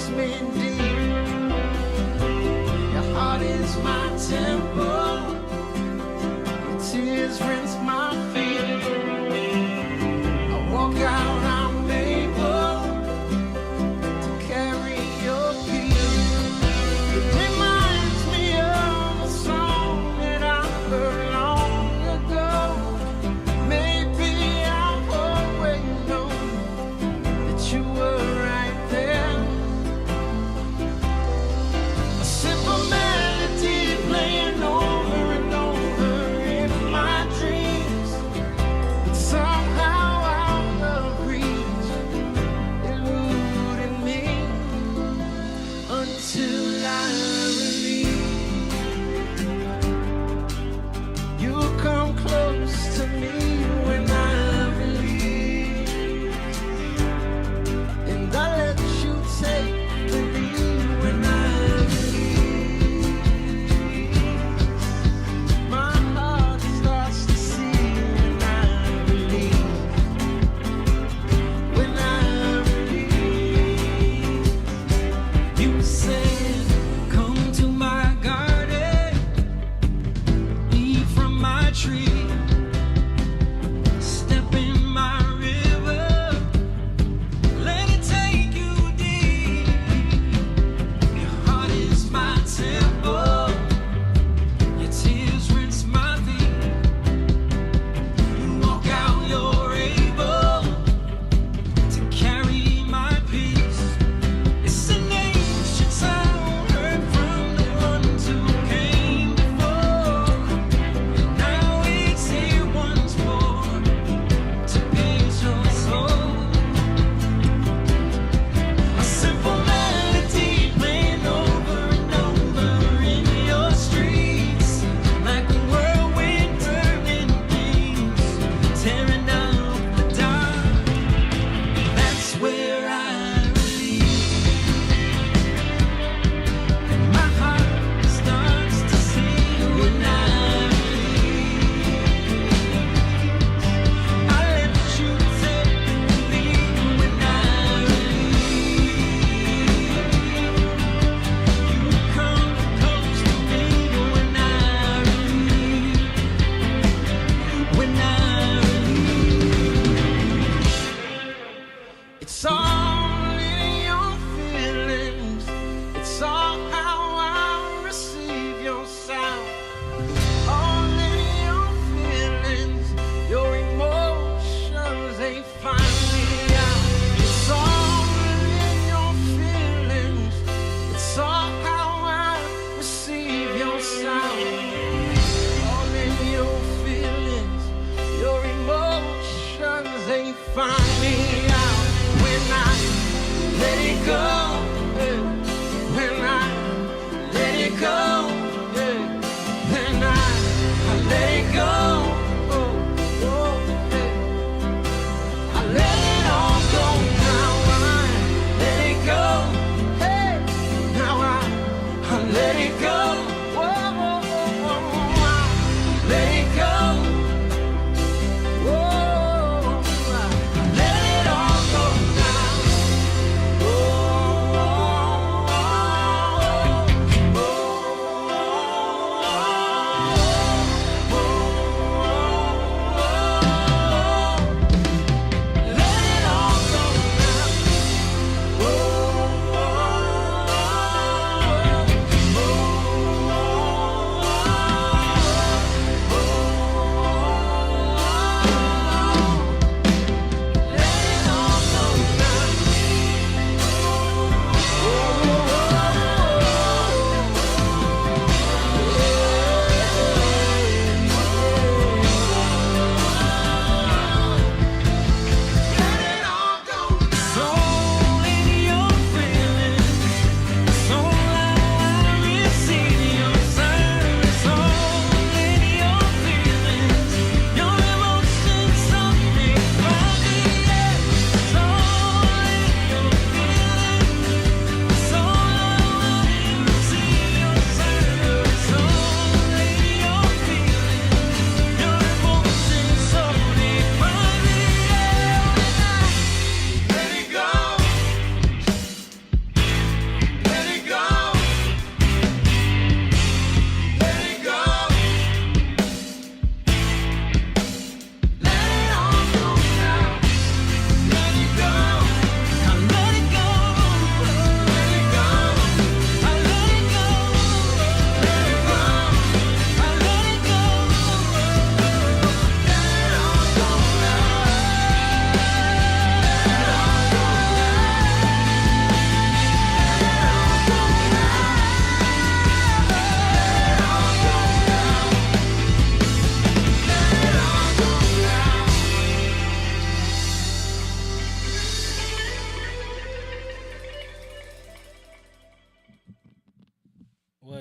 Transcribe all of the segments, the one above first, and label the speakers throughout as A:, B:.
A: touch me deep. Your heart is my temple. Your tears rinse my feet. I walk out, I'm able to carry your peace. It reminds me of a song that I heard long ago. Maybe I've always known that you were right there. A simple melody playing over and over in my dreams.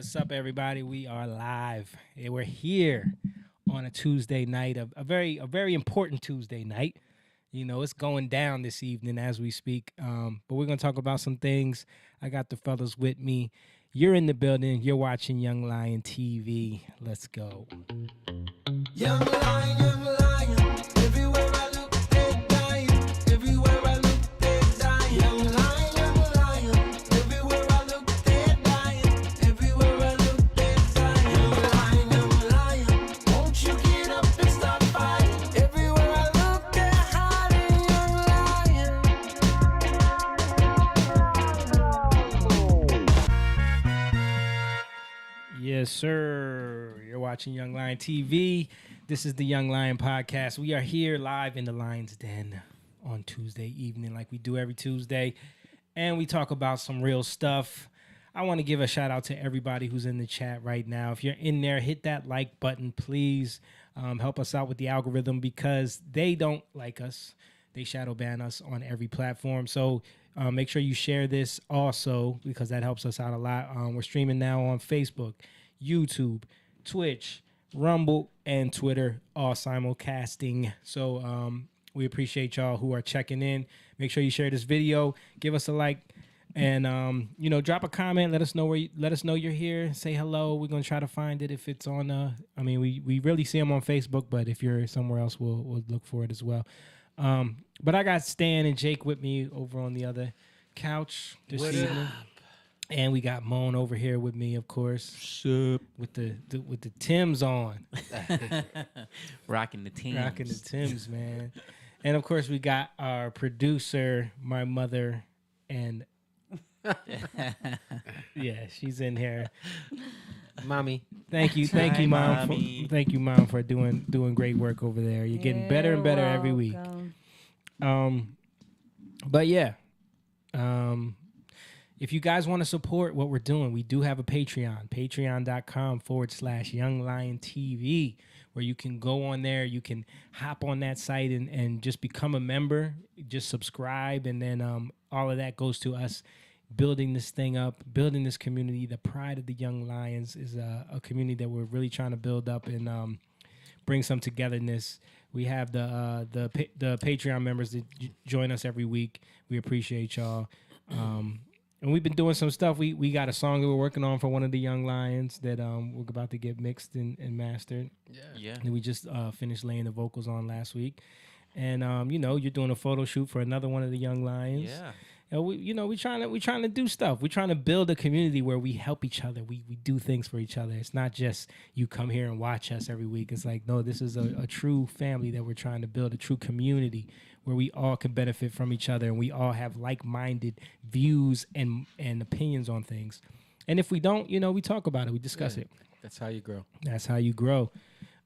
B: What's up, everybody? We are live. We're here on a Tuesday night, a very important Tuesday night. You know, it's going down this evening as we speak. But we're gonna talk about some things. I got the fellas with me. You're in the building. You're watching Young Lion TV. Let's go.
A: Young lion, everywhere I look, they're dying. Everywhere I look, they're dying. Young lion, everywhere I look, they're dying. Everywhere I look, they're dying. Young lion, won't you get up and start fighting? Everywhere I look, they're hiding.
B: Yes, sir. You're watching Young Lion TV. This is the Young Lion Podcast. We are here live in the Lion's Den on Tuesday evening, like we do every Tuesday, and we talk about some real stuff. I want to give a shout out to everybody who's in the chat right now. If you're in there, hit that like button, please. Help us out with the algorithm because they don't like us. They shadow ban us on every platform. So make sure you share this also because that helps us out a lot. We're streaming now on Facebook, YouTube, Twitch, Rumble, and Twitter, all simulcasting. So we appreciate y'all who are checking in. Make sure you share this video, give us a like, and drop a comment. Let us know let us know you're here. Say hello. We're gonna try to find it if it's on. We really see them on Facebook, but if you're somewhere else, we'll look for it as well. But I got Stan and Jake with me over on the other couch this evening. And we got Moan over here with me, of course. With the Timbs on.
C: Rocking the team.
B: Rocking the Timbs, man. And of course we got our producer, my mother, and yeah, she's in here.
D: Mommy.
B: Thank you,
C: Hi,
B: Mom.
C: Mommy.
B: Thank you, Mom, for doing great work over there. You're getting better and better every week. But yeah, if you guys want to support what we're doing, we do have a Patreon, patreon.com/YoungLionTV, where you can go on there. You can hop on that site and just become a member, just subscribe. And then all of that goes to us building this thing up, building this community. The Pride of the Young Lions is a community that we're really trying to build up and bring some togetherness. We have the Patreon members that join us every week. We appreciate y'all. And we've been doing some stuff. We got a song that we're working on for one of the Young Lions that we're about to get mixed and mastered.
C: Yeah.
B: And we just finished laying the vocals on last week. And you're doing a photo shoot for another one of the Young Lions.
C: Yeah.
B: And we trying to do stuff. We're trying to build a community where we help each other. We do things for each other. It's not just you come here and watch us every week. It's like, no, this is a true family that we're trying to build, a true community where we all can benefit from each other and we all have like-minded views and opinions on things. And if we don't, we talk about it. We discuss it.
D: That's how you grow.
B: That's how you grow.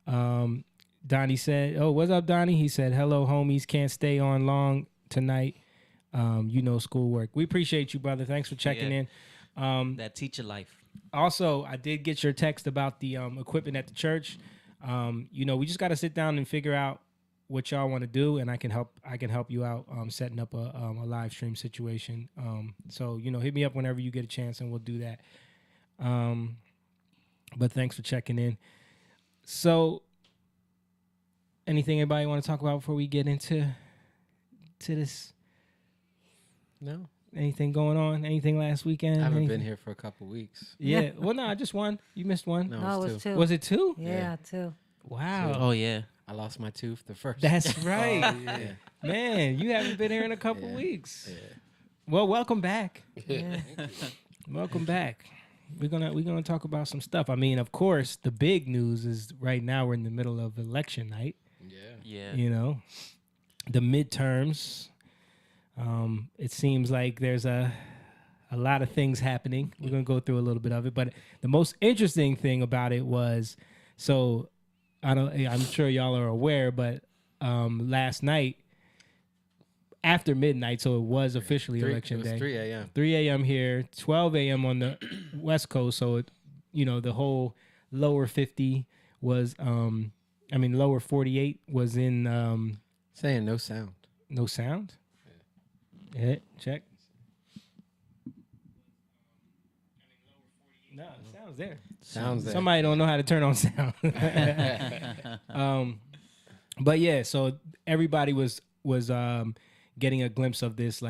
B: Donnie said, oh, what's up, Donnie? He said, hello, homies. Can't stay on long tonight. Schoolwork. We appreciate you, brother. Thanks for checking in.
C: That teacher life.
B: Also, I did get your text about the equipment at the church. We just got to sit down and figure out what y'all want to do, and I can help you out setting up a live stream situation. So hit me up whenever you get a chance, and we'll do that. But thanks for checking in. So, anything anybody want to talk about before we get into this?
D: No.
B: Anything going on? Anything last weekend?
D: I haven't
B: Anything?
D: been here for a couple weeks.
B: Yeah. Well, no, just one. You missed one.
D: No,
E: it was two.
B: Was it two?
E: Yeah, two.
B: Wow.
C: Oh, yeah.
D: I lost my tooth the first.
B: That's right.
D: Yeah.
B: Man, you haven't been here in a couple
D: Yeah.
B: weeks.
D: Yeah.
B: Well, welcome back.
E: Yeah.
B: Welcome back. We're gonna talk about some stuff. I mean, of course, the big news is right now we're in the middle of election night.
D: Yeah.
C: Yeah.
B: The midterms. It seems like there's a lot of things happening. We're gonna go through a little bit of it, but the most interesting thing about it was, so I'm sure y'all are aware, but last night after midnight, so it was officially election day.
D: 3 a.m.
B: 3 a.m. here, 12 a.m. on the West Coast. So the whole lower 50 was, lower 48 was in.
D: Saying no sound.
B: No sound. Yeah, check. No, it sounds there.
D: Sounds there.
B: Somebody don't know how to turn on sound. But yeah, so everybody was getting a glimpse of this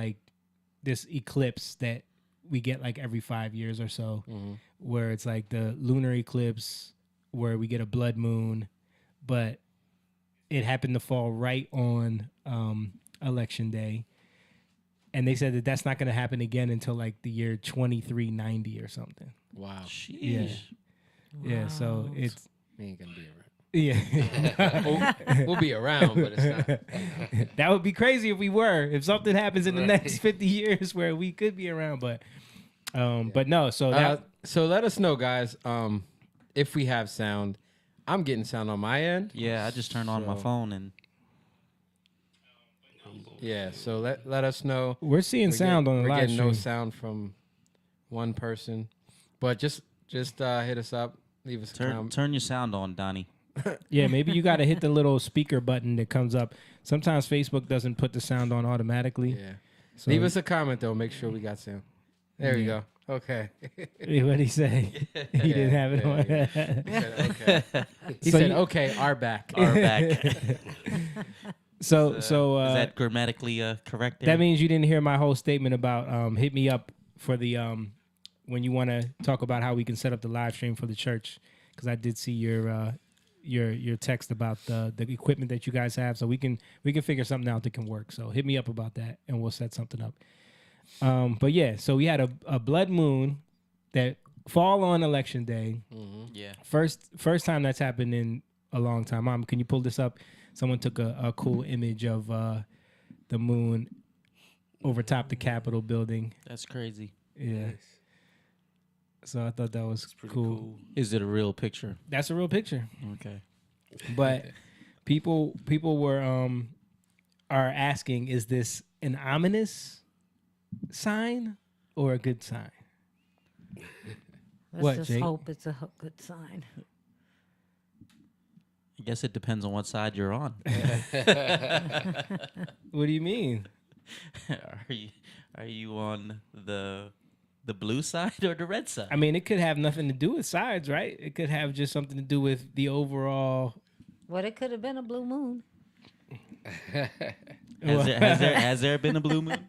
B: this eclipse that we get like every 5 years or so, where it's like the lunar eclipse where we get a blood moon, but it happened to fall right on election day. And they said that that's not going to happen again until like the year 2390 or something.
D: Wow.
B: Yeah. Yeah, so it's
D: We ain't gonna be around.
B: yeah.
D: We'll be around, but it's not.
B: That would be crazy if we were. If something happens in the next 50 years where we could be around, but no. So that
D: So let us know, guys. If we have sound, I'm getting sound on my end.
C: Yeah, I just turned on my
D: So-
C: phone and
D: Yeah. So let us know.
B: we're seeing sound on the
D: We're
B: live
D: getting no
B: stream.
D: sound from one person, but just hit us up. Leave us a comment.
C: turn your sound on, Donnie.
B: Yeah, maybe you got to hit the little speaker button that comes up. Sometimes Facebook doesn't put the sound on automatically.
D: Yeah.
B: So,
D: Leave us a comment though. Make sure we got sound. There we go. Okay.
B: what did he say? He didn't have it on.
D: He said, okay. He
B: So
D: said,
B: you-
D: okay, our back.
C: Our back.
B: So
C: Is
B: that
C: that grammatically correct? there?
B: means you didn't hear my whole statement about hit me up for the when you want to talk about how we can set up the live stream for the church, because I did see your text about the equipment that you guys have, so we can figure something out that can work. So hit me up about that and we'll set something up. But yeah, so we had a blood moon that fall on election day.
C: Yeah.
B: First time that's happened in a long time. Mom, can you pull this up? Someone took a cool image of the moon over top the Capitol building.
C: That's crazy.
B: Yeah. So I thought that was cool.
C: Is it a real picture?
B: That's a real picture.
C: Okay.
B: But people were are asking, is this an ominous sign or a good sign?
E: Let's
B: What,
E: just
B: Jake?
E: hope it's a good sign.
C: I guess it depends on what side you're on.
B: What do you mean?
C: Are you on the blue side or the red side?
B: I mean, it could have nothing to do with sides, right? It could have just something to do with the overall.
E: Well, it could have been a blue moon.
C: Has there been a blue moon?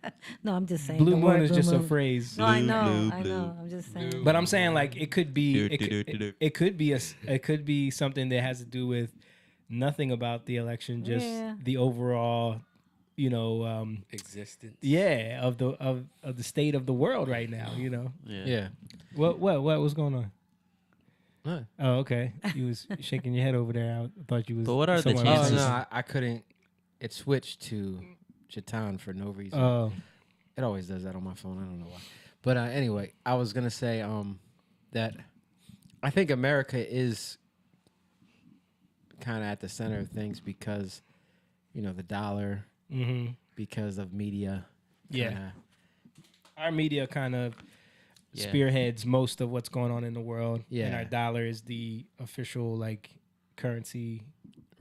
E: No, I'm just saying.
B: Blue
E: the
B: moon
E: word
B: is
E: blue
B: just a
E: moon.
B: phrase.
E: No, I know,
C: Blue,
E: I
C: blue.
E: know. I'm just saying.
B: But I'm saying like it could be
C: Do.
B: it could be something that has to do with nothing about the election, just
E: Yeah.
B: the overall,
F: Existence.
B: of the state of the world right now.
D: Yeah.
B: What was going on?
D: What?
B: Oh, okay. You was shaking your head over there. I thought you was.
C: But what are the
B: somewhere
D: Oh
B: else.
C: chances?
D: no, I couldn't. It switched to Chatan for no reason.
B: Oh,
D: It always does that on my phone. I don't know why. But anyway, I was gonna say that I think America is kind of at the center of things because the dollar,
B: mm-hmm.
D: because of media.
B: Yeah.
D: kinda-
B: Our media kind of
C: Yeah.
B: spearheads most of what's going on in the world. And
D: Yeah.
B: our dollar is the official currency.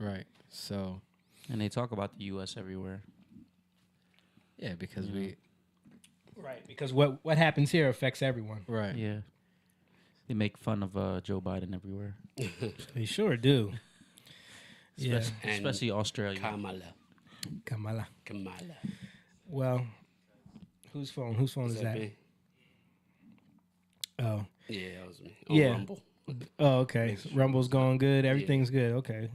D: right. So
C: And they talk about the U.S. everywhere.
D: yeah, because
C: Yeah.
D: we
B: Right. Because what happens here affects everyone.
D: right.
C: Yeah. They make fun of Joe Biden everywhere,
B: They sure do. Yeah.
F: And
C: especially Australia.
F: Kamala.
B: Kamala. Well, whose phone? Whose phone is that?
F: me?
B: Oh.
F: Yeah, that was me. On
B: Yeah.
F: Rumble.
B: Oh, okay. So Rumble's going good. Everything's good. Okay.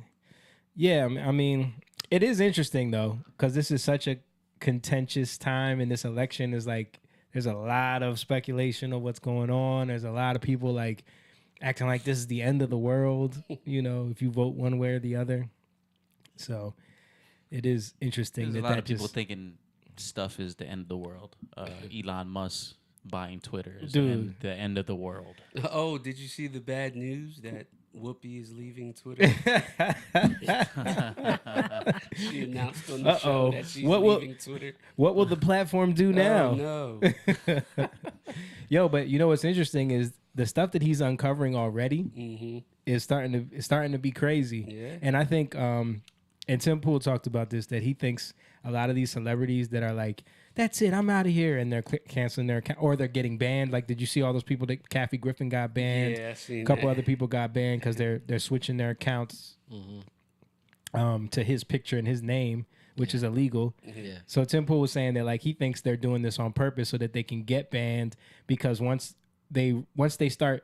B: Yeah, I mean, it is interesting though, because this is such a contentious time, and this election is there's a lot of speculation of what's going on. There's a lot of people acting like this is the end of the world. If you vote one way or the other. So, it is interesting
C: There's a
B: that
C: lot
B: that
C: of people
B: just
C: thinking stuff is the end of the world. Elon Musk buying Twitter is
B: Dude.
C: the end of the world.
F: Oh, did you see the bad news that Whoopi is leaving Twitter? She announced on the
B: Uh-oh.
F: show that she's
B: What will-
F: leaving Twitter.
B: What will the platform do now?
F: Oh, no.
B: Yo, but what's interesting is the stuff that he's uncovering already
F: Mm-hmm.
B: is starting to be crazy.
F: Yeah.
B: And I think and Tim Pool talked about this, that he thinks a lot of these celebrities that are that's it, I'm out of here, and they're canceling their account or they're getting banned. Like, did you see all those people that Kathy Griffin got banned?
F: Yeah, I seen
B: A couple
F: that.
B: other people got banned because they're switching their accounts to his picture and his name, which is illegal.
D: Yeah.
B: So Tim Pool was saying that like he thinks they're doing this on purpose so that they can get banned, because once they start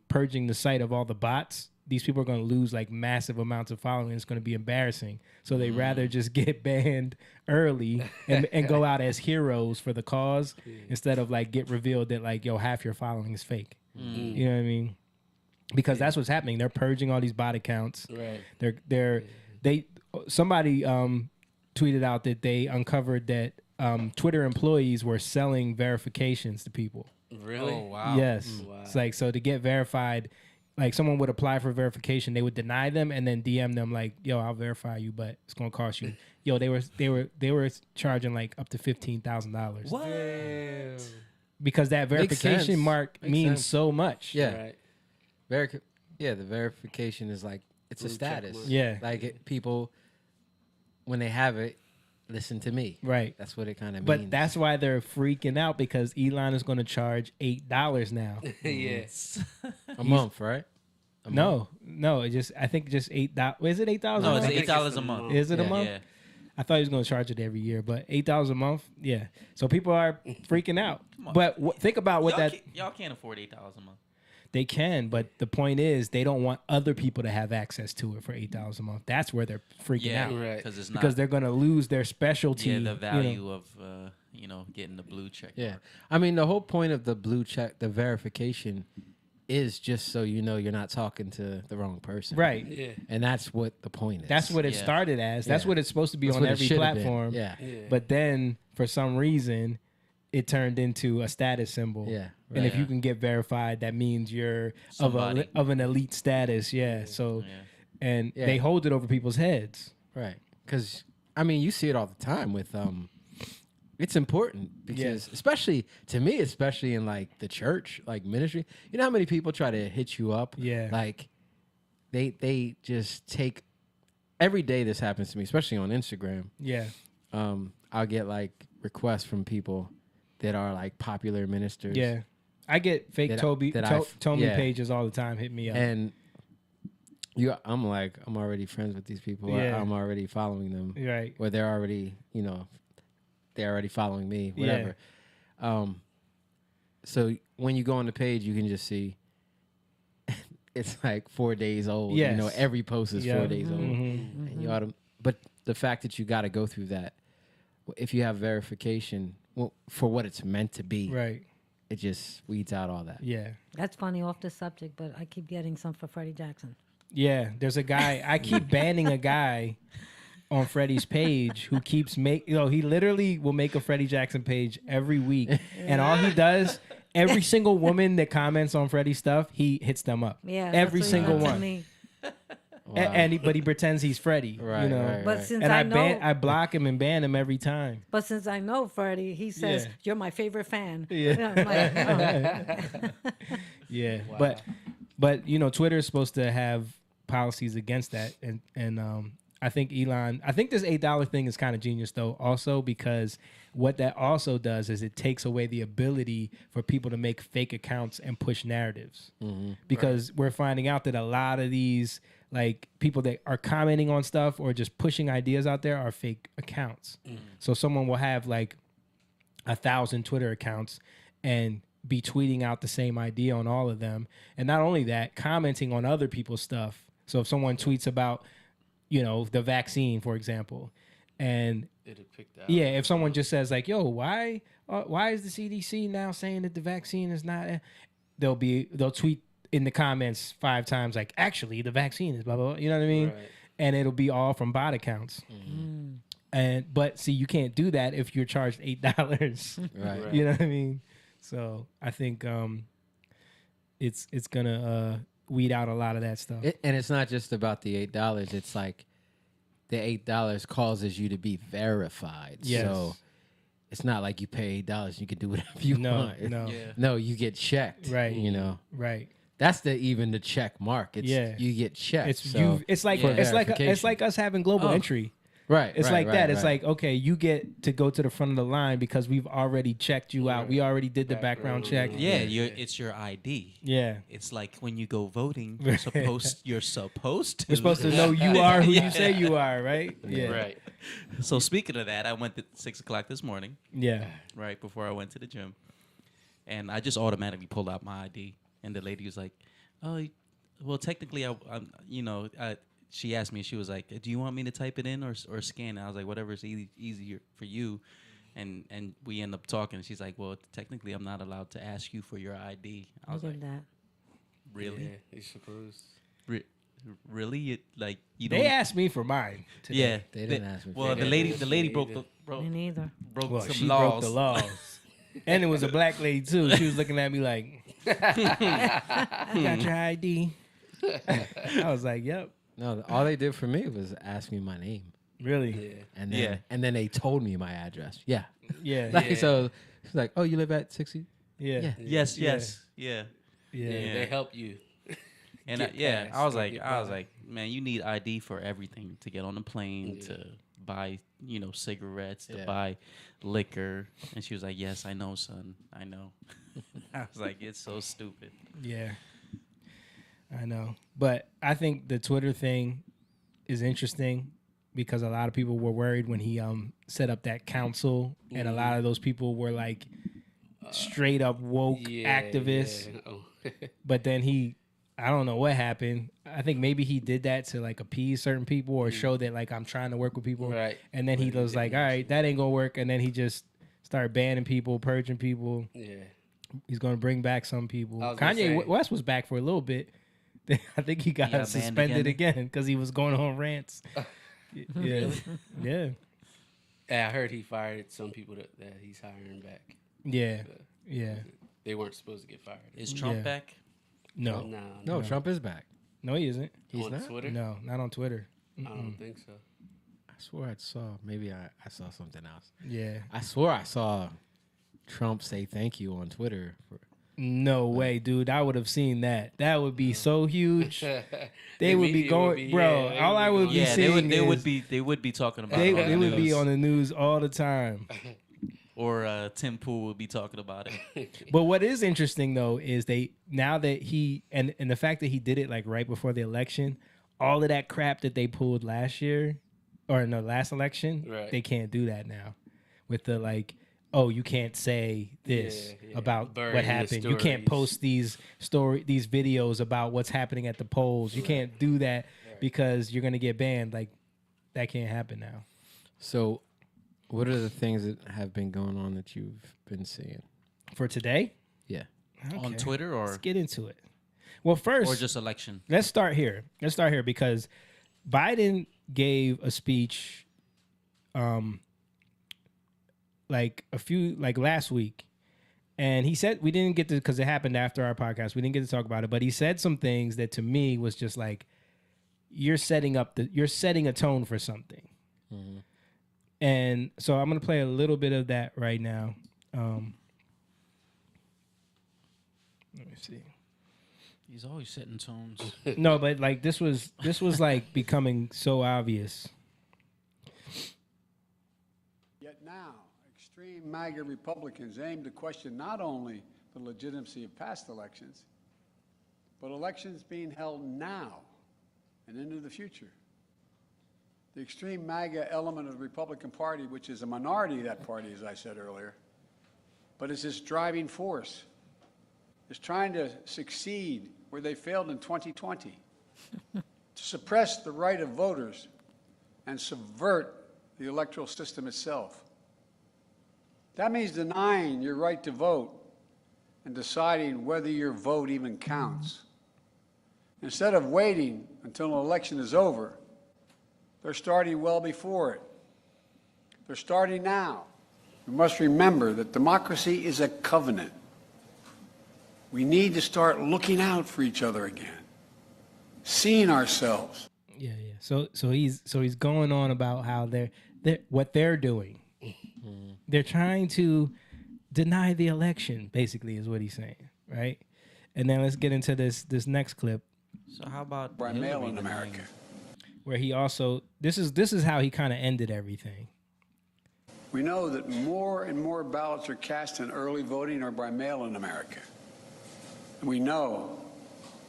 B: purging the site of all the bots, these people are going to lose like massive amounts of following. It's going to be embarrassing. So they rather just get banned early and go out as heroes for the cause instead of like get revealed that like, yo, half your following is fake. You know what I mean? Because that's what's happening. They're purging all these bot accounts.
F: Right.
B: Somebody tweeted out that they uncovered that Twitter employees were selling verifications to people.
F: Really?
D: Oh wow.
B: Yes.
F: Wow.
B: It's like, so to get verified, like someone would apply for verification, they would deny them and then DM them like, yo, I'll verify you, but it's gonna cost you. Yo, they were charging like up to $15,000.
C: What?
F: Damn.
B: Because that
D: Makes
B: verification
D: sense.
B: mark
D: Makes
B: means
D: sense.
B: so much.
D: Yeah.
F: Right.
D: The verification is like it's a
F: Blue check
D: status.
F: mark.
B: Yeah.
D: Like people when they have it, listen to me.
B: Right.
D: That's what it kind of means.
B: But that's why they're freaking out, because Elon is going to charge $8 now.
F: Yeah.
D: a month, right? A month?
B: No, I think just $8. Is it $8?
C: No,
B: a
C: it's
B: month?
C: $8 a month.
B: Is it a
D: Yeah.
B: month?
C: Yeah.
B: I thought he was going to charge it every year, but $8 a month, yeah. So people are freaking out. But think about what
C: Y'all can't afford $8 a month.
B: they can. But the point is, they don't want other people to have access to it for $8 a month. That's where they're freaking
C: Yeah,
B: out,
F: Right.
C: because it's not.
B: because they're going to lose their specialty.
C: the
B: you know.
C: value of getting the blue check.
D: Yeah.
C: mark.
D: I mean, the whole point of the blue check, the verification, is just so you know you're not talking to the wrong person.
B: Right.
F: Yeah.
D: And that's what the point is.
B: That's what it
C: Yeah.
B: started as. That's
D: Yeah.
B: what it's supposed to be
D: That's
B: on
D: what it
B: every
D: should have been.
B: platform.
D: Yeah.
F: Yeah.
B: But then, for some reason, it turned into a status symbol.
D: Yeah.
B: And if
C: Right.
B: you can get verified, that means you're
C: Somebody.
B: of an elite status. Yeah. So,
C: Yeah.
B: and
D: Yeah.
B: they hold it over people's heads.
D: Right. Because, I mean, you see it all the time with, it's important because, especially to me, especially in like the church, like ministry, you know how many people try to hit you up?
B: Yeah.
D: Like, they just take, every day this happens to me, especially on Instagram.
B: Yeah.
D: I'll get like requests from people that are like popular ministers.
B: Yeah. I get fake
D: That I-
B: Toby
D: that I've-
B: Tommy
D: yeah.
B: pages all the time. Hit me up.
D: And I'm like, I'm already friends with these people. Or
B: Yeah.
D: I'm already following them.
B: Right.
D: Or they're already, they're already following me, whatever. So when you go on the page, you can just see it's like 4 days old.
B: Yes.
D: Every post is
B: Yeah.
D: 4 days old.
B: Mhm.
D: And you ought to, but the fact that you got to go through that, if you have verification for what it's meant to be,
B: Right.
D: it just weeds out all that.
B: Yeah.
E: That's funny off the subject, but I keep getting some for Freddie Jackson.
B: Yeah. There's a guy. I keep banning a guy on Freddie's page who keeps he literally will make a Freddie Jackson page every week, and all he does, every single woman that comments on Freddie's stuff, he hits them up.
E: Yeah,
B: every
E: that's what he
B: single
E: did to
B: one.
E: me.
B: And but he pretends he's Freddie.
D: Right, right,
E: But
D: right.
E: since
B: And
E: I
B: I
E: know,
B: block him and ban him every time.
E: but since I know Freddie, he says
B: Yeah.
E: you're my favorite fan.
B: Yeah.
E: I'm like, oh.
B: Yeah, but Twitter is supposed to have policies against that, and I think this $8 thing is kind of genius though, also because what that also does is it takes away the ability for people to make fake accounts and push narratives, because we're finding out that a lot of these like people that are commenting on stuff or just pushing ideas out there are fake accounts. So someone will have like 1,000 Twitter accounts and be tweeting out the same idea on all of them. And not only that, commenting on other people's stuff. So if someone tweets about, the vaccine, for example, and
F: It'll pick that.
B: yeah, if someone just says like, yo, why is the CDC now saying that the vaccine is not, they'll tweet in the comments 5 times like, actually the vaccine is blah, blah, blah. You know what I mean?
F: Right.
B: And it'll be all from bot accounts. But see, you can't do that if you're charged $8.
D: Right.
B: You know what I mean? So I think it's gonna weed out a lot of that stuff.
D: And it's not just about the $8. It's like the $8 causes you to be verified.
B: Yes.
D: So it's not like you pay $8, you can do whatever you
B: No,
D: want.
B: no.
C: Yeah.
D: No, you get checked.
B: Right.
D: Right.
B: Right.
D: That's the check mark. It's
B: Yeah.
D: you get checked.
B: It's
D: so
B: it's like
C: For
B: it's like
D: verification.
B: us having global
C: Oh.
B: entry.
D: Right.
B: It's
D: right,
B: like
D: right,
B: that. It's
D: right.
B: like, okay, you get to go to the front of the line because we've already checked you out. We already did the background check.
C: Yeah, it's your ID.
B: Yeah.
C: It's like when you go voting, you're supposed to.
B: We're supposed to know you are who
C: Yeah.
B: you say you are, right? Yeah.
F: Right.
C: So speaking of that, I went at 6 o'clock this morning,
B: Yeah.
C: right before I went to the gym, and I just automatically pulled out my ID, and the lady was like, "Oh, well, technically, I'm she asked me, she was like, "Do you want me to type it in or scan it?" I was like, "Whatever's easier for you." And we end up talking. She's like, "Well, technically, I'm not allowed to ask you for your ID." I
E: I
C: was
E: get
C: like,
E: that.
C: "Really?
F: Yeah, you're supposed.
C: Really? You
B: They
C: don't?"
B: asked me for mine today.
C: Yeah,
D: They didn't ask me for
C: Well,
F: that.
C: the lady broke
F: Either.
E: Me neither.
B: Well,
C: some
B: she
C: laws.
B: broke the laws. And it was a black lady, too. She was looking at me like, "You got your ID?" I was like, yep.
D: No, all they did for me was ask me my name,
B: Really?
F: Yeah.
D: and then they told me my address. Yeah.
B: Yeah.
D: Like,
F: Yeah.
D: so she's like, "Oh, you live at 60?"
B: Yeah.
D: Yeah.
C: Yes,
B: Yeah.
C: yes, yeah.
B: Yeah.
F: Yeah,
C: Yeah.
F: they help you.
C: And
F: Get
C: yeah,
F: past
C: I was
F: or
C: like,
F: get
C: I was
F: by.
C: like, man, you need ID for everything to get on the plane,
F: Yeah.
C: to buy, cigarettes, to
D: Yeah.
C: buy liquor. And she was like, "Yes, I know, son, I know." I was like, it's so stupid.
B: Yeah. I know. But I think the Twitter thing is interesting because a lot of people were worried when he set up that council, and a lot of those people were like straight up woke activists.
F: Yeah. Oh.
B: But then I don't know what happened. I think maybe he did that to like appease certain people or show that like I'm trying to work with people.
F: Right.
B: And then he
F: But he
B: was like,
F: didn't
B: all right, that ain't gonna work. And then he just started banning people, purging people.
F: Yeah.
B: He's gonna bring back some people.
F: I was gonna
B: Kanye
F: say-
B: West was back for a little bit. I think he got
C: banned
B: suspended again because he was going on rants. Yeah. Yeah.
F: Yeah, I heard he fired some people that he's hiring back.
B: Yeah. Yeah.
F: They weren't supposed to get fired.
C: Is Trump
B: Yeah.
C: back?
B: No.
F: No,
D: No, Trump is back.
B: No, he isn't.
D: He's
F: on
D: not.
F: Twitter.
B: No, not on Twitter.
F: I don't think so.
D: I swore I saw. Maybe I saw something else.
B: Yeah.
D: I swore I saw Trump say thank you on Twitter.
B: No way, dude. I would have seen that. That would be so huge. They
F: The
B: would be
F: media
B: going, bro.
F: they
B: All I would be
C: Yeah, they
B: seeing
C: would be talking about
B: they
C: it. on the
B: would be
C: news.
B: on the news all the time.
C: Or Tim Pool would be talking about it.
B: But what is interesting though is now that he and the fact that he did it like right before the election, all of that crap that they pulled last year or in the last election,
F: Right.
B: they can't do that now. With the like, oh, you can't say this
F: Yeah,
B: about
F: burying
B: what
F: the
B: happened. You can't
F: stories.
B: post these videos about what's happening at the polls. You can't do that because you're gonna get banned. Like that can't happen now.
D: So, what are the things that have been going on that you've been seeing?
B: For today?
D: Yeah.
C: On
B: Okay.
C: Twitter
B: Let's get into it. Well, first,
C: or just election?
B: let's start here. Because Biden gave a speech, like last week, and he said we didn't get to because it happened after our podcast. We didn't get to talk about it, but he said some things that to me was just like you're setting a tone for something. And so I'm gonna play a little bit of that right now. Let me see.
C: He's always setting tones.
B: No, but like this was like becoming so obvious.
G: Yet now, extreme MAGA Republicans aim to question not only the legitimacy of past elections, but elections being held now and into the future. The extreme MAGA element of the Republican Party, which is a minority of that party, as I said earlier, but is its driving force, is trying to succeed where they failed in 2020, to suppress the right of voters and subvert the electoral system itself. That means denying your right to vote and deciding whether your vote even counts. Instead of waiting until an election is over, they're starting well before it. They're starting now. We must remember that democracy is a covenant. We need to start looking out for each other again, seeing ourselves.
B: Yeah. So he's going on about how they're what they're doing. They're trying to deny the election, basically, is what he's saying, right? And then let's get into this next clip.
C: So how about
G: By
C: Hillary
G: mail in
C: denying
G: America.
B: where he also this is how he kind of ended everything.
G: We know that more and more ballots are cast in early voting or by mail in America. We know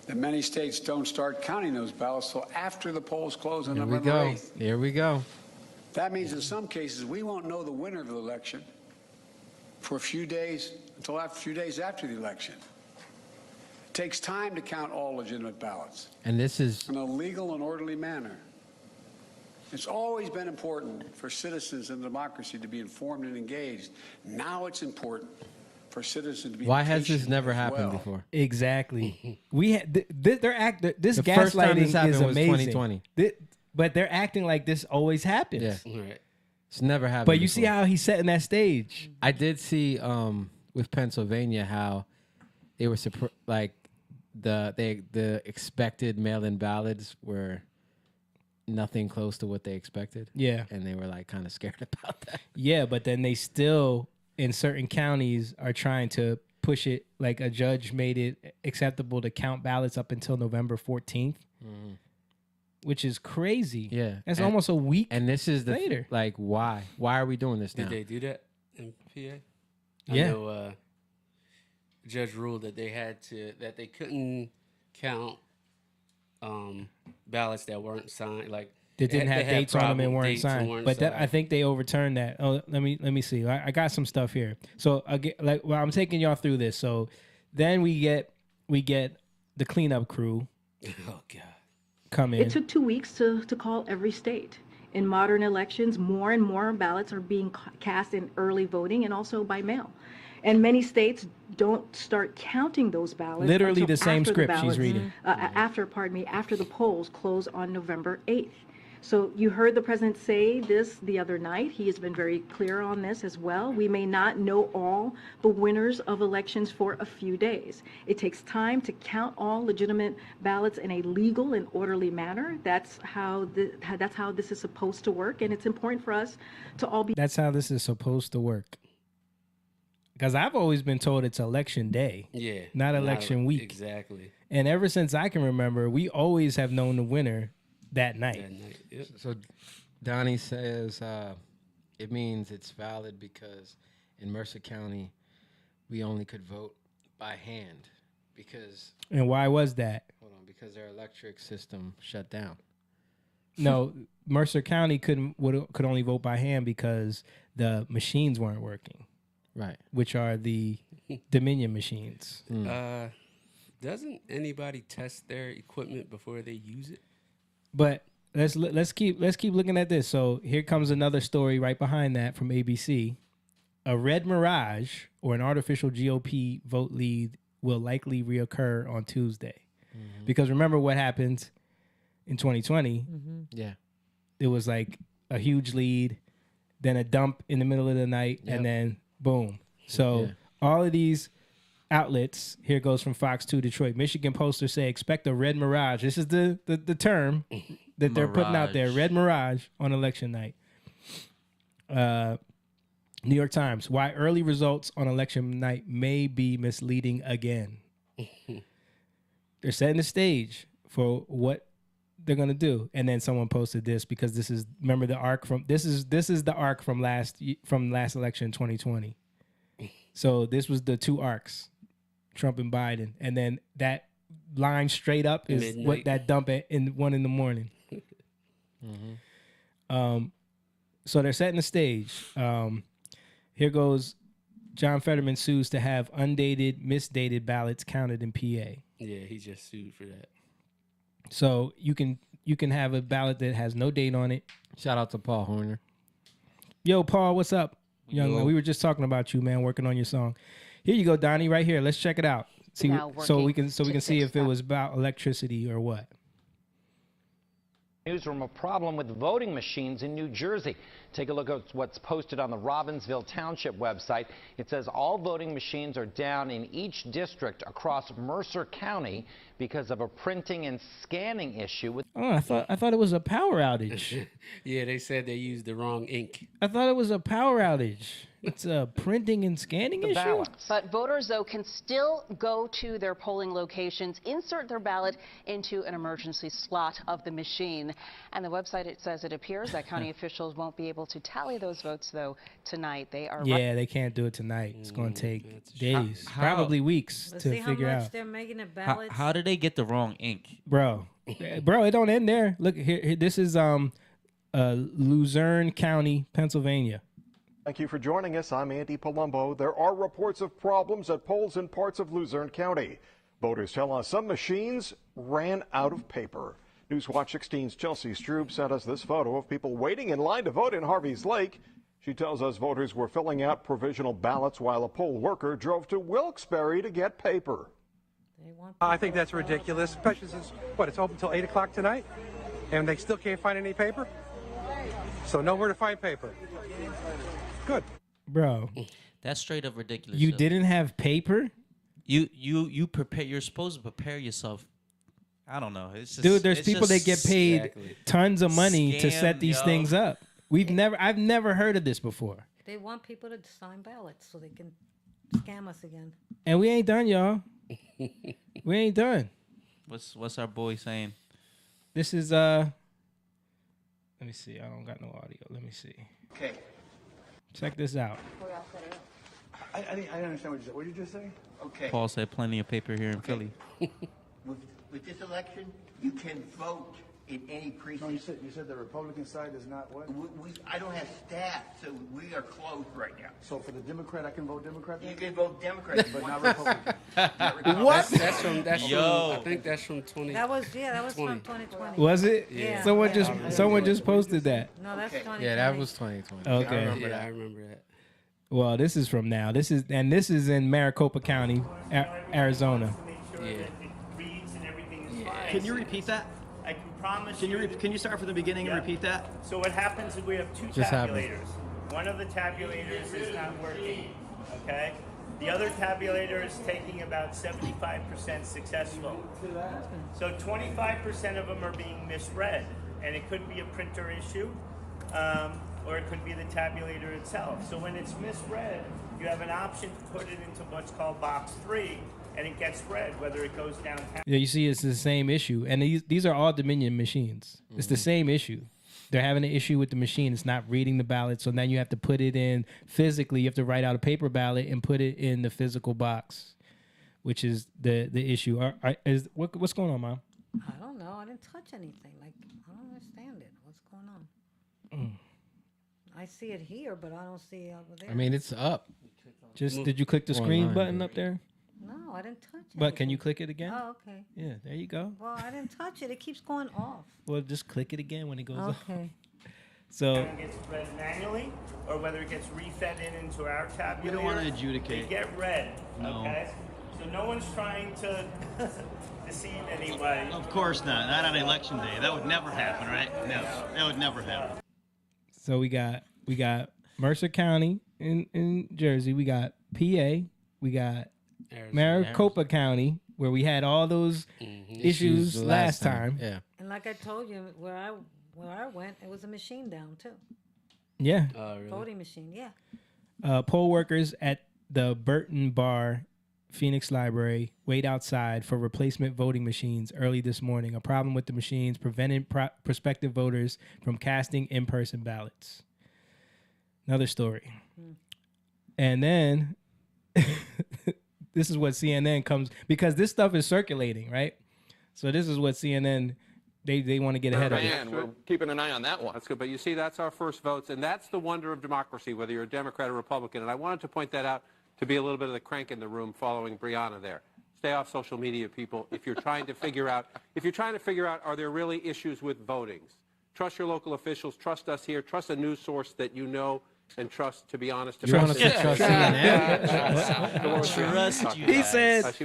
G: that many states don't start counting those ballots till after the polls close on
D: Here we
G: November
D: go.
G: 8th.
D: Here we go.
G: That means in some cases we won't know the winner of the election for a few days until a few days after the election. It takes time to count all legitimate ballots
D: And this is
G: in a legal and orderly manner. It's always been important for citizens in democracy to be informed and engaged. Now it's important for citizens to be
D: why has this
G: patient
D: never
G: as
D: happened
G: well.
D: before?
B: Exactly. We had this
D: The first time
B: gaslighting
D: this happened
B: is
D: was
B: amazing.
D: 2020.
B: But they're acting like this always happens.
D: Yeah.
F: Right.
D: It's never happened.
B: But you see
D: before.
B: how he's setting that stage.
D: I did see with Pennsylvania how they were like the expected mail-in ballots were nothing close to what they expected.
B: Yeah.
D: And they were like kind of scared about that.
B: Yeah, but then they still in certain counties are trying to push it. Like a judge made it acceptable to count ballots up until November 14th, which is crazy.
D: Yeah.
B: That's
D: And-
B: almost a week.
D: And this is the
B: Later.
D: like why are we doing this now?
F: Did they do that in PA?
B: Yeah.
F: I know judge ruled that they couldn't count ballots that weren't signed. Like
B: That didn't
F: they
B: have
F: had
B: dates on them and
F: problem
B: weren't
F: dates and
B: signed.
F: weren't
B: But that, I
F: signed.
B: think they overturned that. Oh, let me see. I got some stuff here. So I'm taking y'all through this. So then we get the cleanup crew
F: Oh God.
B: come in.
H: It took 2 weeks to call every state. In modern elections, more and more ballots are being cast in early voting and also by mail. And many states don't start counting those ballots.
B: Literally
H: until
B: the same
H: after
B: script she's
H: ballots,
B: reading.
H: After the polls close on November 8th. So you heard the president say this the other night. He has been very clear on this as well. We may not know all the winners of elections for a few days. It takes time to count all legitimate ballots in a legal and orderly manner. That's how this is supposed to work, and it's important for us to all be
B: That's how this is supposed to work. Because I've always been told it's election day,
F: Yeah.
B: not election week.
F: Exactly.
B: And ever since I can remember, we always have known the winner that night.
F: That night. Yep.
D: So Donnie says it means it's valid because in Mercer County we only could vote by hand because
B: And why was that?
D: because their electric system shut down.
B: No, Mercer County could only vote by hand because the machines weren't working,
D: Right.
B: which are the Dominion machines.
F: Doesn't anybody test their equipment before they use it?
B: But let's keep looking at this. So here comes another story right behind that from ABC. A red mirage or an artificial GOP vote lead will likely reoccur on Tuesday. Because remember what happened in 2020?
D: Yeah.
B: It was like a huge lead, then a dump in the middle of the night,
D: Yep.
B: and then boom. So
D: Yeah.
B: all of these outlets, here goes from Fox 2 Detroit. Michigan posters say expect a red mirage. This is the term that they're putting out there.
C: Mirage.
B: Red mirage on election night. New York Times, why early results on election night may be misleading again. They're setting the stage for what they're gonna do, and then someone posted this because this is remember the arc from this is the arc from last election 2020. So this was the two arcs, Trump and Biden, and then that line straight up is what
F: Midnight.
B: that dump at in 1 a.m. So they're setting the stage. Here goes. John Fetterman sues to have undated, misdated ballots counted in PA.
F: Yeah, he just sued for that.
B: So you can have a ballot that has no date on it.
D: Shout out to Paul Horner.
B: Yo, Paul, what's up? Young man,
C: Yo.
B: we were just talking about you, man, working on your song. Here you go, Donnie, right here. Let's check it out. See,
I: Now
B: so we
I: working
B: can
I: to
B: see
I: fix
B: if it
I: that.
B: was about electricity or what.
J: Newsroom, a problem with voting machines in New Jersey. Take a look at what's posted on the Robbinsville Township website. It says all voting machines are down in each district across Mercer County because of a printing and scanning issue with
B: Oh, I thought it was a power outage.
F: Yeah, they said they used the wrong ink.
B: I thought it was a power outage. It's a printing and scanning issue.
J: ballots.
I: But voters, though, can still go to their polling locations, insert their ballot into an emergency slot of the machine. And the website, it says it appears that county officials won't be able to tally those votes, though, tonight. They are
B: Yeah, they can't do it tonight. It's going to take days, probably weeks
E: Let's
B: to
E: see how
B: figure
E: much
B: out.
E: they're making it
C: How,
E: ballots.
C: how did they get the wrong ink?
B: Bro, it don't end there. Look here, this is Luzerne County, Pennsylvania.
K: Thank you for joining us. I'm Andy Palumbo. There are reports of problems at polls in parts of Luzerne County. Voters tell us some machines ran out of paper. Newswatch 16's Chelsea Strube sent us this photo of people waiting in line to vote in Harvey's Lake. She tells us voters were filling out provisional ballots while a poll worker drove to Wilkes-Barre to get paper.
L: I think that's ridiculous, especially since, it's open until 8 o'clock tonight, and they still can't find any paper? So nowhere to find paper. Good.
B: Bro,
C: That's straight up ridiculous.
B: you
C: though.
B: didn't have paper?
C: You prepare. You're supposed to prepare yourself. I don't know. It's just,
B: Dude, there's
C: it's
B: people that
C: just
B: get paid
F: Exactly.
B: tons of money to set
C: Scam,
B: these
C: yo.
B: things up. I've never heard of this before.
E: They want people to sign ballots so they can scam us again.
B: And we ain't done, y'all. We ain't done.
C: What's our boy saying?
B: This is let me see. I don't got no audio. Let me see.
A: Okay.
B: Check this out.
A: I didn't understand what you said. What did you just say? Okay.
C: Paul said plenty of paper here in Philly.
M: With this election, you can vote in any precinct.
A: No, you said the Republican side is not what?
M: I don't have staff, so we are closed right now.
A: So for the Democrat, I can vote Democrat?
M: You can vote Democrat,
A: But not Republican.
F: That's from,
C: Yo.
F: I think that's from 20.
E: That was from 2020.
B: Was it?
E: Yeah.
B: Someone
E: Yeah.
B: just posted that.
E: No, that's 2020.
D: Yeah, that was 2020.
B: Okay.
F: Yeah, I remember that.
B: Well, this is from now. This is in Maricopa County, Arizona.
F: Yeah.
N: Can you repeat that?
O: I can promise
N: Can you start from the beginning and repeat that?
O: So what happens is we have two
B: Just happened.
O: tabulators. One of the tabulators is not working, okay? The other tabulator is taking about 75% successful. So 25% of them are being misread, and it could be a printer issue, or it could be the tabulator itself. So when it's misread, you have an option to put it into what's called box 3, and it gets read, whether it goes downtown.
B: Yeah, you see, it's the same issue, and these are all Dominion machines. It's the same issue. They're having an issue with the machine. It's not reading the ballot, so then you have to put it in physically. You have to write out a paper ballot and put it in the physical box, which is the issue. What's going on, Mom?
E: I don't know. I didn't touch anything. Like, I don't understand it. What's going on? I see it here, but I don't see it over there.
D: I mean, it's up.
B: Did you click the screen
D: Online,
B: button
D: but-
B: up there?
E: No, I didn't touch it.
B: But can you click it again?
E: Oh, okay.
B: Yeah, there you go.
E: Well, I didn't touch it. It keeps going off.
B: Well, just click it again when it goes off.
E: Okay.
B: So
O: Whether it gets read manually, or whether it gets refed into our tabulator.
N: We don't want to adjudicate.
O: They get read,
N: No.
O: okay? So no one's trying to deceive anybody.
N: Of course not. Not on election day. That would never happen, right? No, that would never happen.
B: So we got Mercer County in Jersey. We got PA. We got Maricopa County, where we had all those issues last time.
D: Yeah.
E: And like I told you, where I went, it was a machine down too.
B: Yeah.
F: Really?
E: Voting machine, yeah.
B: Poll workers at the Burton Bar, Phoenix Library, wait outside for replacement voting machines early this morning. A problem with the machines prevented prospective voters from casting in-person ballots. Another story. And then this is what CNN comes, because this stuff is circulating, right? So this is what CNN, they want to get ahead of it.
L: We're keeping an eye on that one. That's good. But you see, that's our first votes, and that's the wonder of democracy, whether you're a Democrat or Republican. And I wanted to point that out to be a little bit of the crank in the room following Brianna there. Stay off social media, people, if you're trying to figure out, are there really issues with votings? Trust your local officials, trust us here, trust a news source that you know and trust, to be honest.
D: You want us to trust CNN?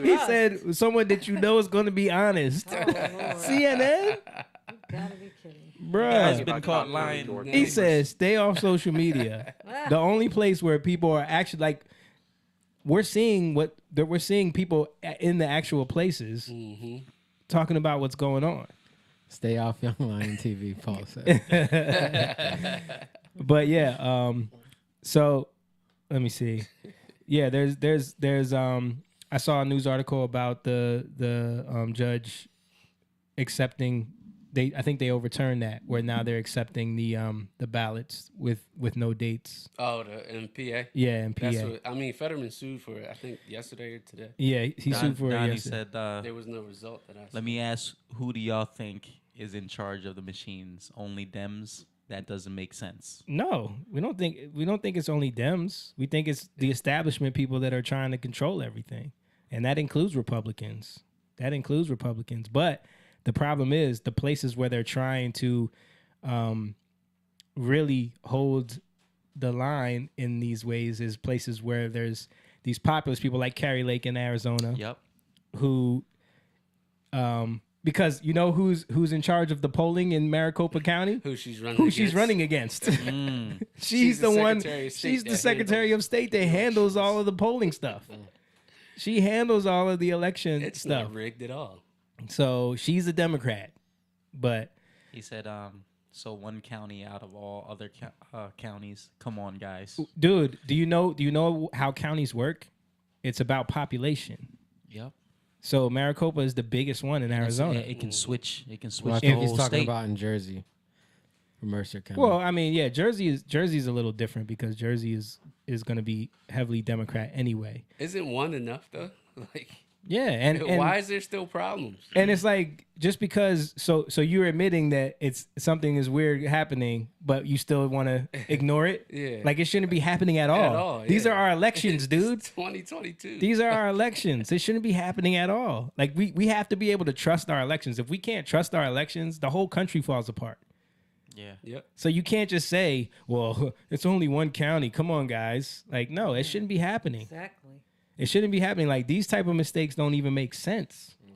B: He said someone that you know is going to be honest. CNN?
E: You gotta be kidding.
C: Guys
B: Bruh.
C: been caught lying.
B: He says stay off social media. The only place where people are actually like, we're seeing people in the actual places talking about what's going on.
D: Stay off Young Lion TV, Paul said.
B: But yeah, so let me see. Yeah, there's I saw a news article about the judge accepting. I think they overturned that, where now they're accepting the ballots with no dates.
F: Oh, the MPA.
B: Yeah, MPA.
F: That's what I mean. Fetterman sued for it. I think yesterday or today.
B: Yeah, he sued for it
C: Donnie
B: yesterday.
C: said,
F: There was no result that I saw.
C: let me ask, who do y'all think is in charge of the machines? Only Dems? That doesn't make sense.
B: No, we don't think it's only Dems. We think it's the establishment people that are trying to control everything, and that includes Republicans. But the problem is the places where they're trying to really hold the line in these ways is places where there's these populist people like Carrie Lake in Arizona.
C: Yep.
B: Who, because you know who's in charge of the polling in Maricopa County?
F: Who she's
B: running against. She's the one. She's the Secretary of State that handles all of the polling stuff. She handles all of the election
F: It's
B: stuff.
F: not rigged at all.
B: So she's a Democrat, but
C: He said, so one county out of all other counties. Come on, guys.
B: dude, do you know how counties work? It's about population.
C: Yep.
B: So Maricopa is the biggest one in Arizona.
C: It can switch. It can switch
D: Well, I
C: the
D: think
C: whole
D: he's talking
C: state.
D: about in Jersey, Mercer County.
B: Well, I mean, yeah, Jersey's a little different because Jersey is going to be heavily Democrat anyway.
F: Isn't one enough though? Like,
B: Yeah, and
F: why is there still problems?
B: And it's like just because so you're admitting that it's something is weird happening, but you still want to ignore it.
F: Yeah.
B: Like it shouldn't be happening at all. These are our elections, dude.
F: 2022.
B: These are our elections. It shouldn't be happening at all. Like we have to be able to trust our elections. If we can't trust our elections, the whole country falls apart.
C: Yeah.
F: Yep.
B: So you can't just say, "Well, it's only one county." Come on, guys. Like no, it shouldn't be happening.
E: Exactly.
B: It shouldn't be happening. Like these type of mistakes don't even make sense.
F: Yeah.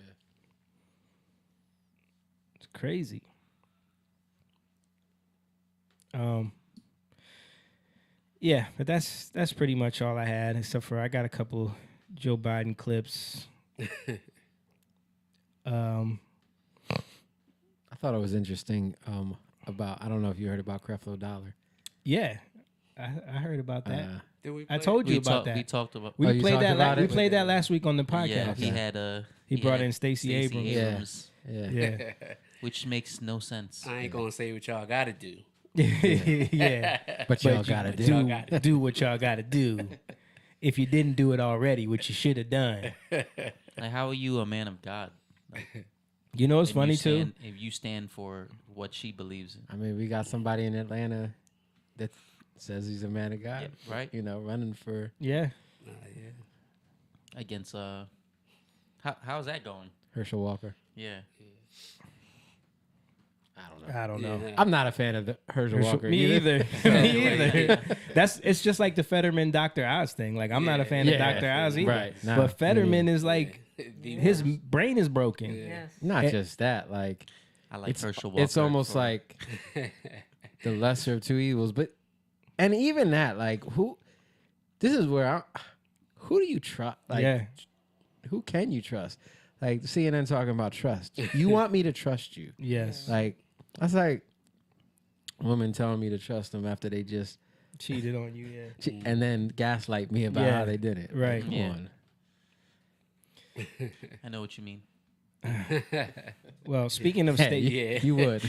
B: It's crazy. Yeah, but that's pretty much all I had, except for I got a couple Joe Biden clips.
D: I thought it was interesting about, I don't know if you heard about Creflo Dollar.
B: Yeah, I heard about that. I
F: play
B: told
C: it?
B: you
C: We
B: about
C: talked-
B: that.
C: we talked about-
B: We
D: Oh, you
B: played
D: talked
B: that.
D: about
B: We
D: it?
B: played that last week on the podcast.
C: Yeah, he had
B: He brought
C: had
B: in Stacey Abrams.
D: Yeah.
B: Yeah.
C: Which makes no sense.
F: I ain't gonna say what y'all gotta do.
B: Yeah.
D: But y'all
B: you
D: gotta do.
B: do what y'all gotta do. If you didn't do it already, which you should have done.
C: Like, how are you a man of God? Like,
B: You know what's
C: and you
B: funny too?
C: stand- If you stand for what she believes in.
D: I mean, we got somebody in Atlanta that says he's a man of God.
C: Yeah, right.
D: You know, running for.
B: Yeah.
F: Yeah.
C: Against how's that going?
D: Herschel Walker.
C: Yeah.
B: I don't know.
F: Yeah.
D: I'm not a fan of the Herschel Walker.
B: Me either.
D: So,
B: Me either. It's just like the Fetterman Dr. Oz thing. Like I'm not a fan of
D: Yeah.
B: Dr. Oz either.
D: Right. Nah,
B: But Fetterman
D: me
B: is like his brain is broken.
E: Yes.
D: Not
B: Eh,
D: just that. Like,
C: I like
D: it's,
C: Herschel Walker.
D: it's almost
C: for-
D: like the lesser of two evils. But, and even that, like, this is where who do you trust? Like,
B: Yeah.
D: who can you trust? Like CNN talking about trust. You want me to trust you?
B: Yes.
D: Like, that's like women telling me to trust them after they just
B: Cheated on you, yeah.
D: and then gaslight me about
B: Yeah.
D: how they did it.
B: Right.
D: Like, come
C: Yeah.
D: on.
C: I know what you mean.
B: Well, speaking of state,
F: Yeah.
D: You would.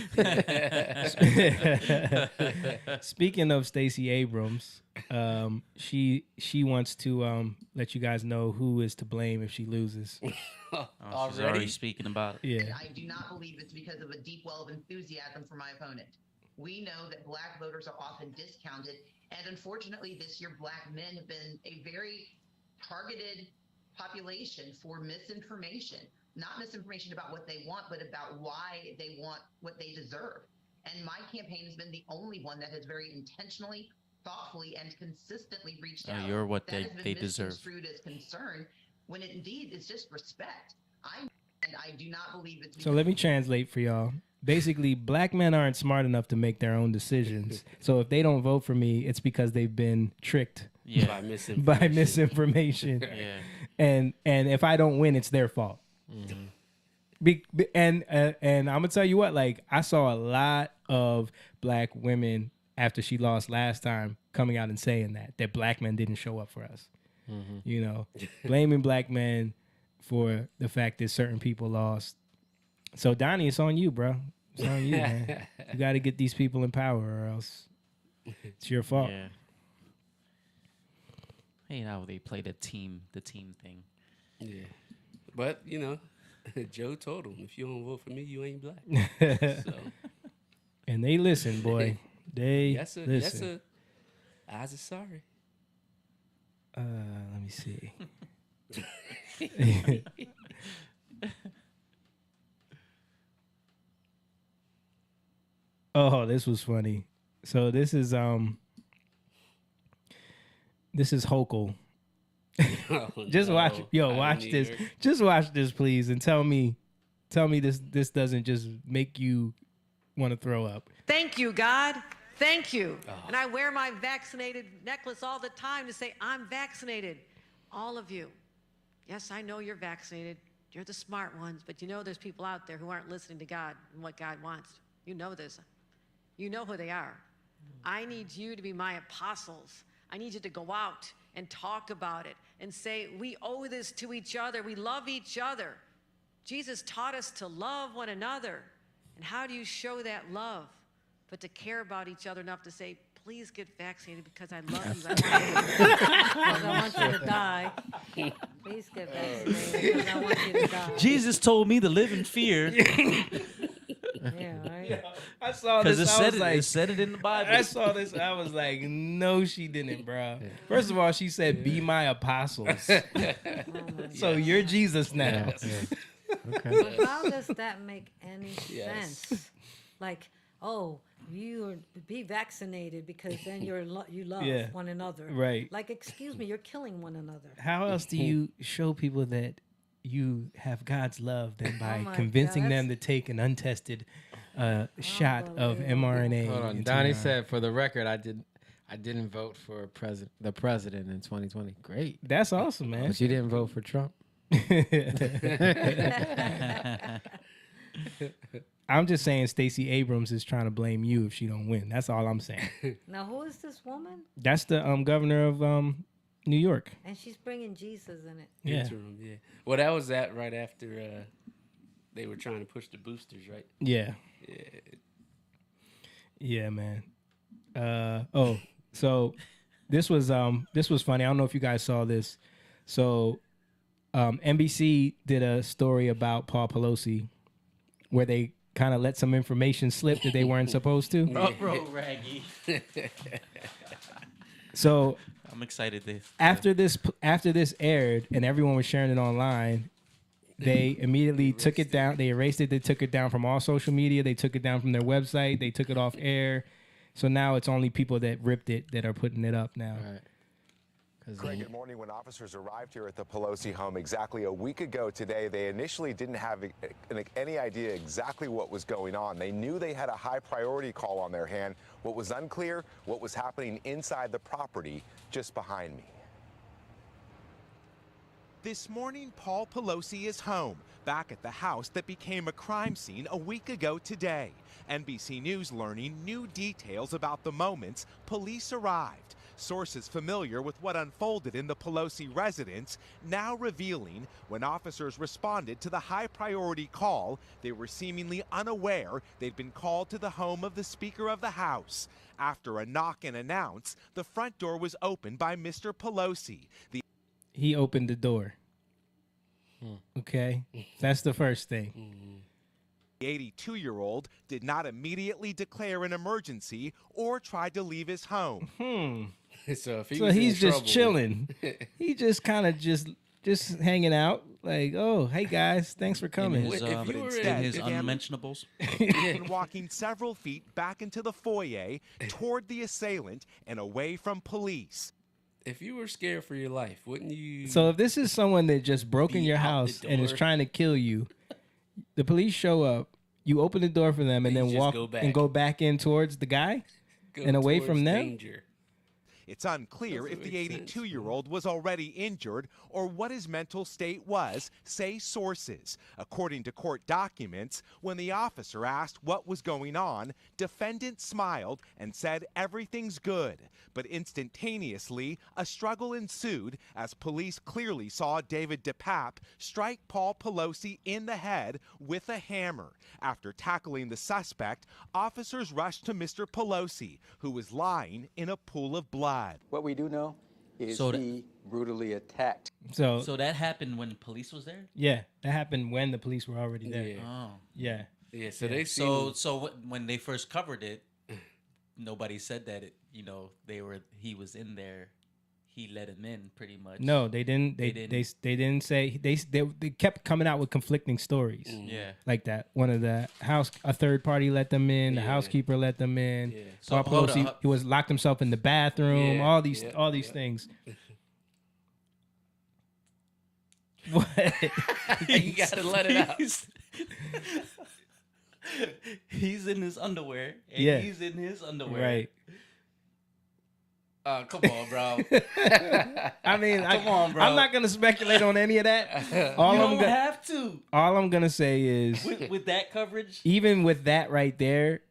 B: speaking of Stacey Abrams, she wants to let you guys know who is to blame if she loses.
C: Oh, she's already speaking about it.
B: Yeah.
P: I do not believe it's because of a deep well of enthusiasm for my opponent. We know that black voters are often discounted, and unfortunately this year black men have been a very targeted population for misinformation. Not misinformation about what they want, but about why they want what they deserve. And my campaign has been the only one that has very intentionally, thoughtfully, and consistently reached out.
C: You're what
P: that has been
C: they deserve.
P: misconstrued as concern, when it indeed is just respect. And I do not believe it's
B: So let me translate for y'all. Basically, black men aren't smart enough to make their own decisions. So if they don't vote for me, it's because they've been tricked
C: Yeah.
F: By misinformation.
B: by misinformation.
C: Yeah.
B: And if I don't win, it's their fault. And I'm gonna tell you what, like I saw a lot of black women after she lost last time, coming out and saying that black men didn't show up for us.
D: Mm-hmm.
B: You know, blaming black men for the fact that certain people lost. So Donnie, it's on you, bro. It's on you, man. You got to get these people in power, or else it's your fault.
C: Yeah. Hey, how they play the team thing.
F: Yeah. But, you know, Joe told him, if you don't vote for me, you ain't black. So.
B: And they listen, boy. They listen.
F: Yes, sir. Eyes are sorry.
B: Let me see. Oh, this was funny. So this is Hochul. Just watch, watch this. Just watch this, please, and tell me this doesn't just make you want to throw up.
Q: Thank you, God. Thank you. And I wear my vaccinated necklace all the time to say, I'm vaccinated. All of you. Yes, I know you're vaccinated. You're the smart ones, but you know there's people out there who aren't listening to God and what God wants. You know this. You know who they are. I need you to be my apostles. I need you to go out and talk about it and say, we owe this to each other. We love each other. Jesus taught us to love one another. And how do you show that love? But to care about each other enough to say, please get vaccinated because I love you.
E: Because I want you to die. Please get vaccinated because I want you to die.
C: Jesus told me to live in fear.
E: Yeah, right?
B: I saw this.
C: It said it in the Bible.
B: I saw this. I was like, no, she didn't, bro. First of all, she said, be my apostles. So you're Jesus now.
E: Okay. But how does that make any sense? Like, oh, you be vaccinated because then you love one another.
B: Right.
E: Like, excuse me, you're killing one another.
B: How else do you show people that you have God's love than by
E: my
B: convincing
E: God,
B: them to take an untested shot of mRNA?
D: Hold on.
B: into
D: Donnie
B: their arm?
D: said, for the record, I didn't vote for the president in 2020. Great.
B: That's awesome, man.
D: But you didn't vote for Trump.
B: I'm just saying Stacey Abrams is trying to blame you if she don't win. That's all I'm saying.
E: Now, who is this woman?
B: That's the governor of New York.
E: And she's bringing Jesus in it.
B: Yeah.
F: Interim, yeah. Well, that was right after they were trying to push the boosters, right?
B: Yeah.
F: Yeah.
B: Yeah, man. So this was funny. I don't know if you guys saw this. So NBC did a story about Paul Pelosi where they kind of let some information slip that they weren't supposed to.
C: Raggy.
B: So
C: I'm excited.
B: After this aired and everyone was sharing it online, they immediately took it down. They erased it. They took it down from all social media. They took it down from their website. They took it off air. So now it's only people that ripped it that are putting it up now.
D: Right.
R: Craig, good morning. When officers arrived here at the Pelosi home exactly a week ago today, they initially didn't have any idea exactly what was going on. They knew they had a high priority call on their hand. What was unclear, what was happening inside the property just behind me.
S: This morning, Paul Pelosi is home, back at the house that became a crime scene a week ago today. NBC News learning new details about the moments police arrived. Sources familiar with what unfolded in the Pelosi residence now revealing when officers responded to the high-priority call, they were seemingly unaware they'd been called to the home of the Speaker of the House. After a knock and announce, the front door was opened by Mr. Pelosi.
B: He opened the door. Okay? That's the first thing.
S: The 82-year-old did not immediately declare an emergency or try to leave his home.
F: So
B: he's just chilling. He just kind of just hanging out. Like, oh, hey guys, thanks for coming.
C: In his unmentionables.
S: And walking several feet back into the foyer toward the assailant and away from police.
F: If you were scared for your life, wouldn't you?
B: So if this is someone that just broke in your house and is trying to kill you, the police show up, you open the door for them and then walk and go back in towards the guy and away from them.
F: Danger.
S: It's unclear if the 82-year-old was already injured or what his mental state was, say sources. According to court documents, when the officer asked what was going on, defendant smiled and said everything's good. But instantaneously, a struggle ensued as police clearly saw David DePape strike Paul Pelosi in the head with a hammer. After tackling the suspect, officers rushed to Mr. Pelosi, who was lying in a pool of blood.
T: What we do know is
C: So
T: he brutally attacked.
B: So
C: that happened when police was there?
B: yeah, that happened when the police were already there.
F: Yeah.
C: Oh.
B: Yeah.
F: Yeah, so they
C: when they first covered it, nobody said that he was in there. He let him in pretty much.
B: No, they didn't. They didn't say they kept coming out with conflicting stories.
C: Yeah.
B: Like that. One of the a third party let them in. The housekeeper let them in.
C: Yeah.
B: Paul
C: So, hold
B: Pelosi,
C: up.
B: he locked himself in the bathroom.
F: Yeah,
B: All these things. What?
F: You gotta let it out.
C: He's in his underwear. And
B: Yeah.
C: he's in his underwear.
B: Right.
F: Come on, bro.
B: I mean,
C: Come on, bro.
B: I'm not gonna speculate on any of that.
C: You don't have to.
B: All I'm gonna say is,
C: With that coverage,
B: even with that right there,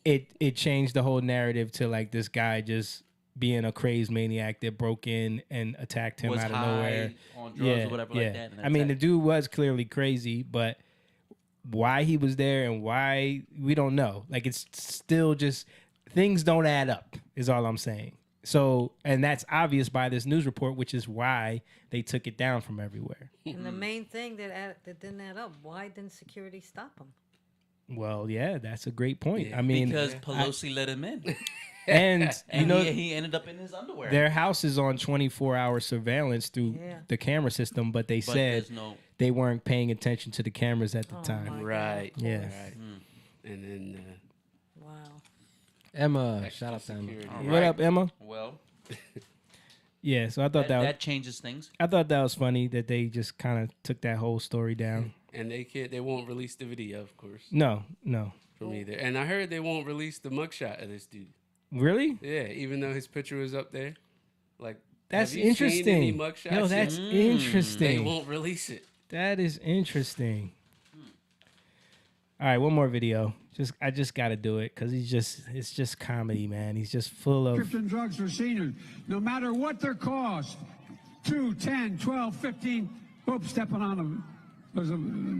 B: it changed the whole narrative to like this guy just being a crazed maniac that broke in and attacked him
C: Was
B: out of
C: high
B: nowhere.
C: on drugs or whatever like that, and
B: I mean, the
C: attacked.
B: dude was clearly crazy, but why he was there and why we don't know. Like, it's still just things don't add up, is all I'm saying. So, and that's obvious by this news report, which is why they took it down from everywhere.
E: And the main thing that didn't add up, why didn't security stop him?
B: Well, yeah, that's a great point.
C: Yeah.
B: I mean,
C: because Pelosi let him in.
B: and you know,
C: he ended up in his underwear.
B: their house is on 24-hour surveillance through the camera system, but they
C: But
B: said
C: there's no-
B: they weren't paying attention to the cameras at the time.
F: Right.
B: Yeah.
F: Right. And then
E: wow.
D: Emma, shout out to Emma.
C: All
B: What
C: right.
B: up, Emma?
C: Well,
B: Yeah, so I thought
C: that changes things.
B: I thought that was funny that they just kind of took that whole story down.
F: and they won't release the video, of course.
B: No.
F: From either. And I heard they won't release the mugshot of this dude.
B: Really?
F: Yeah, even though his picture was up there. Like,
B: That's
F: have you seen any
B: interesting.
F: mugshots
B: Yo,
F: yet?
B: that's interesting.
F: They won't release it.
B: That is interesting. All right, one more video. I just got to do it because it's just comedy, man. He's just full of.
G: Prescription drugs for seniors, no matter what their cost, 2, 10, 12, 15, oops, stepping on them.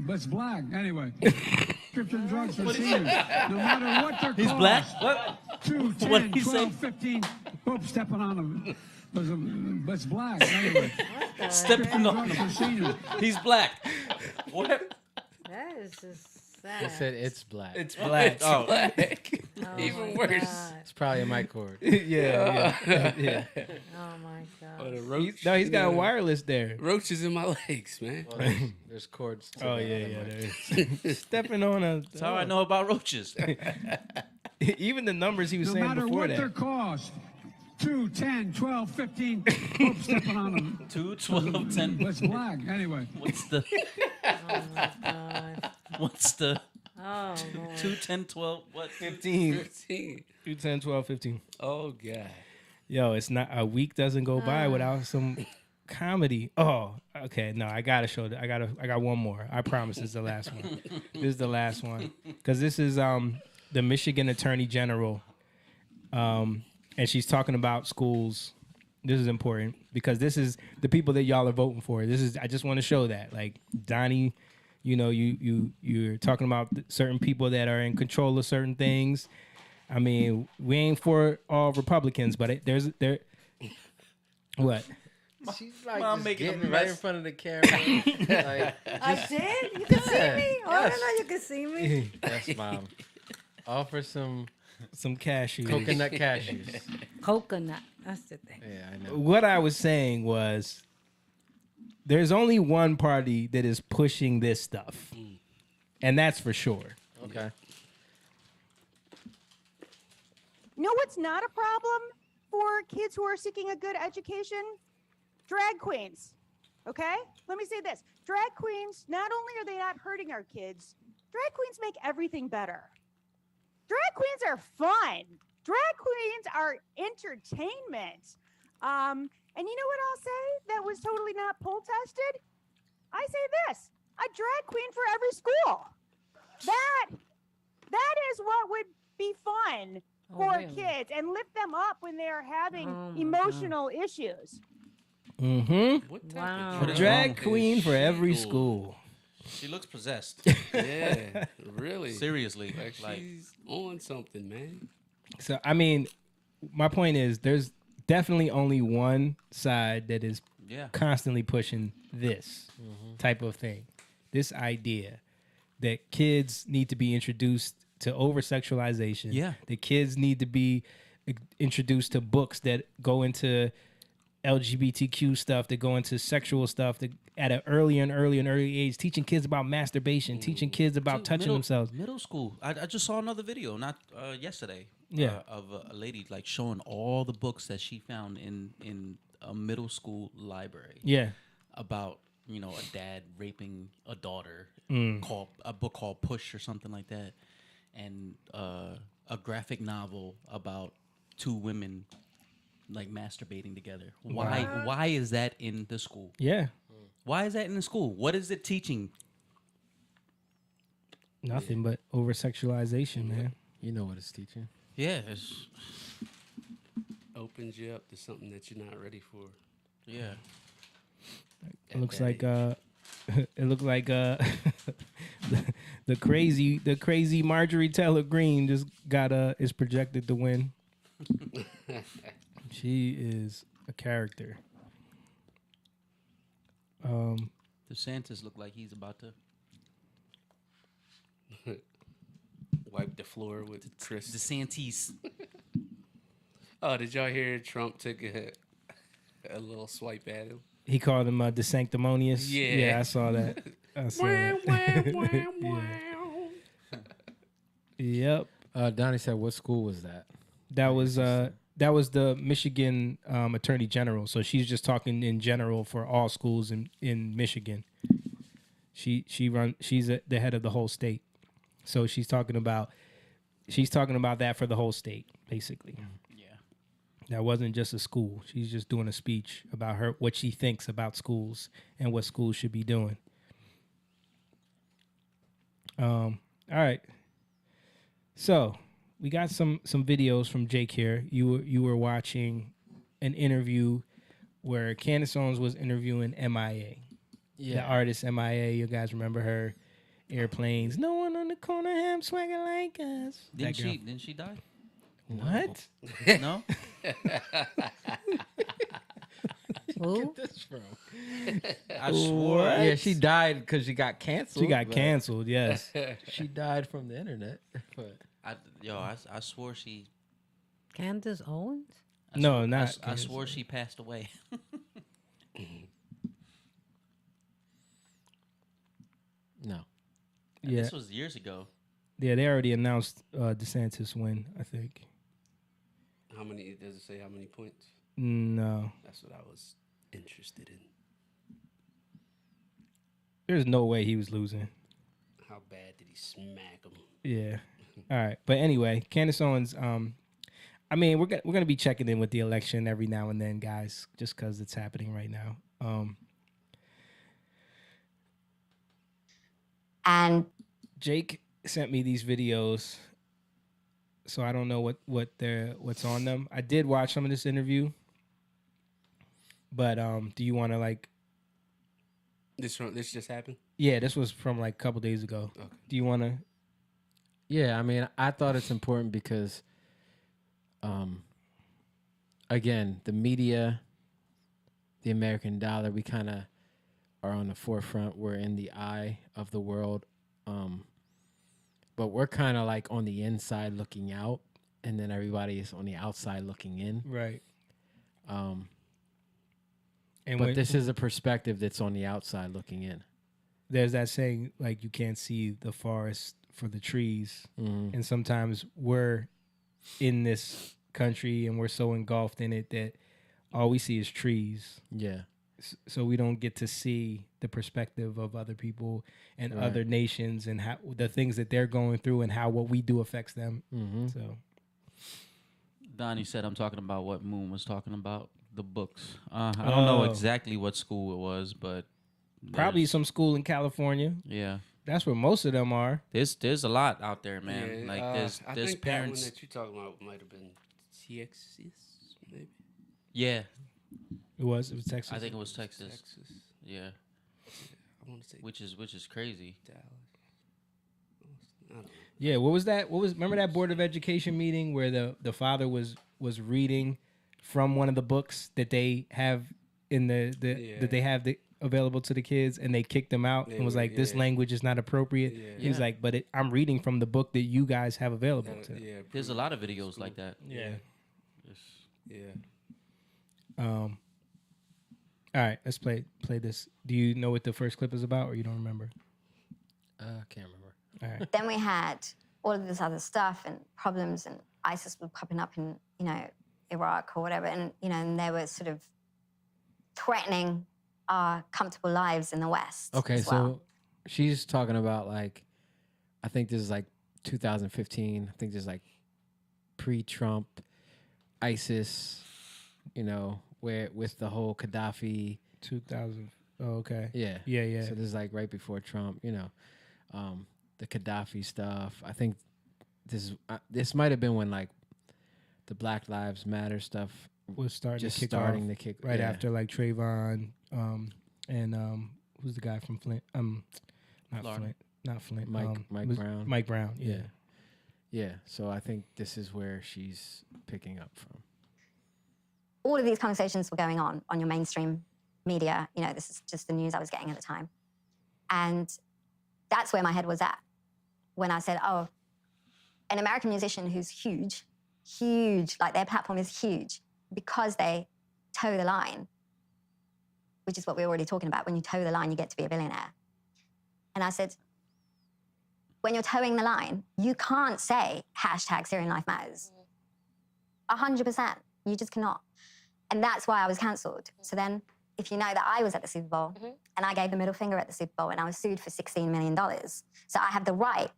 G: That's black. Anyway, prescription drugs for seniors, no matter what their cost.
C: He's black? What?
G: 2, 10,
C: What did he
G: 12,
C: say?
G: 15, oops, stepping on them. That's black. Anyway,
C: Stepping on
G: drugs
C: him.
G: for seniors.
C: He's black. What?
E: That is just
D: I
E: sad.
D: said it's black.
F: It's
B: black.
F: It's
B: Oh.
F: black.
E: Oh
F: Even
E: my
F: worse.
E: God.
D: It's probably a mic cord.
B: yeah.
E: Oh my
F: Or the
E: God.
F: roach.
B: No, he's got a wireless there.
F: Roaches in my legs, man.
D: Well, there's cords. To
B: Oh
D: the
B: yeah,
D: other
B: yeah.
D: mic.
B: There is. Stepping on a.
C: That's how I know about roaches.
B: Even the numbers he was
G: No
B: saying
G: matter
B: before
G: what
B: that.
G: their cost, 2, 10, 12, 15, oops, stepping on them.
C: 2, 12, 10.
G: That's black. Anyway.
C: What's the?
E: Oh my God.
C: What's the?
E: Oh Lord.
C: 2, 10, 12. What?
B: 15.
F: 15.
B: 2, 10, 12, 15.
F: Oh, God.
B: Yo, it's not a week doesn't go by without some comedy. Oh, okay. No, I gotta show that. I got one more. I promise this is the last one. This is the last one. Because this is the Michigan Attorney General. And she's talking about schools. This is important because this is the people that y'all are voting for. I just want to show that. Like Donnie, you know, you're talking about certain people that are in control of certain things. I mean, we ain't for all Republicans, but there. What?
D: She's like
C: Mom
D: just
C: making a
D: getting right in
C: mess.
D: front of the camera. Like,
E: I did? You can see me? Oh, I
D: yes.
E: didn't know you could see me.
D: Yes, Mom. Offer some
B: cashews.
D: coconut cashews.
E: Coconut. That's the thing.
D: Yeah, I know.
B: What I was saying was there's only one party that is pushing this stuff. And that's for sure.
D: Okay.
U: You know what's not a problem for kids who are seeking a good education? Drag queens. Okay? Let me say this. Drag queens, not only are they not hurting our kids, drag queens make everything better. Drag queens are fun. Drag queens are entertainment. And you know what I'll say that was totally not poll tested? I say this: a drag queen for every school. That is what would be fun for
E: really?
U: kids and lift them up when they are having
E: Oh my
U: emotional issues.
B: Mm-hmm.
F: What type
E: Wow.
F: of
B: A
F: drag
B: drag
F: is
B: queen for
F: she
B: every
F: doing?
B: school.
C: She looks possessed.
F: Yeah, really.
C: Seriously.
F: Like she's on something, man.
B: So I mean, my point is, there's definitely only one side that is
C: Yeah.
B: constantly pushing this type of thing, this idea that kids need to be introduced to over sexualization.
C: Yeah.
B: The kids need to be introduced to books that go into LGBTQ stuff, that go into sexual stuff that at an early age, teaching kids about masturbation, teaching kids about
C: Dude,
B: touching themselves.
C: Middle school. I just saw another video, not yesterday.
B: Yeah.
C: Of a lady like showing all the books that she found in a middle school library.
B: Yeah.
C: About a dad raping a daughter.
B: Mm.
C: A book called Push or something like that, and a graphic novel about two women like masturbating together. Why?
B: Wow.
C: Why is that in the school?
B: Yeah.
C: Why is that in the school? What is it teaching?
B: Nothing but over sexualization, man.
D: You know what it's teaching.
C: Yeah, it's
F: Opens you up to something that you're not ready for.
C: Yeah.
B: It looks like it looked like the crazy Marjorie Taylor Greene just got is projected to win. She is a character.
C: DeSantis looked like he's about to
F: Wipe the floor with Chris.
C: DeSantis.
F: Oh, did y'all hear Trump took a little swipe at him?
B: He called him DeSanctimonious.
F: Yeah.
B: I saw that. I saw that. Yep.
D: Donnie said, "What school was that?"
B: That was the Michigan Attorney General. So she's just talking in general for all schools in Michigan. She's the head of the whole state. So she's talking about that for the whole state, basically.
C: Yeah.
B: That wasn't just a school. She's just doing a speech about what she thinks about schools and what schools should be doing. All right. So we got some videos from Jake here. You were watching an interview where Candace Owens was interviewing MIA.
D: Yeah.
B: The artist MIA. You guys remember her? Airplanes. No one on the corner have swagger like us.
C: Didn't she die?
B: What?
C: No.
D: Where get this from?
C: I swore.
D: Yeah, she died because she got canceled.
B: She got
D: but
B: canceled. Yes.
D: She died from the internet. But
C: I swore she.
E: Candace Owens?
B: No, not.
C: I swore she passed away.
D: No.
C: And
B: Yeah.
C: This was years ago.
B: Yeah, they already announced DeSantis win, I think.
F: How many? Does it say how many points?
B: No.
F: That's what I was interested in.
B: There's no way he was losing.
F: How bad did he smack him?
B: Yeah. All right. But anyway, Candace Owens, I mean, we're gonna be checking in with the election every now and then, guys, just because it's happening right now.
H: And
B: Jake sent me these videos, so I don't know what's on them. I did watch some of this interview, but do you want to
F: This just happened?
B: Yeah, this was from like a couple days ago.
F: Okay.
B: Do you want to?
D: Yeah, I mean, I thought it's important because, again, the media, the American dollar, we kind of are on the forefront. We're in the eye of the world. But we're kind of like on the inside looking out, and then everybody is on the outside looking in.
B: Right.
D: But this is a perspective that's on the outside looking in.
B: There's that saying, like, you can't see the forest for the trees.
D: Mhm.
B: And sometimes we're in this country and we're so engulfed in it that all we see is trees.
D: Yeah.
B: So we don't get to see the perspective of other people and
D: Right.
B: other nations and how the things that they're going through and how what we do affects them.
D: Mhm.
B: So
C: Donnie said I'm talking about what Moon was talking about, the books. I don't know
B: Oh.
C: exactly what school it was, but
B: Probably
C: there's-
B: some school in California.
C: Yeah.
B: That's where most of them are.
C: There's a lot out there, man.
F: Yeah,
C: like
F: I
C: there's
F: think
C: parents.
F: that one that you're talking about might have been TXS, maybe.
C: Yeah.
B: It was Texas.
C: I think it was Texas.
F: Texas.
C: Yeah.
F: I want to say
C: which is crazy.
F: Dallas. I don't know.
B: Yeah, what was that? Remember that Board of Education meeting where the father was reading from one of the books that they have in that they have available to the kids, and they kicked them out and was like, this language is not appropriate. He was like, but I'm reading from the book that you guys have available to.
C: There's a lot of videos like that.
B: Yeah.
F: Yeah.
B: All right, let's play this. Do you know what the first clip is about, or you don't remember?
D: I can't remember.
B: All right.
H: Then we had all of this other stuff and problems, and ISIS was popping up in, Iraq or whatever, and, and they were sort of threatening our comfortable lives in the West.
D: Okay,
H: as
D: so
H: well.
D: she's talking about like, I think this is like 2015. I think this is like pre-Trump, ISIS, where with the whole Gaddafi.
B: 2000. Oh, okay.
D: Yeah.
B: Yeah.
D: So this is like right before Trump, the Gaddafi stuff. I think this might have been when like the Black Lives Matter stuff
B: Was starting
D: just
B: to kick
D: starting
B: off
D: to kick
B: right
D: yeah.
B: after like Trayvon, and who's the guy from Flint? Not
C: Florida.
B: Flint, not Flint.
D: Mike
B: was
D: Brown.
B: Mike Brown. Yeah.
D: Yeah. So I think this is where she's picking up from.
H: All of these conversations were going on your mainstream media. This is just the news I was getting at the time. And that's where my head was at when I said, oh, an American musician who's huge, like their platform is huge because they toe the line, which is what we're already talking about. When you toe the line, you get to be a billionaire. And I said, when you're towing the line, you can't say hashtag Syrian Life Matters. 100%. You just cannot. And that's why I was cancelled. So then, if you know that I was at the Super Bowl and I gave a middle finger at the Super Bowl and I was sued for $16 million, so I have the right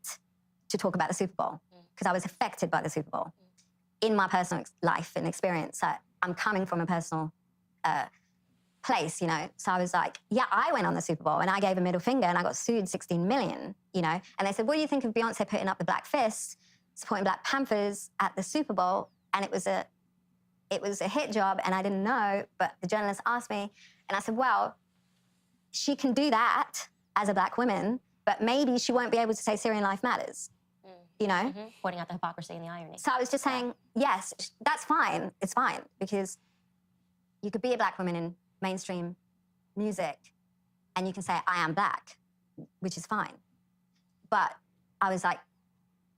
H: to talk about the Super Bowl because I was affected by the Super Bowl in my personal life and experience. So I'm coming from a personal place, So I was like, yeah, I went on the Super Bowl and I gave a middle finger and I got sued 16 million, And they said, what do you think of Beyonce putting up the Black Fist, supporting Black Panthers at the Super Bowl? And it was a hit job and I didn't know, but the journalist asked me and I said, well, she can do that as a Black woman, but maybe she won't be able to say Syrian Life Matters,
V: Pointing out the hypocrisy and the irony.
H: So I was just saying, yes, that's fine. It's fine because you could be a Black woman in mainstream music and you can say, I am Black, which is fine. But I was like,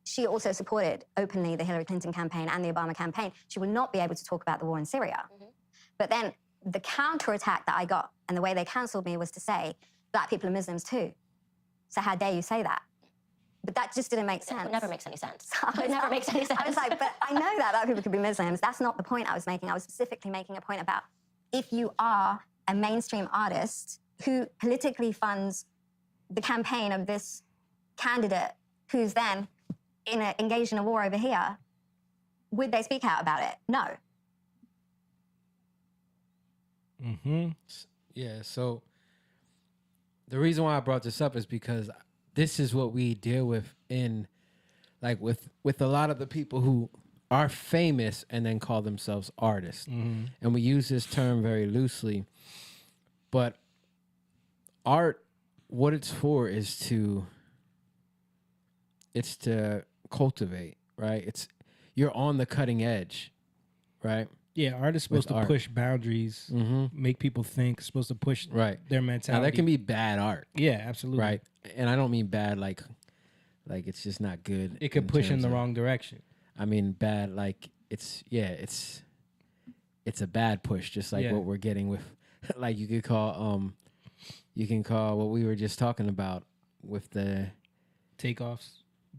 H: she also supported openly the Hillary Clinton campaign and the Obama campaign. She will not be able to talk about the war in Syria. But then the counterattack that I got and the way they cancelled me was to say, Black people are Muslims too. So how dare you say that? But that just didn't make sense.
V: It never makes any sense.
H: It never makes any sense. I was like, but I know that Black people could be Muslims. That's not the point I was making. I was specifically making a point about if you are a mainstream artist who politically funds the campaign of this candidate who's then engaged in a war over here, would they speak out about it? No.
D: Yeah, so the reason why I brought this up is because this is what we deal with in, like, with a lot of the people who are famous and then call themselves artists. And we use this term very loosely, but art, what it's for is to cultivate, right? You're on the cutting edge, right?
B: Yeah, art is supposed to push boundaries, make people think, supposed to push their mentality.
D: Now, there can be bad art.
B: Yeah, absolutely.
D: Right. And I don't mean bad like it's just not good.
B: It could push in
D: terms
B: the
D: of-
B: wrong direction.
D: I mean bad like it's a bad push, just like what we're getting with like you can call what we were just talking about with the
B: Takeoffs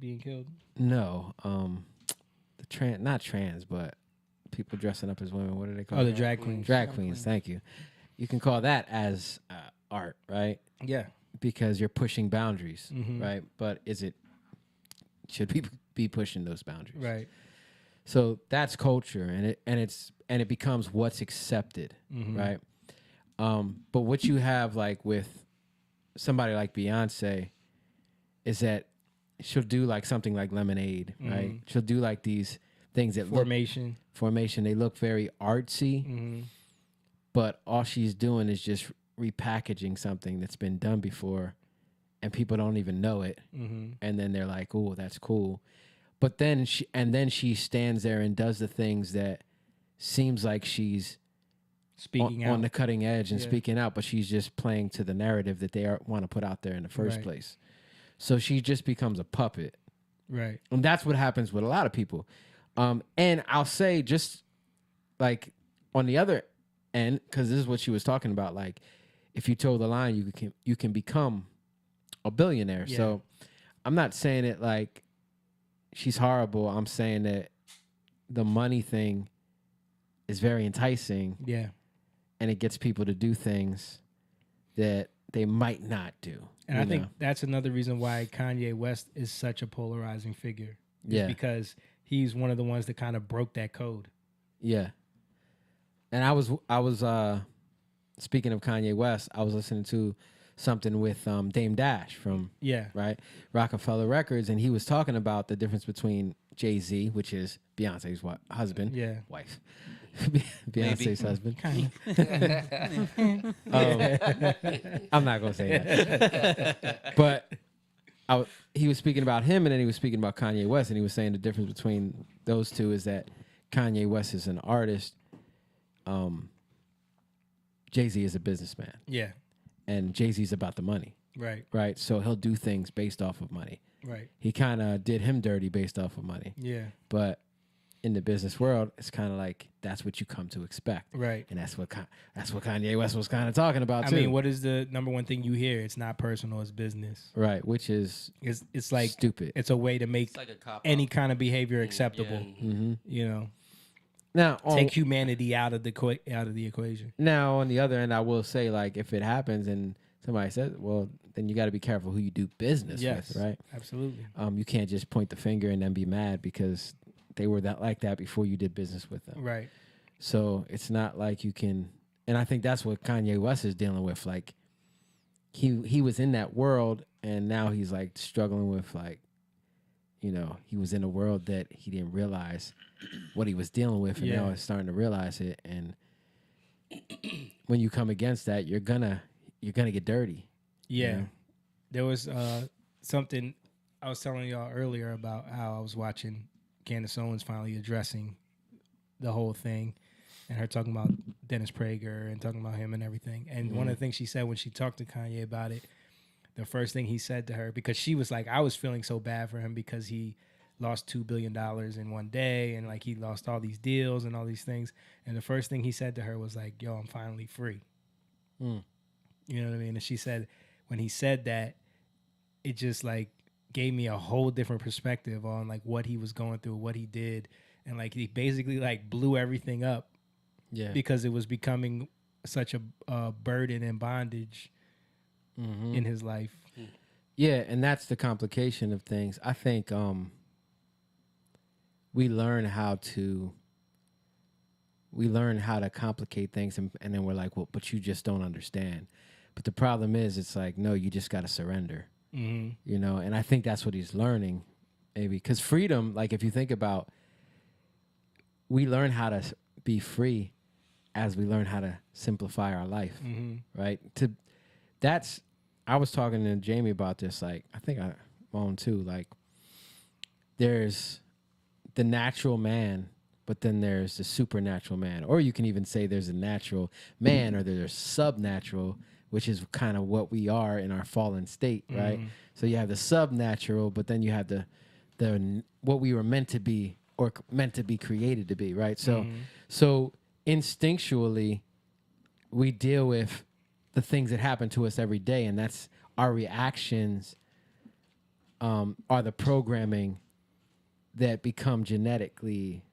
B: being killed.
D: no, not trans, but people dressing up as women. What are they called?
B: Oh, the drag queens.
D: Drag queens. Thank you. You can call that as art, right?
B: Yeah.
D: Because you're pushing boundaries,
B: Mhm.
D: right? But should people be pushing those boundaries?
B: Right.
D: So that's culture, and it becomes what's accepted, right? But what you have like with somebody like Beyonce is that she'll do like something like Lemonade, right? She'll do like these things that
B: Formation.
D: They look very artsy, but all she's doing is just repackaging something that's been done before, and people don't even know it. And then they're like, "Oh, that's cool." But then she stands there and does the things that seems like she's
B: Speaking
D: on
B: out.
D: the cutting edge and speaking out, but she's just playing to the narrative that they want to put out there in the first
B: Right.
D: place. So she just becomes a puppet.
B: Right.
D: And that's what happens with a lot of people. And I'll say, just like on the other end, because this is what she was talking about, like if you toe the line, you can become a billionaire.
B: Yeah.
D: So I'm not saying it like she's horrible. I'm saying that the money thing is very enticing.
B: Yeah.
D: And it gets people to do things that they might not do.
B: And I think that's another reason why Kanye West is such a polarizing figure.
D: Yeah.
B: Because he's one of the ones that kind of broke that code.
D: Yeah. And I was speaking of Kanye West, I was listening to something with Dame Dash from right Rockefeller Records, and he was talking about the difference between Jay-Z, which is Beyonce's husband, wife, Beyonce's husband. I'm not gonna say that, but he was speaking about him, and then he was speaking about Kanye West, and he was saying the difference between those two is that Kanye West is an artist, Jay-Z is a businessman.
B: Yeah.
D: And Jay-Z's about the money.
B: Right.
D: Right. So he'll do things based off of money.
B: Right.
D: He kind of did him dirty based off of money.
B: Yeah.
D: But in the business world, it's kind of like that's what you come to expect.
B: Right.
D: And that's what Kanye West was kind of talking about too.
B: I mean, what is the number one thing you hear? It's not personal, it's business.
D: Right. Which is
B: it's like
D: stupid.
B: It's a way to make
C: like a cop
B: any kind of behavior acceptable. You know.
D: Now
B: take humanity out of the equation.
D: Now, on the other end, I will say, like, if it happens and somebody says, well, then you got to be careful who you do business with, right?
B: Absolutely.
D: You can't just point the finger and then be mad because they were like that before you did business with them.
B: Right.
D: So it's not like you can, and I think that's what Kanye West is dealing with. Like, he was in that world, and now he's like struggling with, like, you know, he was in a world that he didn't realize what he was dealing with, and now he's starting to realize it. And when you come against that, you're gonna get dirty.
B: Yeah.
D: You know?
B: There was something I was telling y'all earlier about how I was watching Candace Owens finally addressing the whole thing, and her talking about Dennis Prager and talking about him and everything. And one of the things she said when she talked to Kanye about it, the first thing he said to her, because she was like, I was feeling so bad for him because he lost $2 billion in one day, and like he lost all these deals and all these things. And the first thing he said to her was like, yo, I'm finally free. You know what I mean? And she said, when he said that, it just like gave me a whole different perspective on like what he was going through, what he did. And like he basically like blew everything up.
D: Yeah.
B: Because it was becoming such a burden and bondage in his life.
D: Yeah, and that's the complication of things. I think we learn how to complicate things, and then we're like, well, but you just don't understand. But the problem is, it's like, no, you just got to surrender. You know, and I think that's what he's learning, maybe. Because freedom, like if you think about, we learn how to be free as we learn how to simplify our life, right? I was talking to Jamie about this, like, I think I own too, like, there's the natural man, but then there's the supernatural man. Or you can even say there's a natural man, or there's subnatural, which is kind of what we are in our fallen state, right? So you have the subnatural, but then you have the what we were meant to be, or meant to be created to be, right? So so instinctually, we deal with the things that happen to us every day, and that's our reactions are the programming that become genetically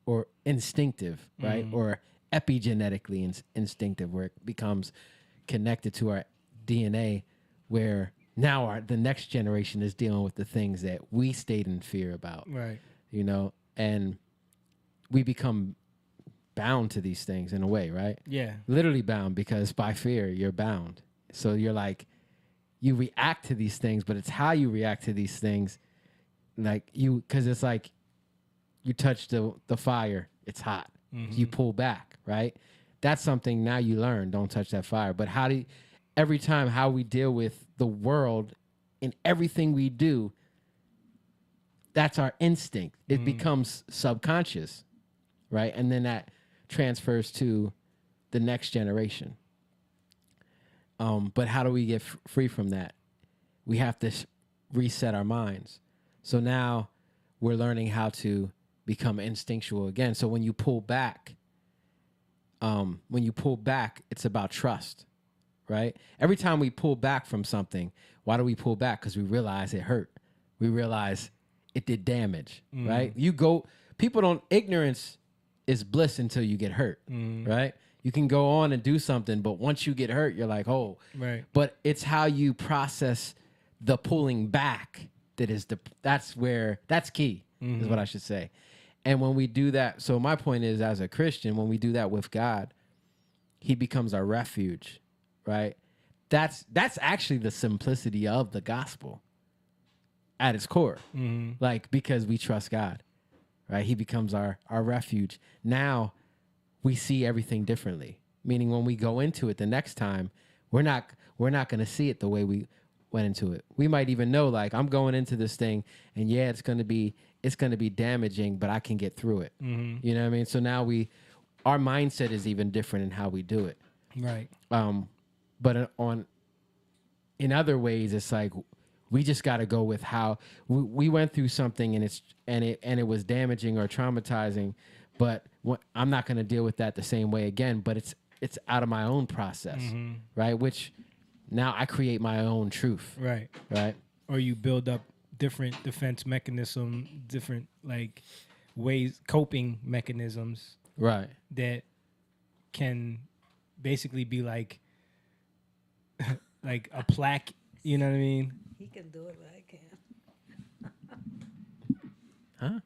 D: or instinctive, right? Or epigenetically instinctive, where it becomes connected to our DNA, where now the next generation is dealing with the things that we stayed in fear about.
B: Right.
D: You know, and we become bound to these things in a way, right?
B: Yeah.
D: Literally bound, because by fear you're bound. So you're like, you react to these things, but it's how you react to these things. Like because it's like you touch the fire, it's hot. You pull back, right? That's something now you learn, don't touch that fire. But every time how we deal with the world in everything we do, that's our instinct. It becomes subconscious, right? And then that transfers to the next generation. But how do we get free from that? We have to reset our minds. So now we're learning how to become instinctual again. So when you pull back, it's about trust, right? Every time we pull back from something, why do we pull back? Because we realize it hurt. We realize it did damage, right? Ignorance is bliss until you get hurt, right? You can go on and do something, but once you get hurt, you're like, oh.
B: Right.
D: But it's how you process the pulling back that's key, is what I should say. And when we do that, so my point is, as a Christian, when we do that with God, he becomes our refuge, right? That's actually the simplicity of the gospel at its core. Like, because we trust God, right? He becomes our refuge. Now we see everything differently, meaning when we go into it the next time, we're not going to see it the way we went into it. We might even know, like, I'm going into this thing, and yeah, it's going to be damaging, but I can get through it. You know what I mean? So now our mindset is even different in how we do it.
B: Right.
D: But in other ways, it's like we just got to go with how we went through something, and it was damaging or traumatizing, but I'm not going to deal with that the same way again. But it's out of my own process, right? Which now I create my own truth,
B: right? Or you build up different defense mechanism, different like ways, coping mechanisms,
D: right?
B: That can basically be like like a plaque. You know what I mean?
E: He can do it, but I can't.
D: Huh?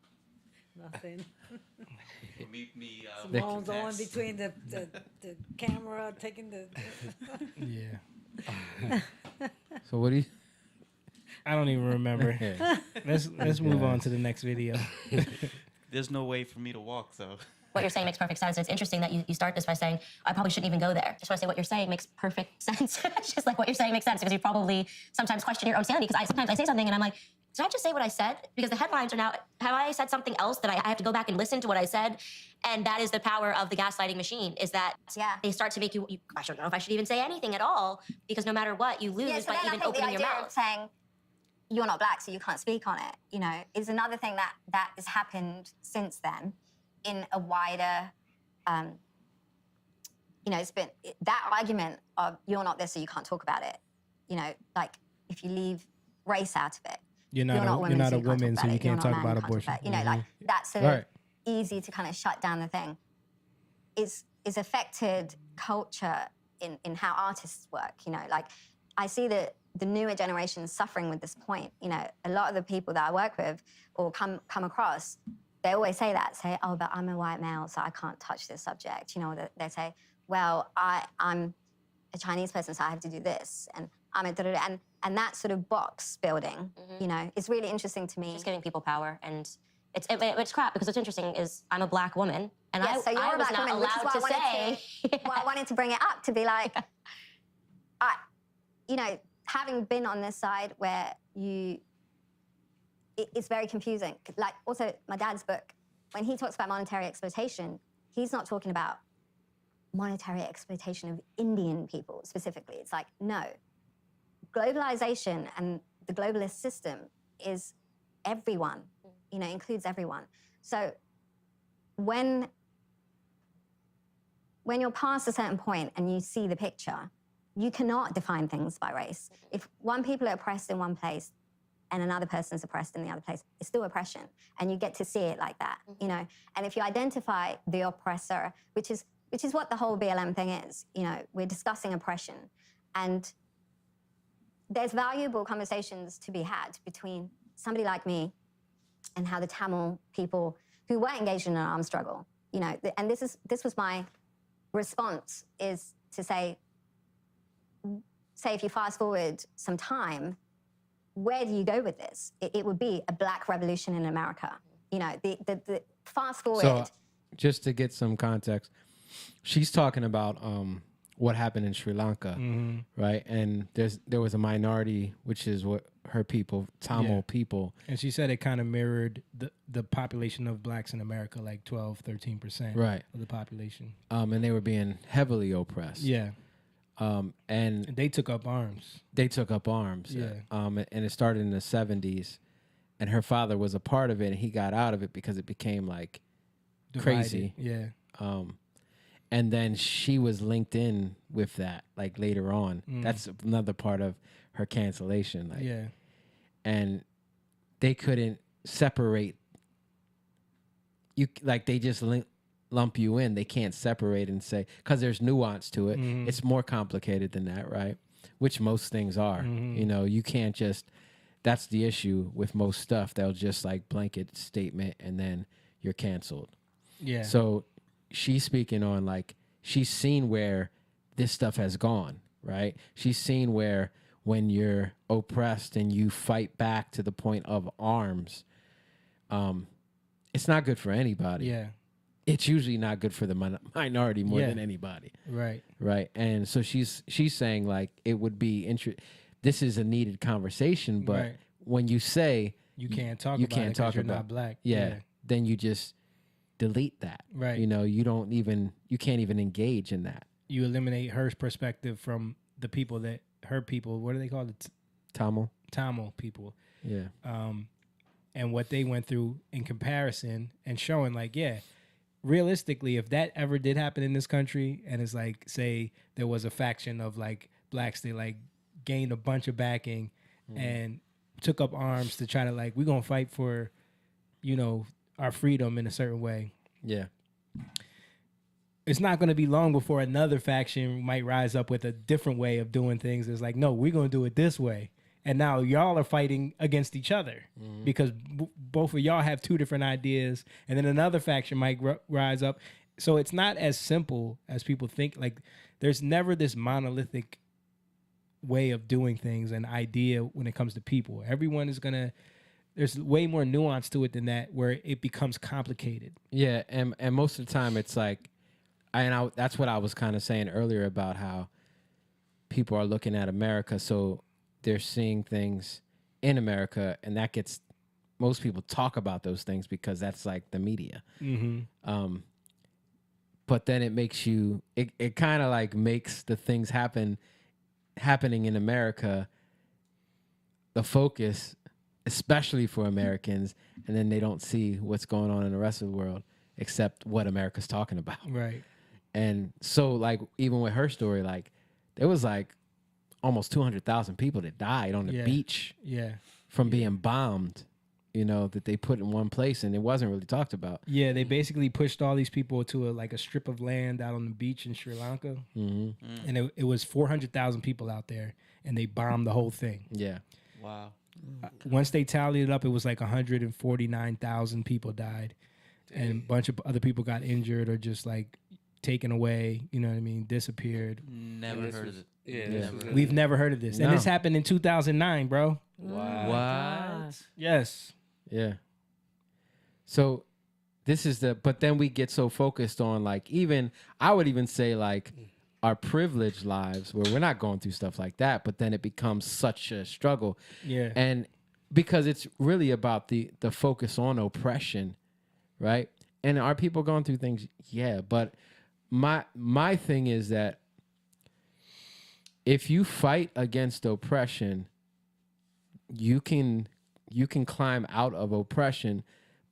E: Nothing.
C: Simone's
E: on between the camera, taking the.
B: Yeah.
D: So what do you?
B: I don't even remember. Let's move on to the next video.
C: There's no way for me to walk, though.
V: What you're saying makes perfect sense. It's interesting that you start this by saying, I probably shouldn't even go there. Just want to say what you're saying makes perfect sense. It's just like what you're saying makes sense, because you probably sometimes question your own sanity, because sometimes I say something and I'm like, did I just say what I said? Because the headlines are now, have I said something else that I have to go back and listen to what I said? And that is the power of the gaslighting machine, is that they start to make you, I don't know if I should even say anything at all, because no matter what, you lose by even opening your mouth.
H: Saying, you're not black, so you can't speak on it, you know, is another thing that has happened since then in a wider, you know, it's been that argument of you're not this, so you can't talk about it. You know, like if you leave race out of it,
B: you're not a woman, so you can't talk about abortion.
H: You know, like that's sort of easy to kind of shut down the thing. Is affected culture in how artists work. You know, like I see that the newer generation suffering with this point. You know, a lot of the people that I work with or come across, they always say, oh, but I'm a white male, so I can't touch this subject. You know, they say, well, I'm a Chinese person, so I have to do this, and I'm a da-da-da. And that sort of box building, you know, is really interesting to me.
V: Just giving people power, and it's crap, because what's interesting is I'm a black woman, and
H: so you're
V: I was not allowed to say.
H: Well, I wanted to bring it up to be like, you know, having been on this side where it's very confusing. Like, also, my dad's book, when he talks about monetary exploitation, he's not talking about monetary exploitation of Indian people specifically. It's like, no. Globalization and the globalist system is everyone, you know, includes everyone. So when you're past a certain point and you see the picture, you cannot define things by race. If one people are oppressed in one place and another person is oppressed in the other place, it's still oppression. And you get to see it like that, you know? And if you identify the oppressor, which is what the whole BLM thing is, you know, we're discussing oppression. And there's valuable conversations to be had between somebody like me and how the Tamil people who were engaged in an armed struggle, you know, and this was my response, is to say if you fast forward some time, where do you go with this? It would be a black revolution in America. You know, the fast forward.
D: So, just to get some context, she's talking about what happened in Sri Lanka, right? And there was a minority, which is what her people, Tamil people.
B: And she said it kind of mirrored the population of blacks in America, like 12, 13%
D: Right.
B: of the population.
D: And they were being heavily oppressed.
B: Yeah.
D: And
B: they took up arms.
D: They took up arms.
B: Yeah.
D: And it started in the 70s. And her father was a part of it, and he got out of it because it became like crazy.
B: Yeah.
D: And then she was linked in with that, like later on. That's another part of her cancellation. Like,
B: Yeah.
D: And they couldn't separate you, like they just lump you in. They can't separate and say, because there's nuance to it. It's more complicated than that, right? Which most things are. You know, you can't just, that's the issue with most stuff. They'll just like blanket statement and then you're canceled.
B: Yeah.
D: So she's speaking on like, she's seen where this stuff has gone, right? She's seen where when you're oppressed and you fight back to the point of arms, it's not good for anybody.
B: Yeah.
D: It's usually not good for the minority more than anybody.
B: Right.
D: Right. And so she's saying like it would be this is a needed conversation, but
B: Right.
D: when you say
B: You can't talk
D: you
B: about
D: can't
B: it 'cause
D: talk
B: you're
D: about
B: not black.
D: Yeah,
B: Yeah.
D: then you just delete that.
B: Right.
D: You know, you can't even engage in that.
B: You eliminate her perspective from the people that her people, what do they call it? Tamil people.
D: Yeah.
B: And what they went through in comparison, and showing like, yeah, realistically, if that ever did happen in this country, and it's like, say there was a faction of like blacks that like gained a bunch of backing and took up arms to try to like, we're gonna fight for, you know, our freedom in a certain way.
D: Yeah.
B: It's not going to be long before another faction might rise up with a different way of doing things. It's like, no, we're going to do it this way. And now y'all are fighting against each other because both of y'all have two different ideas. And then another faction might rise up. So it's not as simple as people think. Like, there's never this monolithic way of doing things, an idea when it comes to people. Everyone is going to, there's way more nuance to it than that, where it becomes complicated.
D: Yeah. And most of the time it's like, that's what I was kind of saying earlier about how people are looking at America. So they're seeing things in America, and that gets, most people talk about those things because that's like the media. But then it makes you, it kind of like makes the things happening in America the focus, especially for Americans, and then they don't see what's going on in the rest of the world except what America's talking about.
B: Right.
D: And so, like, even with her story, like, there was like almost 200,000 people that died on the beach from being bombed, you know, that they put in one place, and it wasn't really talked about.
B: Yeah, they basically pushed all these people to a strip of land out on the beach in Sri Lanka. And it was 400,000 people out there, and they bombed the whole thing.
D: Yeah.
C: Wow.
B: Once they tallied it up, it was like 149,000 people died. And a bunch of other people got injured or just like taken away, you know what I mean, disappeared.
C: Never heard of it.
F: Yeah.
B: We've never heard of this.
D: No.
B: And this happened in 2009, bro.
C: Wow.
B: What? Yes.
D: Yeah. So this is but then we get so focused on like, even, I would even say like our privileged lives where we're not going through stuff like that, but then it becomes such a struggle.
B: Yeah.
D: And because it's really about the focus on oppression, right? And are people going through things? Yeah. But my thing is that if you fight against oppression, you can climb out of oppression,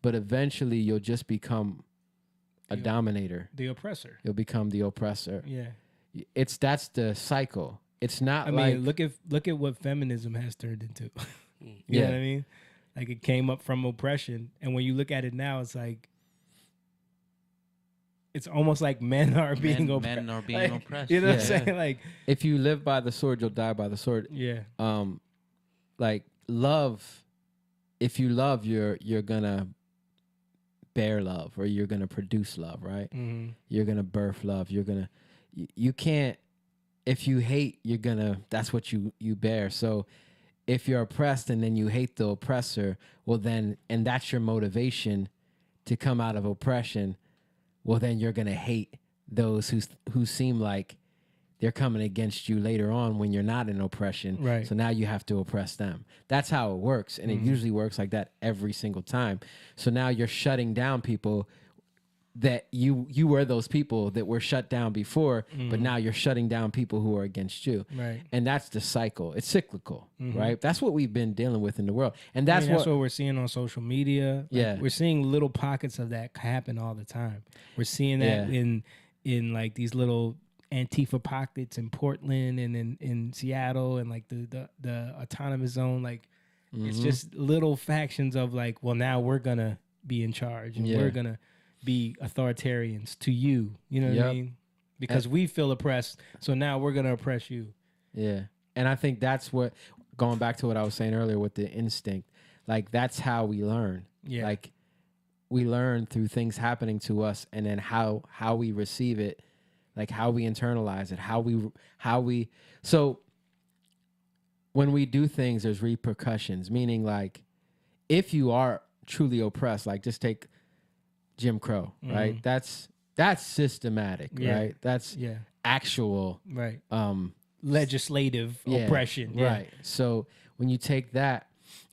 D: but eventually you'll just become a dominator.
B: The oppressor.
D: You'll become the oppressor.
B: Yeah.
D: That's the cycle. It's not
B: I
D: like,
B: mean, look at what feminism has turned into. You know what I mean? Like, it came up from oppression, and when you look at it now, it's like it's almost like men are being oppressed.
C: Men are being
B: Like,
C: oppressed.
B: You know what I'm
D: Yeah.
B: saying? Like,
D: if you live by the sword, you'll die by the sword.
B: Yeah.
D: Like love, if you love, you're gonna bear love, or you're gonna produce love, right?
B: Mhm.
D: You're gonna birth love. You're gonna, you can't. If you hate, you're gonna. That's what you bear. So, if you're oppressed and then you hate the oppressor, well then, and that's your motivation to come out of oppression, well then you're gonna hate those who seem like they're coming against you later on when you're not in oppression.
B: Right.
D: So now you have to oppress them. That's how it works. And it usually works like that every single time. So now you're shutting down people that you were those people that were shut down before, but now you're shutting down people who are against you.
B: Right.
D: And that's the cycle. It's cyclical, right? That's what we've been dealing with in the world. And
B: that's
D: that's
B: what we're seeing on social media. Like,
D: Yeah.
B: we're seeing little pockets of that happen all the time. We're seeing that in like these little Antifa pockets in Portland and in Seattle and like the autonomous zone. Like it's just little factions of like, well, now we're gonna be in charge and we're gonna be authoritarians to you. You know what I mean? Because we feel oppressed, so now we're gonna oppress you.
D: Yeah. And I think that's what, going back to what I was saying earlier with the instinct, like that's how we learn.
B: Yeah.
D: Like we learn through things happening to us, and then how we receive it, like how we internalize it, how we so when we do things, there's repercussions, meaning like if you are truly oppressed, like just take Jim Crow, right? That's systematic, right? That's actual
B: right. Legislative oppression. Yeah.
D: Right. So when you take that,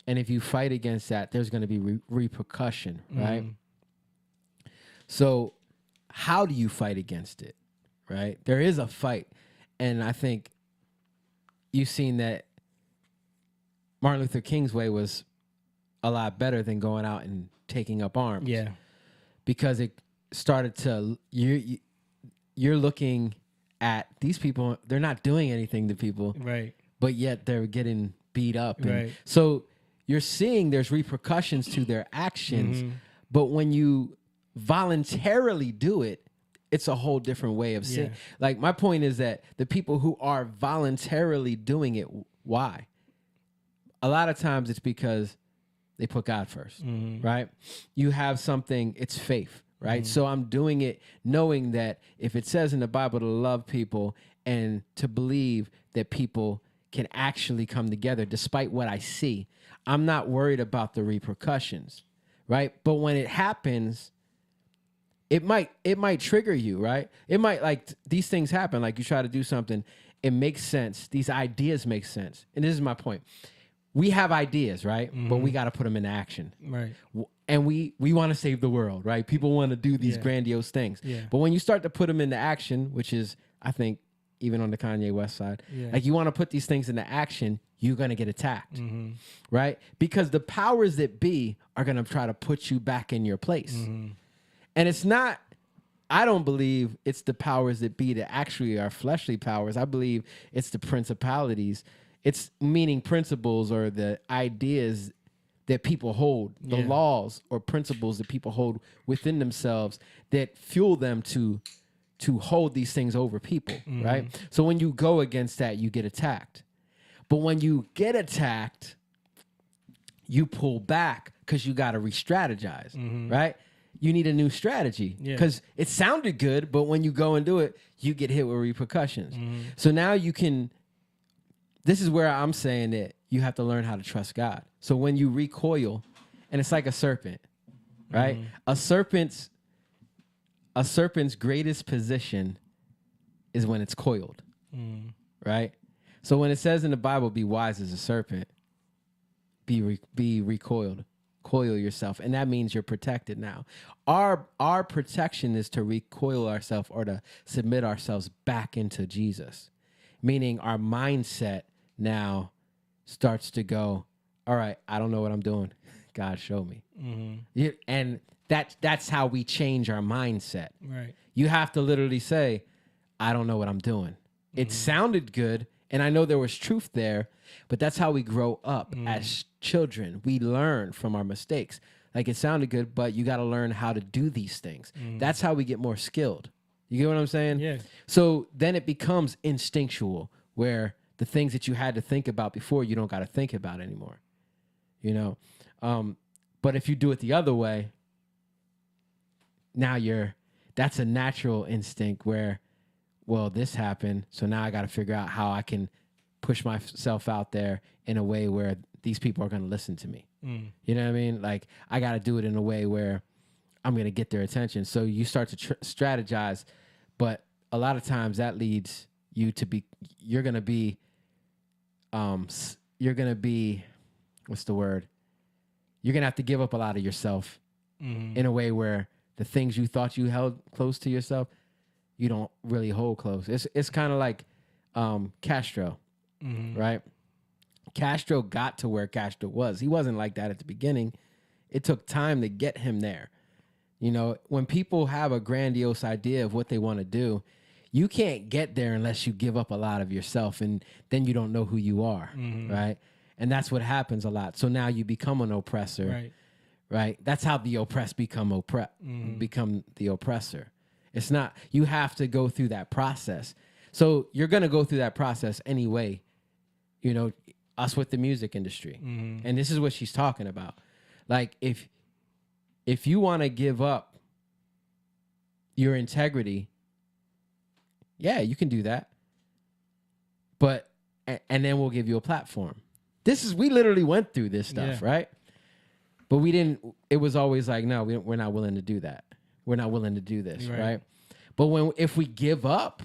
D: and if you fight against that, there's going to be repercussion, right? So how do you fight against it, right? There is a fight. And I think you've seen that Martin Luther King's way was a lot better than going out and taking up arms.
B: Yeah.
D: Because it started to, you're looking at these people, they're not doing anything to people.
B: Right.
D: But yet they're getting beat up. And
B: Right.
D: so you're seeing there's repercussions to their actions. But when you voluntarily do it, it's a whole different way of seeing.
B: Yeah.
D: Like my point is that the people who are voluntarily doing it, why? A lot of times it's because they put God first, right? You have something, it's faith, right? So I'm doing it knowing that if it says in the Bible to love people and to believe that people can actually come together despite what I see, I'm not worried about the repercussions, right? But when it happens, it might trigger you, right? It might, like, these things happen, like you try to do something, it makes sense. These ideas make sense. And this is my point. We have ideas, right? But we got to put them into action.
B: Right.
D: And we want to save the world, right? People want to do these grandiose things.
B: Yeah.
D: But when you start to put them into action, which is, I think, even on the Kanye West side, like you want to put these things into action, you're going to get attacked, right? Because the powers that be are going to try to put you back in your place. And it's not, I don't believe it's the powers that be that actually are fleshly powers. I believe it's the principalities. It's meaning principles or the ideas that people hold, the laws or principles that people hold within themselves that fuel them to hold these things over people, right? So when you go against that, you get attacked. But when you get attacked, you pull back because you got to re-strategize, right? You need a new strategy because it sounded good, but when you go and do it, you get hit with repercussions. So now you can, this is where I'm saying that you have to learn how to trust God. So when you recoil, and it's like a serpent, right? A serpent's greatest position is when it's coiled, right? So when it says in the Bible, be wise as a serpent, be recoiled, coil yourself. And that means you're protected now. Our protection is to recoil ourselves or to submit ourselves back into Jesus, meaning our mindset now starts to go, all right, I don't know what I'm doing. God, show me. And that's how we change our mindset.
B: Right.
D: You have to literally say, I don't know what I'm doing. It sounded good, and I know there was truth there, but that's how we grow up as children. We learn from our mistakes. Like it sounded good, but you got to learn how to do these things.
B: Mm.
D: That's how we get more skilled. You get what I'm saying?
B: Yeah.
D: So then it becomes instinctual, where the things that you had to think about before, you don't got to think about anymore. You know? But if you do it the other way, now that's a natural instinct where, well, this happened, so now I got to figure out how I can push myself out there in a way where these people are going to listen to me.
B: Mm.
D: You know what I mean? Like, I got to do it in a way where I'm going to get their attention. So you start to strategize, but a lot of times that leads you to you're going to be, what's the word? You're going to have to give up a lot of yourself in a way where the things you thought you held close to yourself, you don't really hold close. It's kind of like Castro, right? Castro got to where Castro was. He wasn't like that at the beginning. It took time to get him there. You know, when people have a grandiose idea of what they want to do, you can't get there unless you give up a lot of yourself, and then you don't know who you are, right? And that's what happens a lot. So now you become an oppressor, right? That's how the oppressed become the oppressor. It's not, you have to go through that process. So you're going to go through that process anyway, you know, us with the music industry. And this is what she's talking about. Like, if you want to give up your integrity, yeah, you can do that. But, and then we'll give you a platform. We literally went through this stuff, right? But it was always like, no, we're not willing to do that. We're not willing to do this, right? But if we give up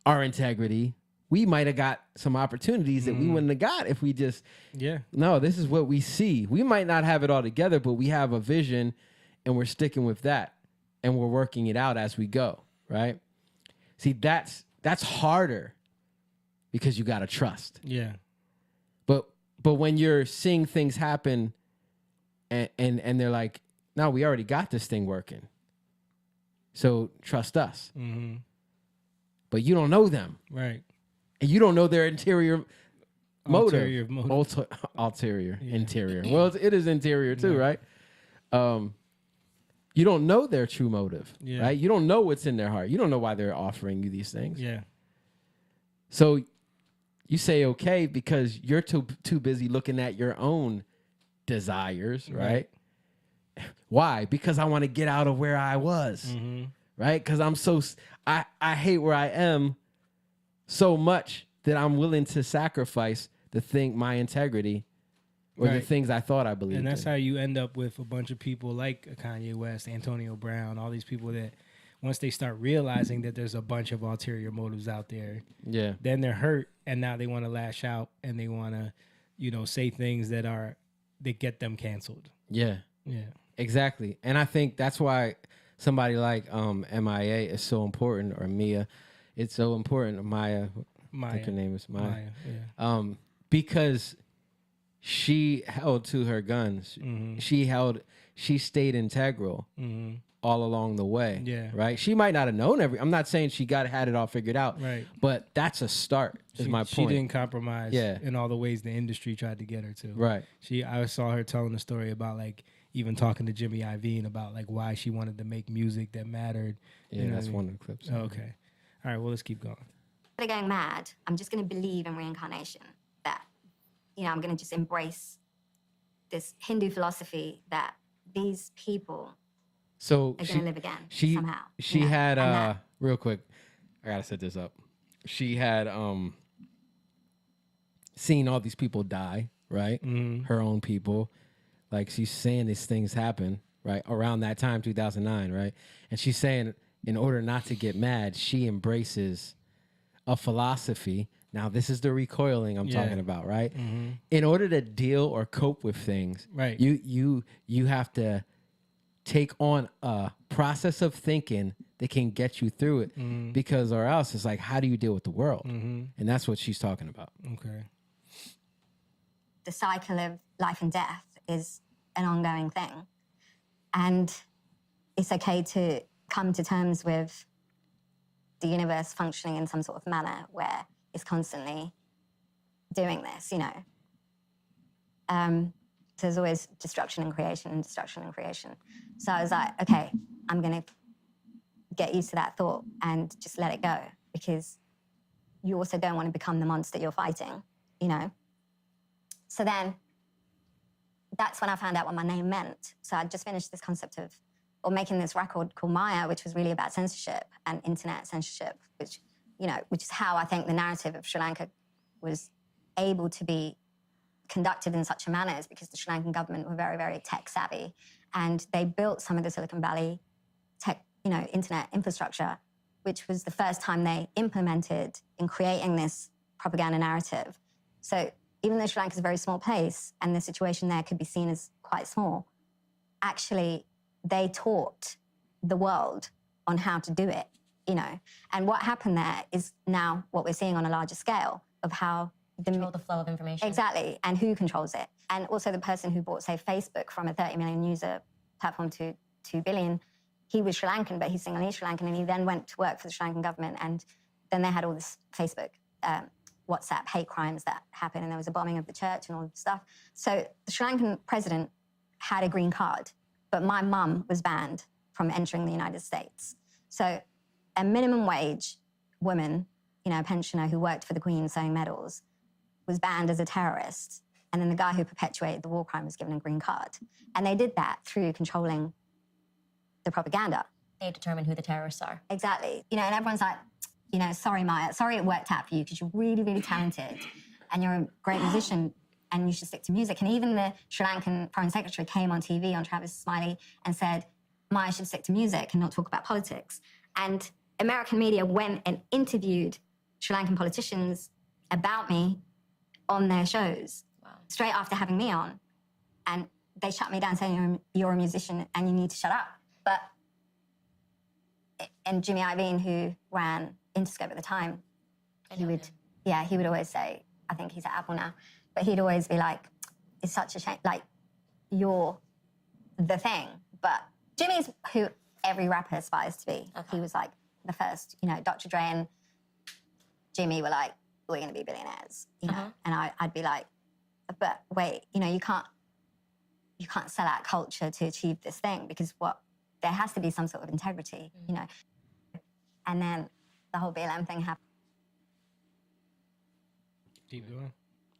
D: our integrity, we might have got some opportunities that we wouldn't have got if we just, no, this is what we see. We might not have it all together, but we have a vision and we're sticking with that and we're working it out as we go, right? See, that's harder because you got to trust.
B: Yeah.
D: But when you're seeing things happen and they're like, no, we already got this thing working, so trust us. But you don't know them.
B: Right.
D: And you don't know their interior motive.
B: Ulterior.
D: Interior. Well, it is interior too, right? You don't know their true motive, right? You don't know what's in their heart. You don't know why they're offering you these things.
B: Yeah.
D: So you say okay because you're too busy looking at your own desires, right? Why? Because I want to get out of where I was, right? Because I hate where I am so much that I'm willing to sacrifice my integrity or the things I thought I believed in.
B: And that's how you end up with a bunch of people like Kanye West, Antonio Brown, all these people that once they start realizing that there's a bunch of ulterior motives out there, then they're hurt and now they want to lash out and they want to, you know, say things that get them canceled.
D: Yeah.
B: Yeah.
D: Exactly. And I think that's why somebody like MIA is so important, or Mia. It's so important. Maya. I think her name is Maya. Yeah. Because she held to her guns. She stayed integral all along the way.
B: Yeah.
D: Right. She might not have known I'm not saying she had it all figured out.
B: Right.
D: But that's a start. Is my point.
B: She didn't compromise. In all the ways the industry tried to get her to.
D: Right.
B: I saw her telling a story about like even talking to Jimmy Iovine about like why she wanted to make music that mattered.
D: Yeah, that's one of the clips.
B: Oh, okay. All right. Well, let's keep going.
H: Instead of going mad, I'm just going to believe in reincarnation. That, you know, I'm going to just embrace this Hindu philosophy that these people are going to live again somehow.
D: She had real quick, I gotta set this up. She had seen all these people die, right? Her own people. Like she's saying these things happen, right? Around that time, 2009, right? And she's saying in order not to get mad, she embraces a philosophy. Now, this is the recoiling I'm talking about, right? In order to deal or cope with things,
B: right?
D: You have to take on a process of thinking that can get you through it, because or else it's like, how do you deal with the world? And that's what she's talking about.
B: Okay.
H: The cycle of life and death is an ongoing thing, and it's okay to come to terms with the universe functioning in some sort of manner where it's constantly doing this, you know. So there's always destruction and creation and destruction and creation. So I was like, okay, I'm going to get used to that thought and just let it go, because you also don't want to become the monster you're fighting, you know? So then that's when I found out what my name meant. So I just finished this concept of, or making this record called Maya, which was really about censorship and internet censorship, which, you know, which is how I think the narrative of Sri Lanka was able to be conducted in such a manner, is because the Sri Lankan government were very, very tech savvy, and they built some of the Silicon Valley tech, you know, internet infrastructure, which was the first time they implemented in creating this propaganda narrative. So even though Sri Lanka is a very small place and the situation there could be seen as quite small, actually they taught the world on how to do it, you know. And what happened there is now what we're seeing on a larger scale of how
V: Control the flow of information.
H: Exactly, and who controls it. And also the person who bought, say, Facebook from a 30 million user platform to 2 billion, he was Sri Lankan, but he's Sinhalese Sri Lankan, and he then went to work for the Sri Lankan government, and then they had all this Facebook, WhatsApp hate crimes that happened, and there was a bombing of the church and all this stuff. So the Sri Lankan president had a green card, but my mum was banned from entering the United States. So a minimum wage woman, you know, a pensioner who worked for the Queen sewing medals, was banned as a terrorist. And then the guy who perpetuated the war crime was given a green card. And they did that through controlling the propaganda.
V: They determine who the terrorists are.
H: Exactly. You know, and everyone's like, you know, sorry, Maya, sorry it worked out for you because you're really, really talented and you're a great musician and you should stick to music. And even the Sri Lankan Foreign Secretary came on TV on Travis Smiley and said, Maya should stick to music and not talk about politics. And American media went and interviewed Sri Lankan politicians about me on their shows, straight after having me on. And they shut me down saying, you're a musician and you need to shut up. But, and Jimmy Iovine, who ran Interscope at the time, he would always say, I think he's at Apple now, but he'd always be like, it's such a shame, like, you're the thing. But Jimmy's who every rapper aspires to be. Okay. He was like the first, you know, Dr. Dre and Jimmy were like, we're going to be billionaires, you know? And I'd be like, but wait, you know, you can't sell out culture to achieve this thing, because there has to be some sort of integrity, you know? And then the whole BLM thing happened.
B: Keep going.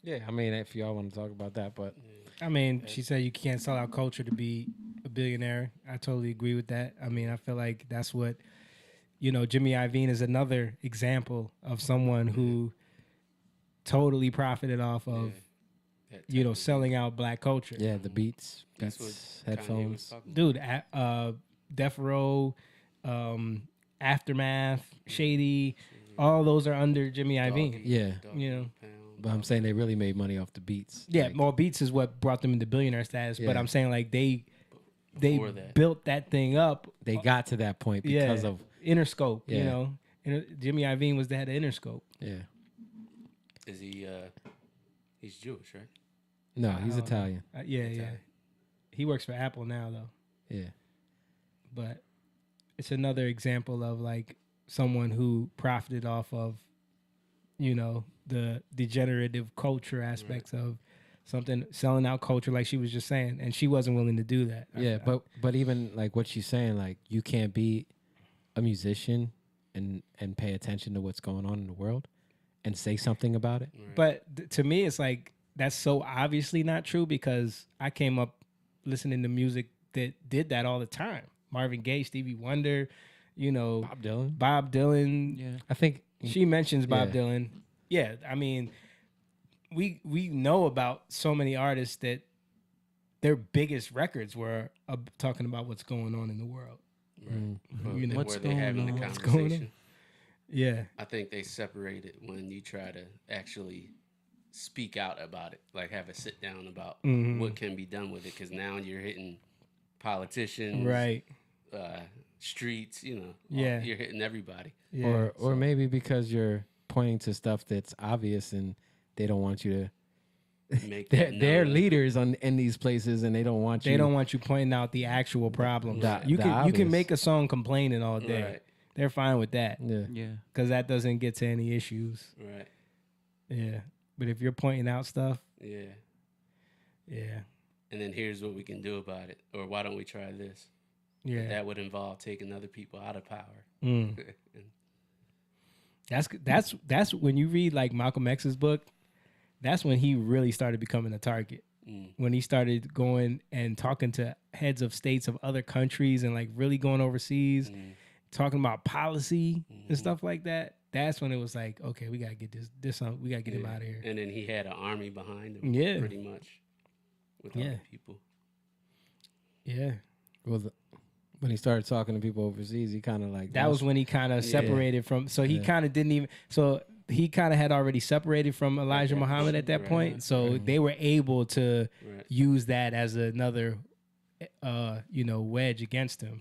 D: Yeah, I mean, if y'all want to talk about that, but...
B: I mean, she said you can't sell out culture to be a billionaire. I totally agree with that. I mean, I feel like that's what, you know, Jimmy Iovine is another example of someone who totally profited off of, you know, selling out black culture.
D: Yeah, the beats, headphones.
B: Dude, Death Row, Aftermath, Shady, all those are under Jimmy Iovine.
D: Yeah.
B: You know.
D: But I'm saying they really made money off the beats.
B: Yeah, more beats is what brought them into billionaire status. But I'm saying, like, they built that thing up.
D: They got to that point because of
B: Interscope, you know. Jimmy Iovine was the head of Interscope.
D: Yeah.
F: Is he, he's Jewish, right?
D: No, he's Italian.
B: Yeah. He works for Apple now, though.
D: Yeah.
B: But it's another example of, like, someone who profited off of, you know, the degenerative culture aspects of something, selling out culture, like she was just saying, and she wasn't willing to do that.
D: Yeah, but even like what she's saying, like, you can't be a musician and pay attention to what's going on in the world and say something about it.
B: But to me, it's like, that's so obviously not true, because I came up listening to music that did that all the time. Marvin Gaye, Stevie Wonder, you know, Bob Dylan.
D: Yeah, I think
B: she mentions Bob Dylan. Yeah, I mean, we know about so many artists that their biggest records were talking about what's going on in the world.
F: Right.
B: You know,
F: where they're having the
B: what's going on?
F: conversation.
B: Yeah.
F: I think they separate it when you try to actually speak out about it, like have a sit down about what can be done with it, because now you're hitting politicians,
B: right?
F: Streets, you know, you're hitting everybody.
B: Yeah.
D: Or maybe because you're pointing to stuff that's obvious and they don't want you to
F: make
D: they're leaders in these places and they don't want you.
B: They don't want you pointing out the actual problems. You can
D: obvious.
B: make a song complaining all day.
F: Right.
B: They're fine with that.
D: Yeah.
B: Because that doesn't get to any issues.
F: Right.
B: Yeah. But if you're pointing out stuff.
F: Yeah.
B: Yeah.
F: and then here's what we can do about it, or why don't we try this?
B: Yeah.
F: That would involve taking other people out of power.
B: Mm. That's when you read like Malcolm X's book, that's when he really started becoming a target. When he started going and talking to heads of states of other countries and like really going overseas, talking about policy and stuff like that. That's when it was like, okay, we gotta get this on. We gotta get him out of here.
F: And then he had an army behind him.
B: Yeah.
F: Pretty much. With other people.
B: Yeah.
D: Well, when he started talking to people overseas, he kind of like
B: that was when he kind of separated from. So he kind of didn't even. So he kind of had already separated from Elijah Muhammad at that point. So they were able to use that as another, wedge against him,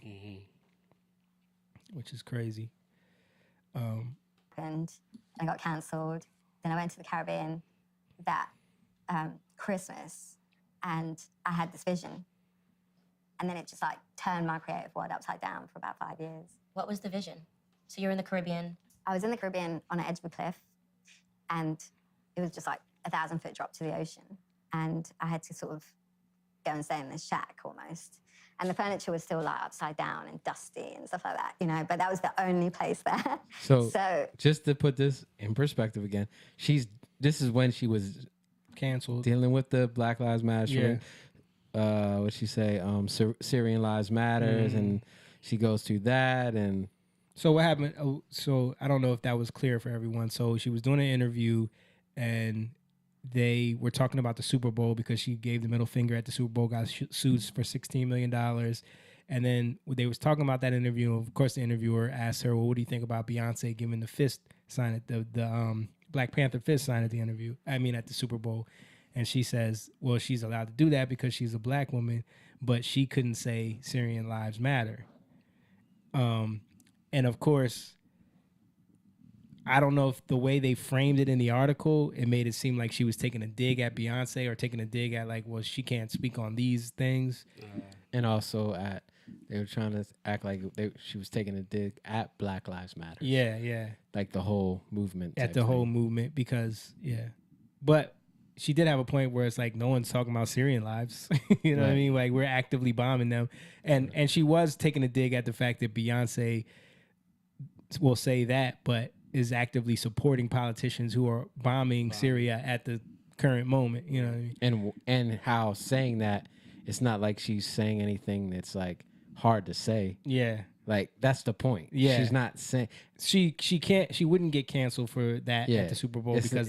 B: which is crazy.
H: And I got cancelled. Then I went to the Caribbean that Christmas, and I had this vision. And then it just like turned my creative world upside down for about 5 years.
V: What was the vision? So you're in the Caribbean.
H: I was in the Caribbean on the edge of a cliff, and it was just like 1,000-foot drop to the ocean. And I had to sort of go and stay in this shack almost. And the furniture was still like upside down and dusty and stuff like that, but that was the only place there.
D: So just to put this in perspective again, this is when she was
B: canceled,
D: dealing with the Black Lives Matter. What she say? Syrian Lives Matters, and she goes through that. And
B: so what happened? So I don't know if that was clear for everyone. So she was doing an interview, and they were talking about the Super Bowl because she gave the middle finger at the Super Bowl, got sued for $16 million. And then they was talking about that interview. Of course, the interviewer asked her, well, what do you think about Beyonce giving the fist sign at the Black Panther fist sign at the interview? I mean, at the Super Bowl. And she says, well, she's allowed to do that because she's a black woman, but she couldn't say Syrian Lives Matter. And of course, I don't know if the way they framed it in the article, it made it seem like she was taking a dig at Beyonce or taking a dig at like, well, she can't speak on these things.
D: And also they were trying to act like she was taking a dig at Black Lives Matter.
B: Yeah, yeah.
D: Like the whole movement.
B: At the whole movement because, But she did have a point where it's like no one's talking about Syrian lives. You know what I mean? Like we're actively bombing them. And she was taking a dig at the fact that Beyonce will say that, but is actively supporting politicians who are bombing Syria at the current moment. You know what I mean?
D: And how saying that, it's not like she's saying anything that's like hard to say.
B: Yeah.
D: Like that's the point.
B: Yeah.
D: She's not saying
B: she wouldn't get canceled for that at the Super Bowl because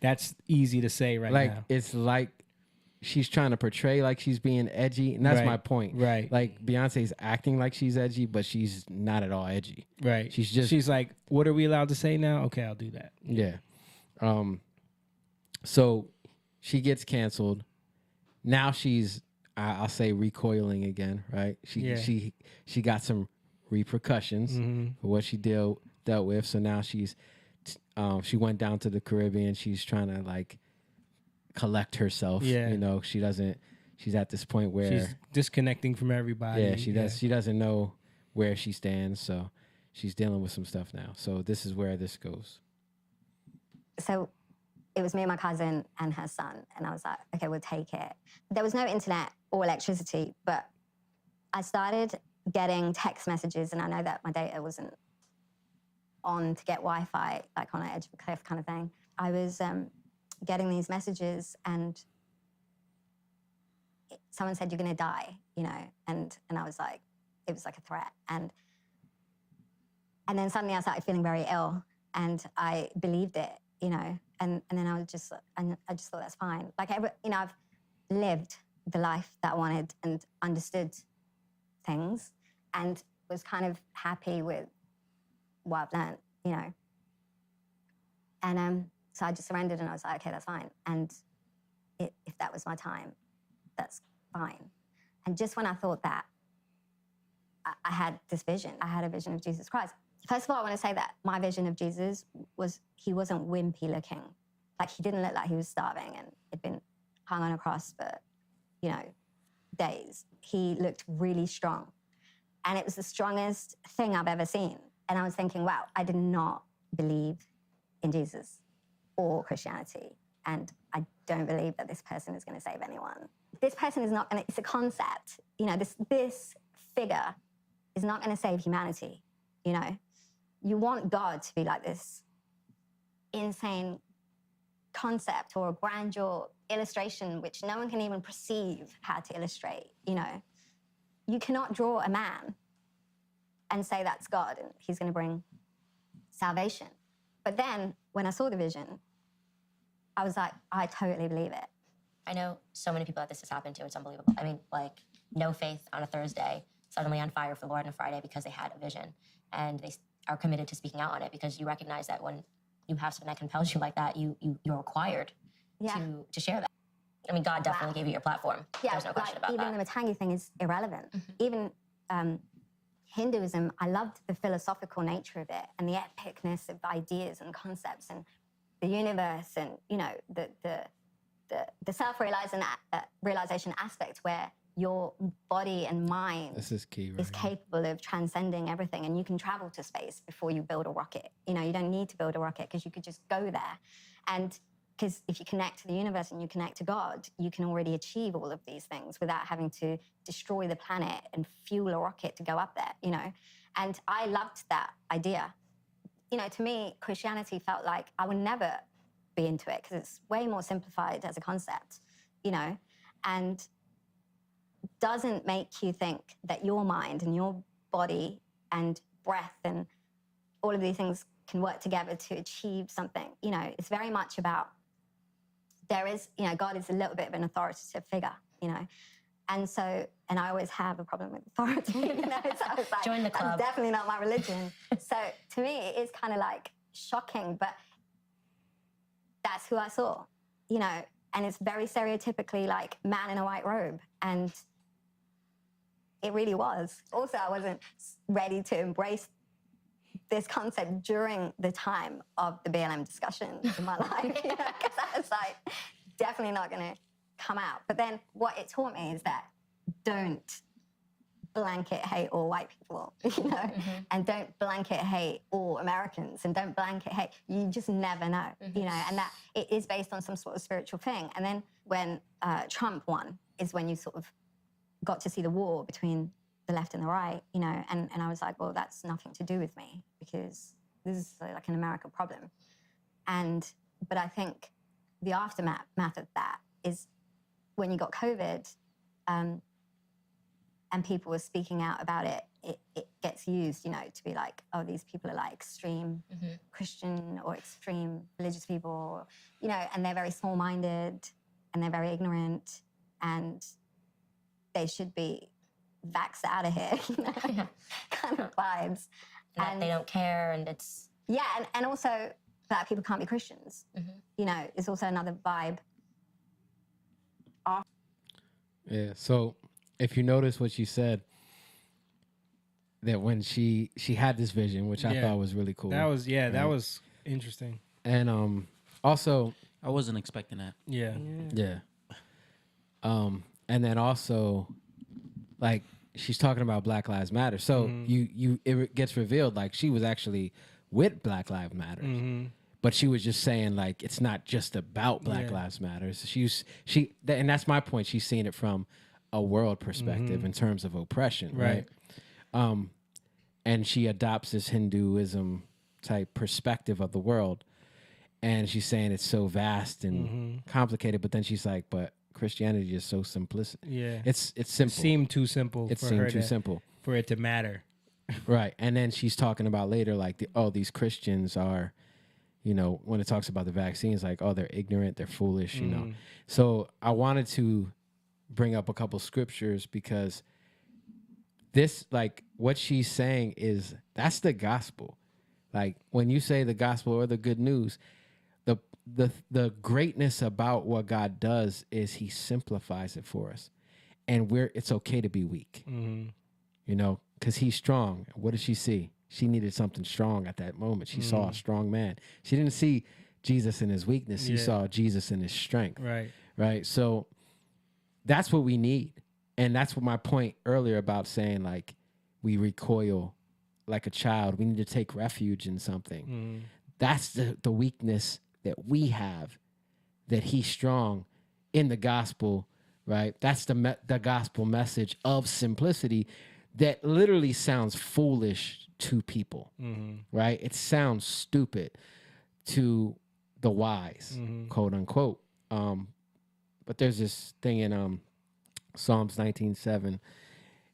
B: that's easy to say right now.
D: It's like she's trying to portray like she's being edgy, and that's my point.
B: Right.
D: Like Beyonce's acting like she's edgy, but she's not at all edgy.
B: Right.
D: She's
B: like, what are we allowed to say now? Okay, I'll do that.
D: Yeah. So she gets canceled. Now she's I'll say recoiling again, right? She got some repercussions for what she dealt with. So now she went down to the Caribbean. She's trying to like collect herself.
B: Yeah.
D: She's at this point where
B: she's disconnecting from everybody.
D: Yeah, she doesn't know where she stands. So she's dealing with some stuff now. So this is where this goes.
H: So it was me and my cousin and her son, and I was like, okay, we'll take it. There was no internet or electricity, but I started getting text messages, and I know that my data wasn't on to get Wi-Fi, like on the edge of a cliff kind of thing. I was getting these messages, and someone said, you're gonna die, and I was like, it was like a threat. And then suddenly I started feeling very ill, and I believed it, and then I just thought that's fine. Like, I've lived the life that I wanted and understood things and was kind of happy with what I've learned, And so I just surrendered, and I was like, okay, that's fine. And if that was my time, that's fine. And just when I thought that, I had this vision. I had a vision of Jesus Christ. First of all, I want to say that my vision of Jesus was, he wasn't wimpy looking. Like, he didn't look like he was starving and had been hung on a cross for, days. He looked really strong. And it was the strongest thing I've ever seen. And I was thinking, wow, I did not believe in Jesus or Christianity. And I don't believe that this person is going to save anyone. this person is not going to, it's a concept, you know, this figure is not going to save humanity, you know. You want God to be like this insane concept or a grandeur illustration which no one can even perceive how to illustrate, you know. You cannot draw a man and say that's God and he's going to bring salvation. But then when I saw the vision, I was like, I totally believe it.
V: I know so many people that this has happened to. It's unbelievable. I mean, like, no faith on a Thursday, suddenly on fire for the Lord on a Friday because they had a vision. And they are committed to speaking out on it because you recognize that when you have something that compels you like that, you're required to share that. I mean, God definitely gave you your platform.
H: Yeah,
V: There's no question about
H: even
V: that.
H: the Matangi thing is irrelevant. Even Hinduism, I loved the philosophical nature of it and the epicness of ideas and concepts and the universe and, you know, the self-realization realization aspect where your body and mind
D: This is key, right?
H: is capable of transcending everything, and you can travel to space before you build a rocket. You know, you don't need to build a rocket because you could just go there. And because if you connect to the universe and you connect to God, you can already achieve all of these things without having to destroy the planet and fuel a rocket to go up there, you know. And I loved that idea. You know, to me, Christianity felt like I would never be into it because it's way more simplified as a concept, you know, and doesn't make you think that your mind and your body and breath and all of these things can work together to achieve something. You know, it's very much about, there is, you know, God is a little bit of an authoritative figure, you know. And so, and I always have a problem with authority, you know, so I was like,
V: Join the club.
H: that's definitely not my religion. So to me, it is kind of like shocking, but that's who I saw, you know, and it's very stereotypically like man in a white robe. And it really was. Also, I wasn't ready to embrace this concept during the time of the BLM discussion in my life, you know, because I was like, definitely not going to come out. But then what it taught me is that don't blanket hate all white people, you know, and don't blanket hate all Americans, and don't blanket hate. You just never know, you know, and that it is based on some sort of spiritual thing. And then when Trump won is when you sort of got to see the war between the left and the right, you know, and I was like, well, that's nothing to do with me because this is like an American problem. But I think the aftermath of that is when you got COVID, and people were speaking out about it, it gets used, you know, to be like, oh, these people are like extreme Christian or extreme religious people, you know, and they're very small-minded and they're very ignorant and they should be vaxxed out of here, you know, kind of vibes.
V: And they don't care, and it's...
H: Yeah, and also Black people can't be Christians, you know, it's also another vibe.
D: Yeah, so if you notice what she said, that when she had this vision, which I thought was really cool.
B: That was, that was interesting.
D: And also...
C: I wasn't expecting that.
B: Yeah.
D: And then also, like, she's talking about Black Lives Matter. So it gets revealed, like, she was actually with Black Lives Matter. But she was just saying, like, it's not just about Black Lives Matter. And that's my point. She's seeing it from a world perspective in terms of oppression, right? And she adopts this Hinduism type perspective of the world. And she's saying it's so vast and complicated. But then she's like, but Christianity is so simplistic.
B: Yeah.
D: It's simple.
B: It seemed too simple.
D: It seemed too simple.
B: For it to matter.
D: Right. And then she's talking about later, like, these Christians are, you know, when it talks about the vaccines, like, oh, they're ignorant, they're foolish, you know. So I wanted to bring up a couple scriptures because this, like, what she's saying is, that's the gospel. Like, when you say the gospel or the good news, the greatness about what God does is he simplifies it for us. And it's okay to be weak, you know, because he's strong. What did she see? She needed something strong at that moment. She saw a strong man. She didn't see Jesus in his weakness. She saw Jesus in his strength. Right. So that's what we need. And that's what my point earlier about saying, like, we recoil like a child. We need to take refuge in something. That's the weakness that we have, that he's strong in the gospel, right? That's the gospel message of simplicity that literally sounds foolish to people, right? It sounds stupid to the wise, quote unquote. But there's this thing in Psalms 19:7.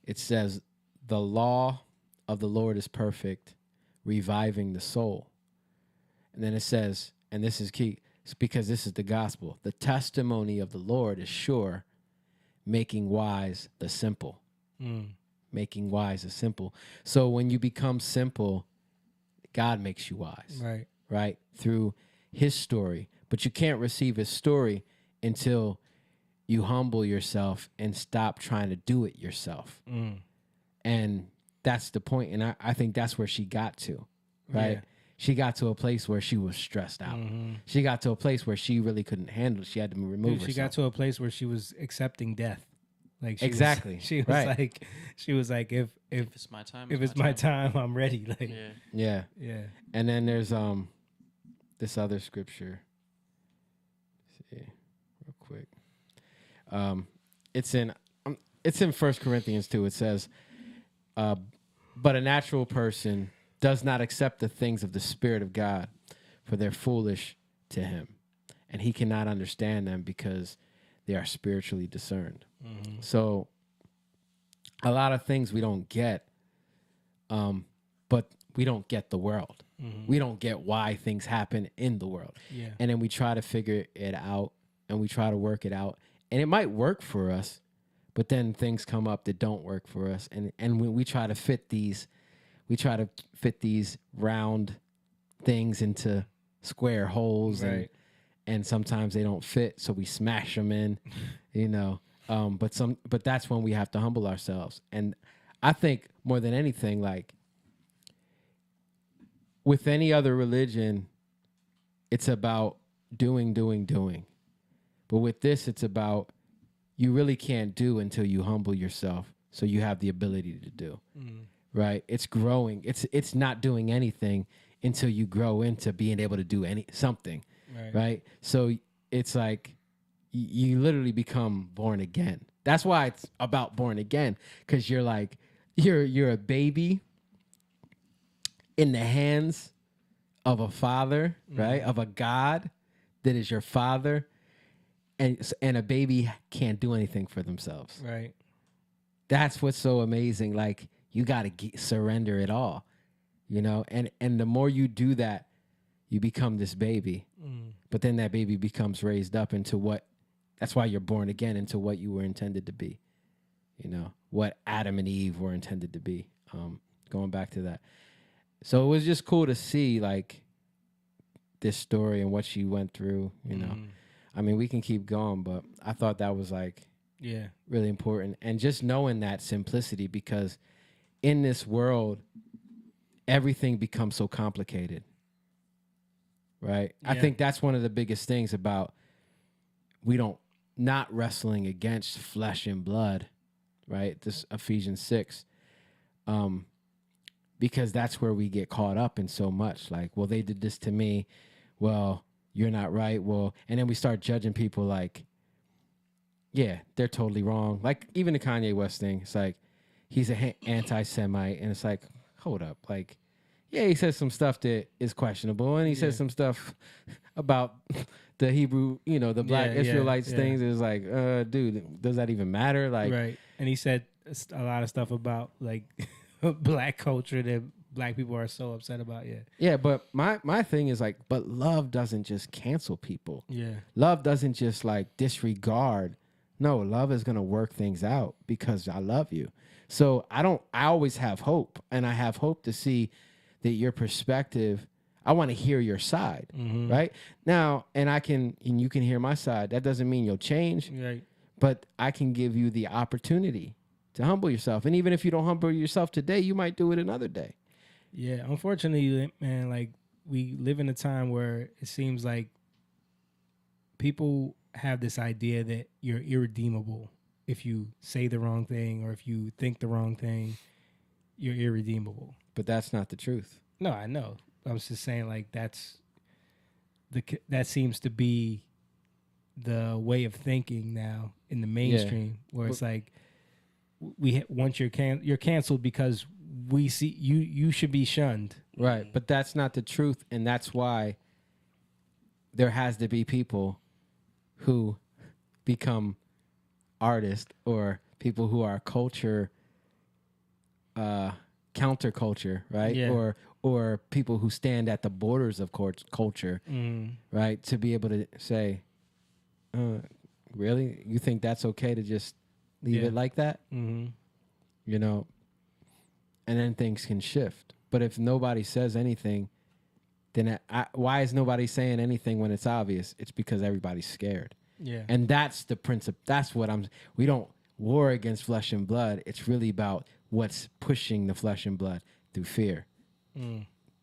D: It says, "The law of the Lord is perfect, reviving the soul." And then it says, and this is key, it's because this is the gospel. "The testimony of the Lord is sure, making wise the simple." Making wise the simple. So when you become simple, God makes you wise.
B: Right.
D: Right? Through his story. But you can't receive his story until you humble yourself and stop trying to do it yourself. And that's the point. And I think that's where she got to. Right?
B: Yeah.
D: She got to a place where she was stressed out. She got to a place where she really couldn't handle it. She had to remove herself.
B: She got to a place where she was accepting death. Like she
D: Exactly.
B: Was, she was
D: Right.
B: like, she was like, if
C: it's my time,
B: if it's my time, I'm ready. Like,
D: Yeah.
B: yeah.
D: And then there's this other scripture. Let's see, real quick. It's in 1 Corinthians 2. It says, "But a natural person does not accept the things of the Spirit of God, for they're foolish to him, and he cannot understand them because they are spiritually discerned." So a lot of things we don't get, but we don't get the world. We don't get why things happen in the world.
B: Yeah.
D: And then we try to figure it out and we try to work it out. And it might work for us, but then things come up that don't work for us. And when we try to fit these round things into square holes,
B: Right.
D: and sometimes they don't fit, so we smash them in, you know. But that's when we have to humble ourselves. And I think more than anything, like with any other religion, it's about doing. But with this, it's about you really can't do until you humble yourself, so you have the ability to do. Right? It's growing. It's not doing anything until you grow into being able to do something. Right? So it's like you literally become born again. That's why it's about born again, because you're like you're a baby in the hands of a father, right? Of a God that is your father, and a baby can't do anything for themselves.
B: Right.
D: That's what's so amazing. Like you got to surrender it all, you know. And the more you do that, you become this baby. But then that baby becomes raised up into what. That's why you're born again, into what you were intended to be. You know what Adam and Eve were intended to be. Going back to that, so it was just cool to see like this story and what she went through. You know, I mean, we can keep going, but I thought that was like really important, and just knowing that simplicity, because in this world, everything becomes so complicated. Right. I think that's one of the biggest things about not wrestling against flesh and blood, right? This Ephesians 6, because that's where we get caught up in so much. Like, well, they did this to me. Well, you're not right. Well, and then we start judging people like, yeah, they're totally wrong. Like even the Kanye West thing, it's like he's an anti-Semite, and it's like, hold up, like, yeah, he says some stuff that is questionable, and he says some stuff about the Hebrew, you know, the Black Israelites things. Is like, dude, does that even matter? Like,
B: right. And he said a lot of stuff about like black culture that black people are so upset about.
D: Yeah, but my thing is like, but love doesn't just cancel people.
B: Yeah.
D: Love doesn't just like disregard. No, love is gonna work things out because I love you. So I always have hope, and I have hope to see that your perspective, I want to hear your side, right? Now, and you can hear my side. That doesn't mean you'll change,
B: right?
D: But I can give you the opportunity to humble yourself. And even if you don't humble yourself today, you might do it another day.
B: Yeah, unfortunately, man, like we live in a time where it seems like people have this idea that you're irredeemable if you say the wrong thing or if you think the wrong thing, you're irredeemable.
D: But that's not the truth.
B: No, I know. I was just saying, like that seems to be the way of thinking now in the mainstream, where it's like once you're canceled because we see you should be shunned.
D: Right, but that's not the truth, and that's why there has to be people who become artists or people who are counterculture, right?
B: Yeah.
D: Or people who stand at the borders of culture, right? To be able to say, really? You think that's okay to just leave it like that?
B: Mm-hmm.
D: You know, and then things can shift. But if nobody says anything, then why is nobody saying anything when it's obvious? It's because everybody's scared.
B: Yeah.
D: And that's the principle. That's what we don't war against flesh and blood. It's really about what's pushing the flesh and blood through fear.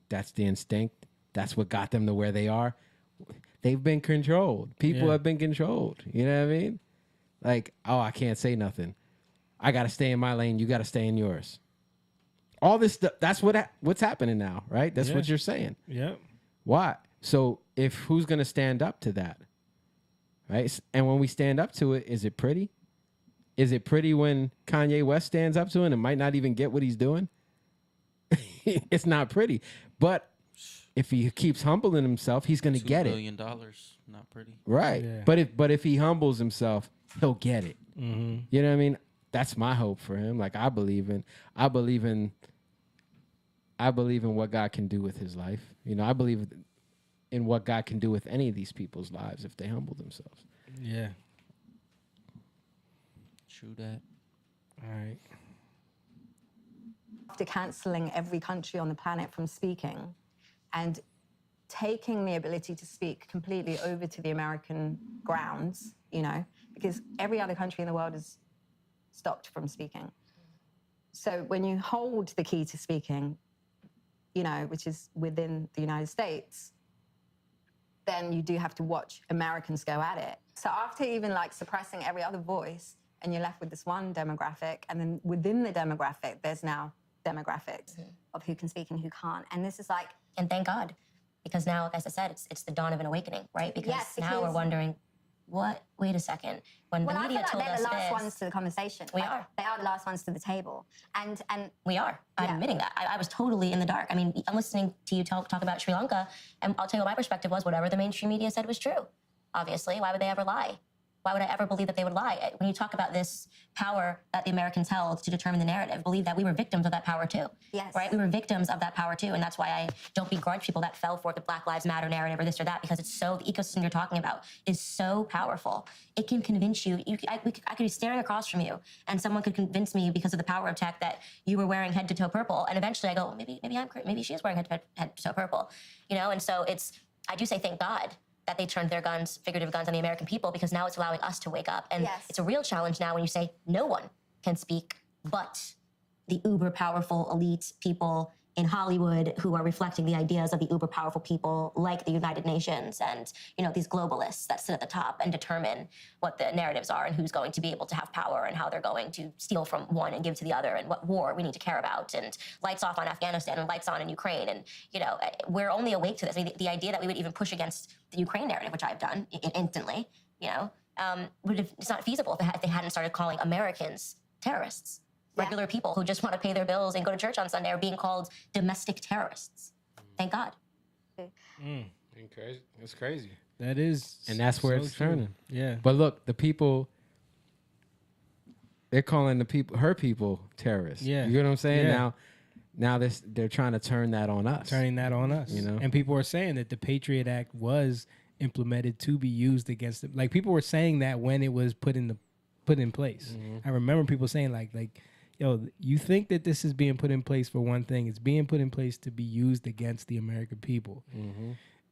D: That's the instinct. That's what got them to where they are. They've been controlled. People have been controlled. You know what I mean? Like, oh, I can't say nothing. I got to stay in my lane. You got to stay in yours. All this stuff, that's what's happening now, right? That's what you're saying.
B: Yep.
D: Why? So who's going to stand up to that? Right? And when we stand up to it, is it pretty? Is it pretty when Kanye West stands up to it and might not even get what he's doing? It's not pretty. But if he keeps humbling himself, he's going to get it.
C: $2 billion, not pretty.
D: Right.
B: Yeah.
D: But if he humbles himself, he'll get it.
B: Mm-hmm.
D: You know what I mean? That's my hope for him. Like I believe in what God can do with his life. You know, I believe in what God can do with any of these people's lives if they humble themselves.
B: Yeah.
C: True that.
B: All right.
I: After cancelling every country on the planet from speaking and taking the ability to speak completely over to the American grounds, you know, because every other country in the world is stopped from speaking. So when you hold the key to speaking, you know, which is within the United States, then you do have to watch Americans go at it. So after even like suppressing every other voice, and you're left with this one demographic, and then within the demographic, there's now demographics
V: of who can speak and who can't. And this is like, and thank God, because now, like I said, it's the dawn of an awakening, right? Because, now we're wondering, wait a second. When the media told us
H: they're the last
V: this,
H: ones to the conversation.
V: We are.
H: They are the last ones to the table. And
V: we are. I'm admitting that. I was totally in the dark. I mean, I'm listening to you talk about Sri Lanka, and I'll tell you what my perspective was. Whatever the mainstream media said was true. Obviously, why would they ever lie? Why would I ever believe that they would lie? When you talk about this power that the Americans held to determine the narrative, believe that we were victims of that power too.
H: Yes.
V: Right? We were victims of that power too. And that's why I don't begrudge people that fell for the Black Lives Matter narrative or this or that, because it's so, the ecosystem you're talking about is so powerful. It can convince you, I could be staring across from you and someone could convince me because of the power of tech that you were wearing head to toe purple. And eventually I go, well, maybe she is wearing head to toe purple. You know, and so I do say thank God that they turned their guns, figurative guns, on the American people, because now it's allowing us to wake up. And it's a real challenge now when you say no one can speak but the uber powerful elite people in Hollywood who are reflecting the ideas of the uber powerful people like the United Nations and, you know, these globalists that sit at the top and determine what the narratives are and who's going to be able to have power and how they're going to steal from one and give to the other and what war we need to care about and lights off on Afghanistan and lights on in Ukraine. And, you know, we're only awake to this. I mean, the idea that we would even push against the Ukraine narrative, which I've done instantly, you know, it's not feasible if they hadn't started calling Americans terrorists. Regular people who just want to pay their bills and go to church on Sunday are being called domestic terrorists. Thank God.
D: Crazy. It's crazy.
B: That is.
D: And that's where
B: so
D: it's
B: true.
D: turning.
B: Yeah.
D: But look, the people, they're calling her people terrorists.
B: Yeah.
D: You know what I'm saying?
B: Yeah.
D: Now they're trying to turn that on us.
B: Turning that on us.
D: You know?
B: And people are saying that the Patriot Act was implemented to be used against them. Like, people were saying that when it was put in place. I remember people saying like, yo, you think that this is being put in place for one thing. It's being put in place to be used against the American people.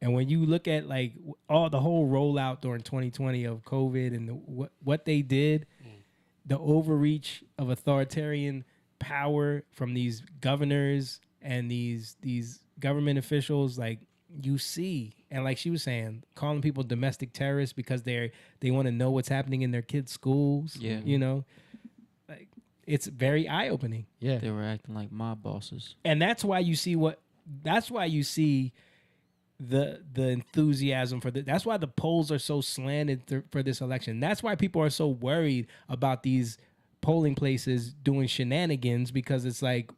B: And when you look at like the whole rollout during 2020 of COVID and what they did, the overreach of authoritarian power from these governors and these government officials, like, you see, and like she was saying, calling people domestic terrorists because they want to know what's happening in their kids' schools.
C: Yeah.
B: You know, like, it's very eye-opening.
D: Yeah.
C: They were acting like mob bosses.
B: And that's why you see the enthusiasm for that's why the polls are so slanted for this election. That's why people are so worried about these polling places doing shenanigans, because it's like,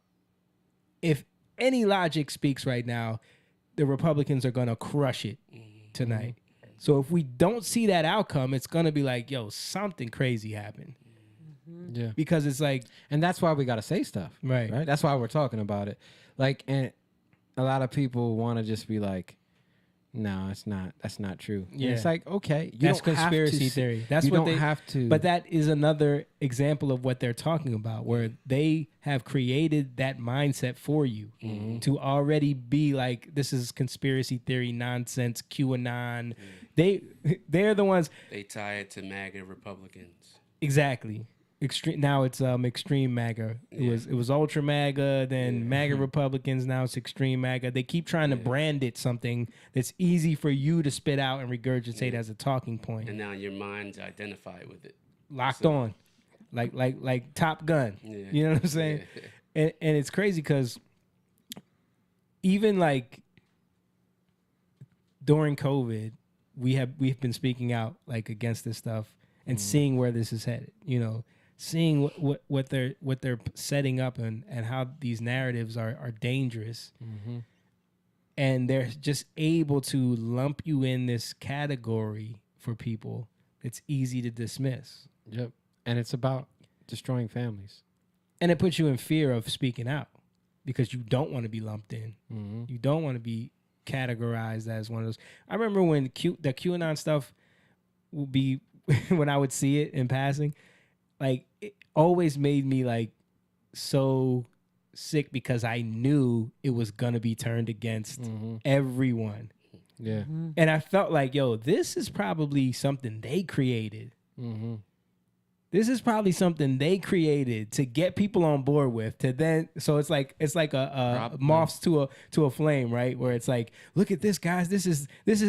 B: if any logic speaks right now, the Republicans are going to crush it tonight. So if we don't see that outcome, it's going to be like, yo, something crazy happened.
D: Yeah.
B: Because it's like,
D: and that's why we got to say stuff.
B: Right.
D: Right. That's why we're talking about it. Like, and a lot of people want to just be like, no, it's not. That's not true.
B: yeah,
D: And it's like, okay, you
B: that's
D: don't
B: conspiracy
D: have to,
B: theory. That's
D: you
B: what
D: don't
B: they
D: have to.
B: But that is another example of what they're talking about, where they have created that mindset for you to already be like, this is conspiracy theory nonsense, QAnon. They're the ones.
F: They tie it to MAGA Republicans.
B: Exactly. Extreme. Now it's extreme MAGA. It was ultra MAGA, then MAGA Republicans. Now it's extreme MAGA. They keep trying to brand it something that's easy for you to spit out and regurgitate as a talking point.
F: And now your mind's identified with it.
B: Locked on, like Top Gun.
F: Yeah.
B: You know what I'm saying? And it's crazy because even like during COVID, we've been speaking out like against this stuff and seeing where this is headed. You know, seeing what they're setting up and how these narratives are dangerous. And they're just able to lump you in this category for people it's easy to dismiss.
D: Yep. And it's about destroying families.
B: And it puts you in fear of speaking out because you don't want to be lumped in. You don't want to be categorized as one of those. I remember when the QAnon stuff would be, when I would see it in passing, like it always made me like so sick because I knew it was gonna be turned against everyone.
D: Yeah.
B: And I felt like, yo, this is probably something they created. This is probably something they created to get people on board with. To then, so it's like a moths to a flame, right? Where it's like, look at this, guys. This is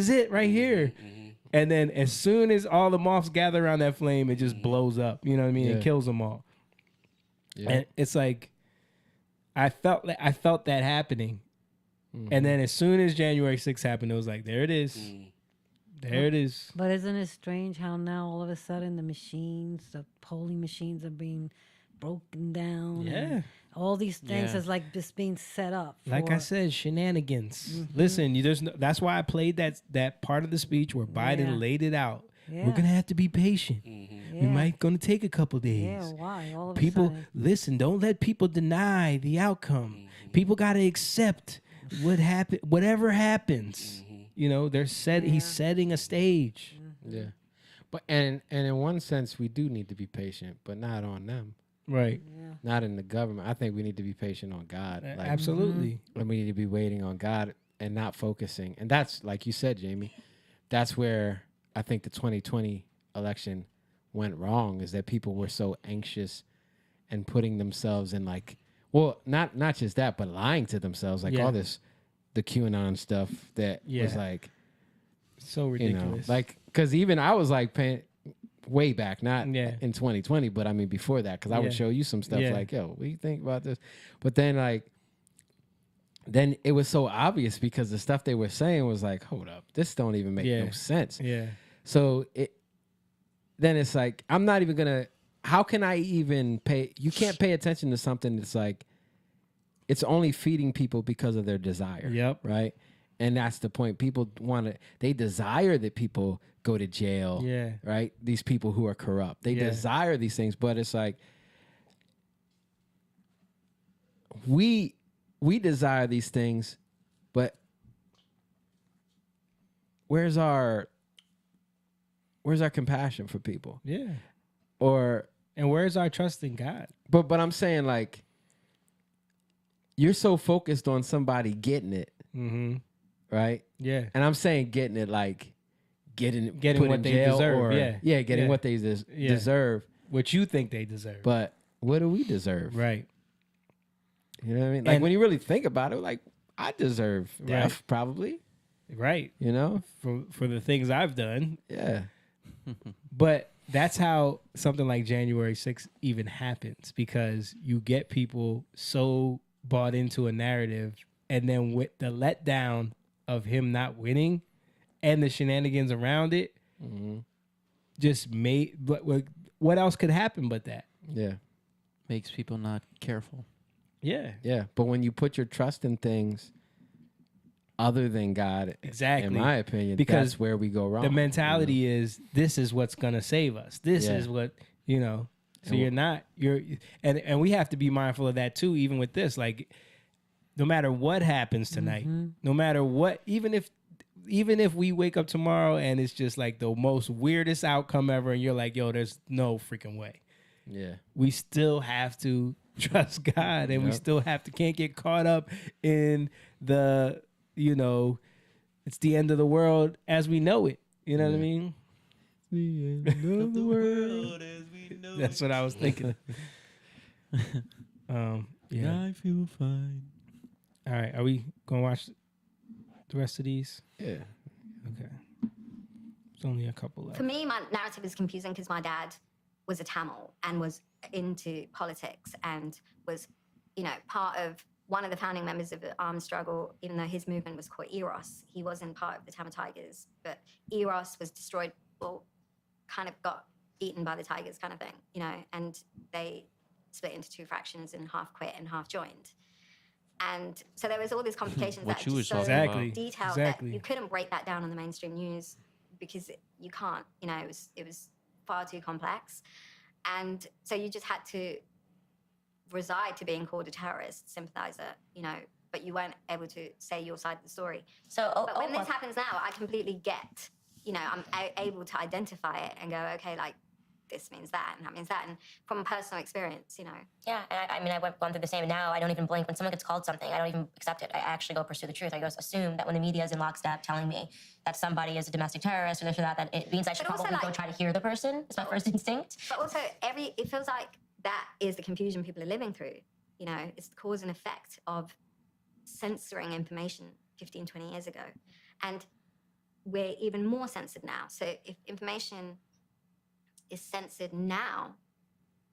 B: it right here. And then as soon as all the moths gather around that flame, it just blows up. You know what I mean?
D: Yeah.
B: It kills them all.
D: Yeah.
B: And it's like, I felt that happening. And then as soon as January 6th happened, it was like, there it is. There it is.
E: But isn't it strange how now all of a sudden the polling machines are being broken down?
B: Yeah.
E: And all these things
B: Yeah.
E: is like just being set up.
B: Like I
E: for-
B: said, shenanigans. Listen, that's why I played that part of the speech where Biden laid it out. We're
E: Yeah.
B: gonna have to be patient. We might gonna take a couple days.
E: Yeah, why? All of a
B: People,
E: sudden.
B: listen. Don't let people deny the outcome. People gotta accept what happen, whatever happens. You know, he's setting a stage.
D: Yeah. But and in one sense we do need to be patient, but not on them.
B: Right.
D: Not in the government. I think we need to be patient on God. Like,
B: Absolutely.
D: And we need to be waiting on God and not focusing. And that's, like you said, Jamie, that's where I think the 2020 election went wrong, is that people were so anxious and putting themselves in like, well, not just that, but lying to themselves, like all this, the QAnon stuff that was like
B: so
D: you know,
B: ridiculous.
D: like, because even I was like paying way back, not
B: Yeah.
D: in 2020, but I mean before that, because I would
B: Yeah.
D: show you some stuff
B: Yeah.
D: like, yo, what do you think about this? But then then it was so obvious because the stuff they were saying was like, hold up, this don't even make no sense.
B: Yeah.
D: So then it's like, I'm not even gonna, how can I even you can't pay attention to something that's like, it's only feeding people because of their desire.
B: Yep.
D: Right. And that's the point. People they desire that people go to jail.
B: Yeah.
D: Right. These people who are corrupt, they desire these things, but it's like, we desire these things, but where's our compassion for people?
B: Yeah.
D: And
B: where's our trust in God?
D: But I'm saying, like, you're so focused on somebody getting it, right?
B: Yeah.
D: And I'm saying getting it, like getting
B: Getting
D: put
B: what
D: in
B: they
D: jail
B: deserve.
D: or, getting what they deserve.
B: What you think they deserve.
D: But what do we deserve?
B: Right.
D: You know what I mean? Like,
B: And-
D: when you really think about it, like, I deserve death, probably.
B: Right.
D: You know?
B: For the things I've done.
D: Yeah.
B: But that's how something like January 6th even happens, because you get people so bought into a narrative, and then with the letdown of him not winning and the shenanigans around it just made. But what else could happen but that?
D: Yeah.
C: Makes people not careful.
B: Yeah.
D: Yeah. But when you put your trust in things other than God,
B: Exactly.
D: in my opinion,
B: Because
D: that's where we go wrong.
B: The mentality is this is what's gonna save us. This
D: Yeah.
B: is what, you know. So
D: And
B: and we have to be mindful of that too, even with this. Like, no matter what happens tonight, no matter what, even if we wake up tomorrow and it's just like the most weirdest outcome ever, and you're like, yo, there's no freaking way.
D: Yeah.
B: We still have to trust God, and we
D: Yep.
B: still can't get caught up in the, it's the end of the world as we know it. You know what I mean? The end of the world
C: as we know.
B: That's what I was thinking. Yeah.
C: I feel fine.
B: All right. Are we going to watch the rest of these?
D: Yeah.
B: Okay. There's only a couple left.
H: For me, my narrative is confusing because my dad was a Tamil and was into politics and was, part of one of the founding members of the armed struggle, even though his movement was called Eros. He wasn't part of the Tamil Tigers, but Eros was destroyed, or kind of got eaten by the Tigers kind of thing, and they split into two fractions and half quit and half joined. And so there was all these complications
C: What
H: that
C: you
H: are
C: was
H: just so
C: talking about.
H: detailed that you couldn't break that down on the mainstream news because you can't, it was far too complex. And so you just had to reside to being called a terrorist sympathizer, but you weren't able to say your side of the story.
V: So,
H: But when this happens now, I completely get, I'm able to identify it and go, okay, like, this means that and that means that, and from personal experience,
V: Yeah, and I mean, I've gone through the same now. I don't even blink. When someone gets called something, I don't even accept it. I actually go pursue the truth. I just assume that when the media is in lockstep telling me that somebody is a domestic terrorist or this or that it means I should
H: But also,
V: probably go
H: like-
V: try to hear the person. It's my first instinct.
H: But also, it feels like that is the confusion people are living through. It's the cause and effect of censoring information 15, 20 years ago. And we're even more censored now. So if information is censored now,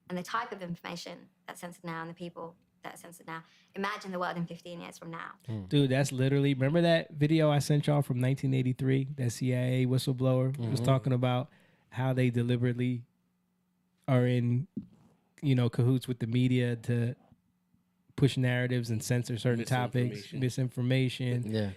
H: and the type of information that's censored now and the people that are censored now, imagine the world in 15 years from now.
B: Dude, that's literally, remember that video I sent y'all from 1983? That CIA whistleblower was talking about how they deliberately are in, cahoots with the media to push narratives and censor certain topics, misinformation.
D: Yeah.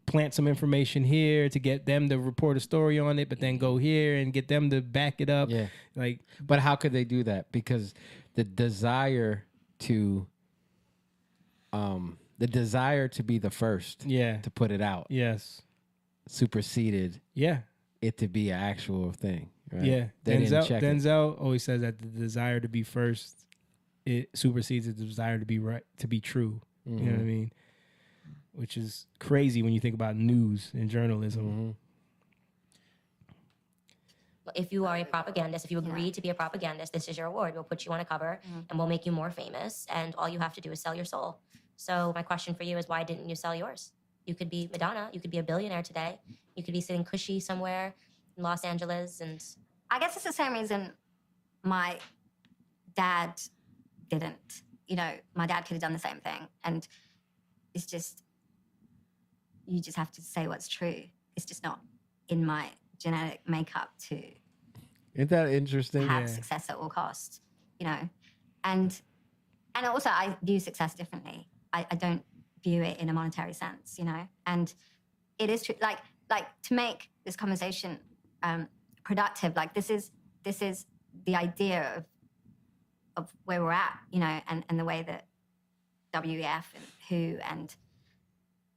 B: Plant some information here to get them to report a story on it, but then go here and get them to back it up.
D: Yeah.
B: Like,
D: but how could they do that? Because the desire to be the first to put it out.
B: Yes.
D: Superseded it to be an actual thing. Right?
B: Yeah.
D: They didn't check it.
B: Denzel always says that the desire to be first, it supersedes the desire to be right, to be true. You know what I mean? Which is crazy when you think about news and journalism.
V: If you are a propagandist, if you agree to be a propagandist, this is your award. We'll put you on a cover and we'll make you more famous. And all you have to do is sell your soul. So my question for you is, why didn't you sell yours? You could be Madonna. You could be a billionaire today. You could be sitting cushy somewhere in Los Angeles. And
H: I guess it's the same reason my dad didn't. My dad could have done the same thing. And it's just, you just have to say what's true. It's just not in my genetic makeup to
D: Isn't that interesting?
H: have success at all costs, and also I view success differently. I don't view it in a monetary sense, and it is true. Like to make this conversation productive, like this is the idea of where we're at, and the way that WEF and WHO and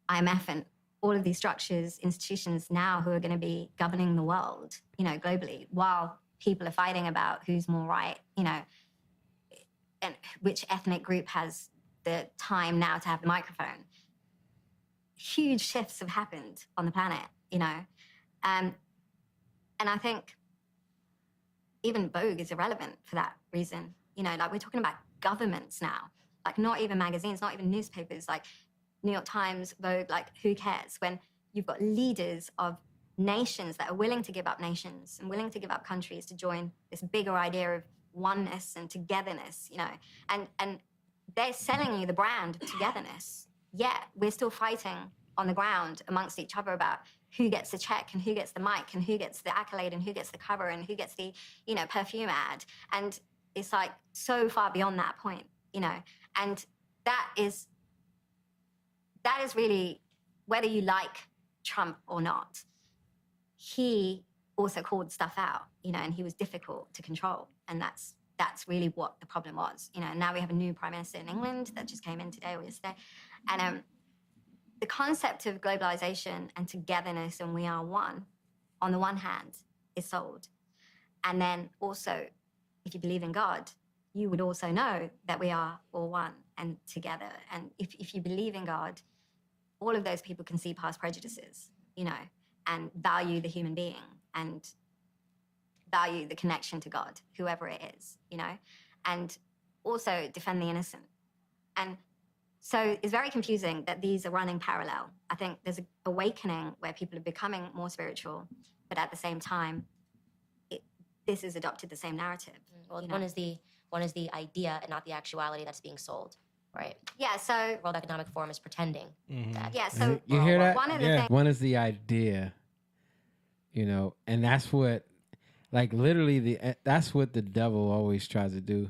H: IMF and all of these structures, institutions now who are going to be governing the world, globally, while people are fighting about who's more right, and which ethnic group has the time now to have the microphone. Huge shifts have happened on the planet, and I think even Vogue is irrelevant for that reason. Like we're talking about governments now, like not even magazines, not even newspapers, like New York Times, Vogue, like who cares when you've got leaders of nations that are willing to give up nations and willing to give up countries to join this bigger idea of oneness and togetherness, and they're selling you the brand of togetherness. Yet we're still fighting on the ground amongst each other about who gets the check and who gets the mic and who gets the accolade and who gets the cover and who gets the, perfume ad. And it's like so far beyond that point, and that is really, whether you like Trump or not, he also called stuff out, and he was difficult to control. And that's really what the problem was, And now we have a new prime minister in England that just came in today or yesterday. And the concept of globalization and togetherness and we are one, on the one hand, is sold. And then also, if you believe in God, you would also know that we are all one and together. And if you believe in God, all of those people can see past prejudices, and value the human being and value the connection to God, whoever it is, and also defend the innocent. And so it's very confusing that these are running parallel. I think there's an awakening where people are becoming more spiritual, but at the same time, this has adopted the same narrative.
V: Well, one is the idea and not the actuality that's being sold, right?
H: Yeah. So
V: World Economic Forum is pretending. That.
H: Yeah. So
D: You hear that?
H: One of the things.
D: One is the idea, and that's what, like, literally that's what the devil always tries to do,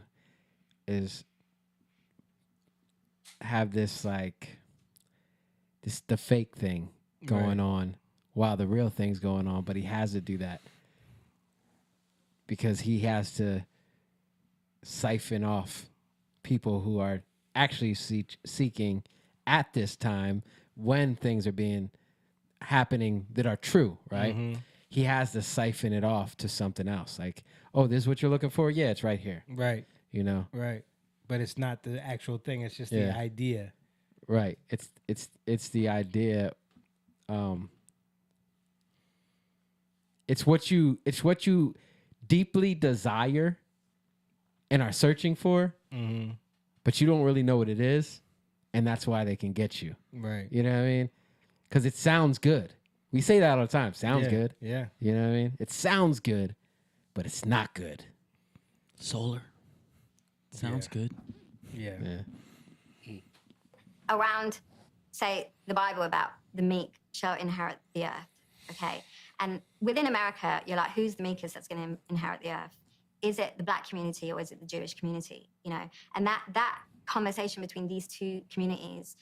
D: is have this the fake thing going on while the real thing's going on, but he has to do that because he has to siphon off people who are actually seeking at this time when things are happening that are true, right?
B: Mm-hmm.
D: He has to siphon it off to something else. Like, oh, this is what you're looking for? Yeah, it's right here.
B: Right.
D: Right.
B: But it's not the actual thing. It's just the idea.
D: Right. It's the idea. It's what you deeply desire and are searching for, but you don't really know what it is, and that's why they can get you.
B: Right.
D: You know what I mean? Because it sounds good. We say that all the time. Sounds good.
B: Yeah.
D: You know what I mean? It sounds good, but it's not good.
C: Solar. Sounds good.
B: Yeah.
H: Around, say, the Bible about the meek shall inherit the earth, okay? And within America, you're like, who's the meekest that's going to inherit the earth? Is it the black community or is it the Jewish community, And that conversation between these two communities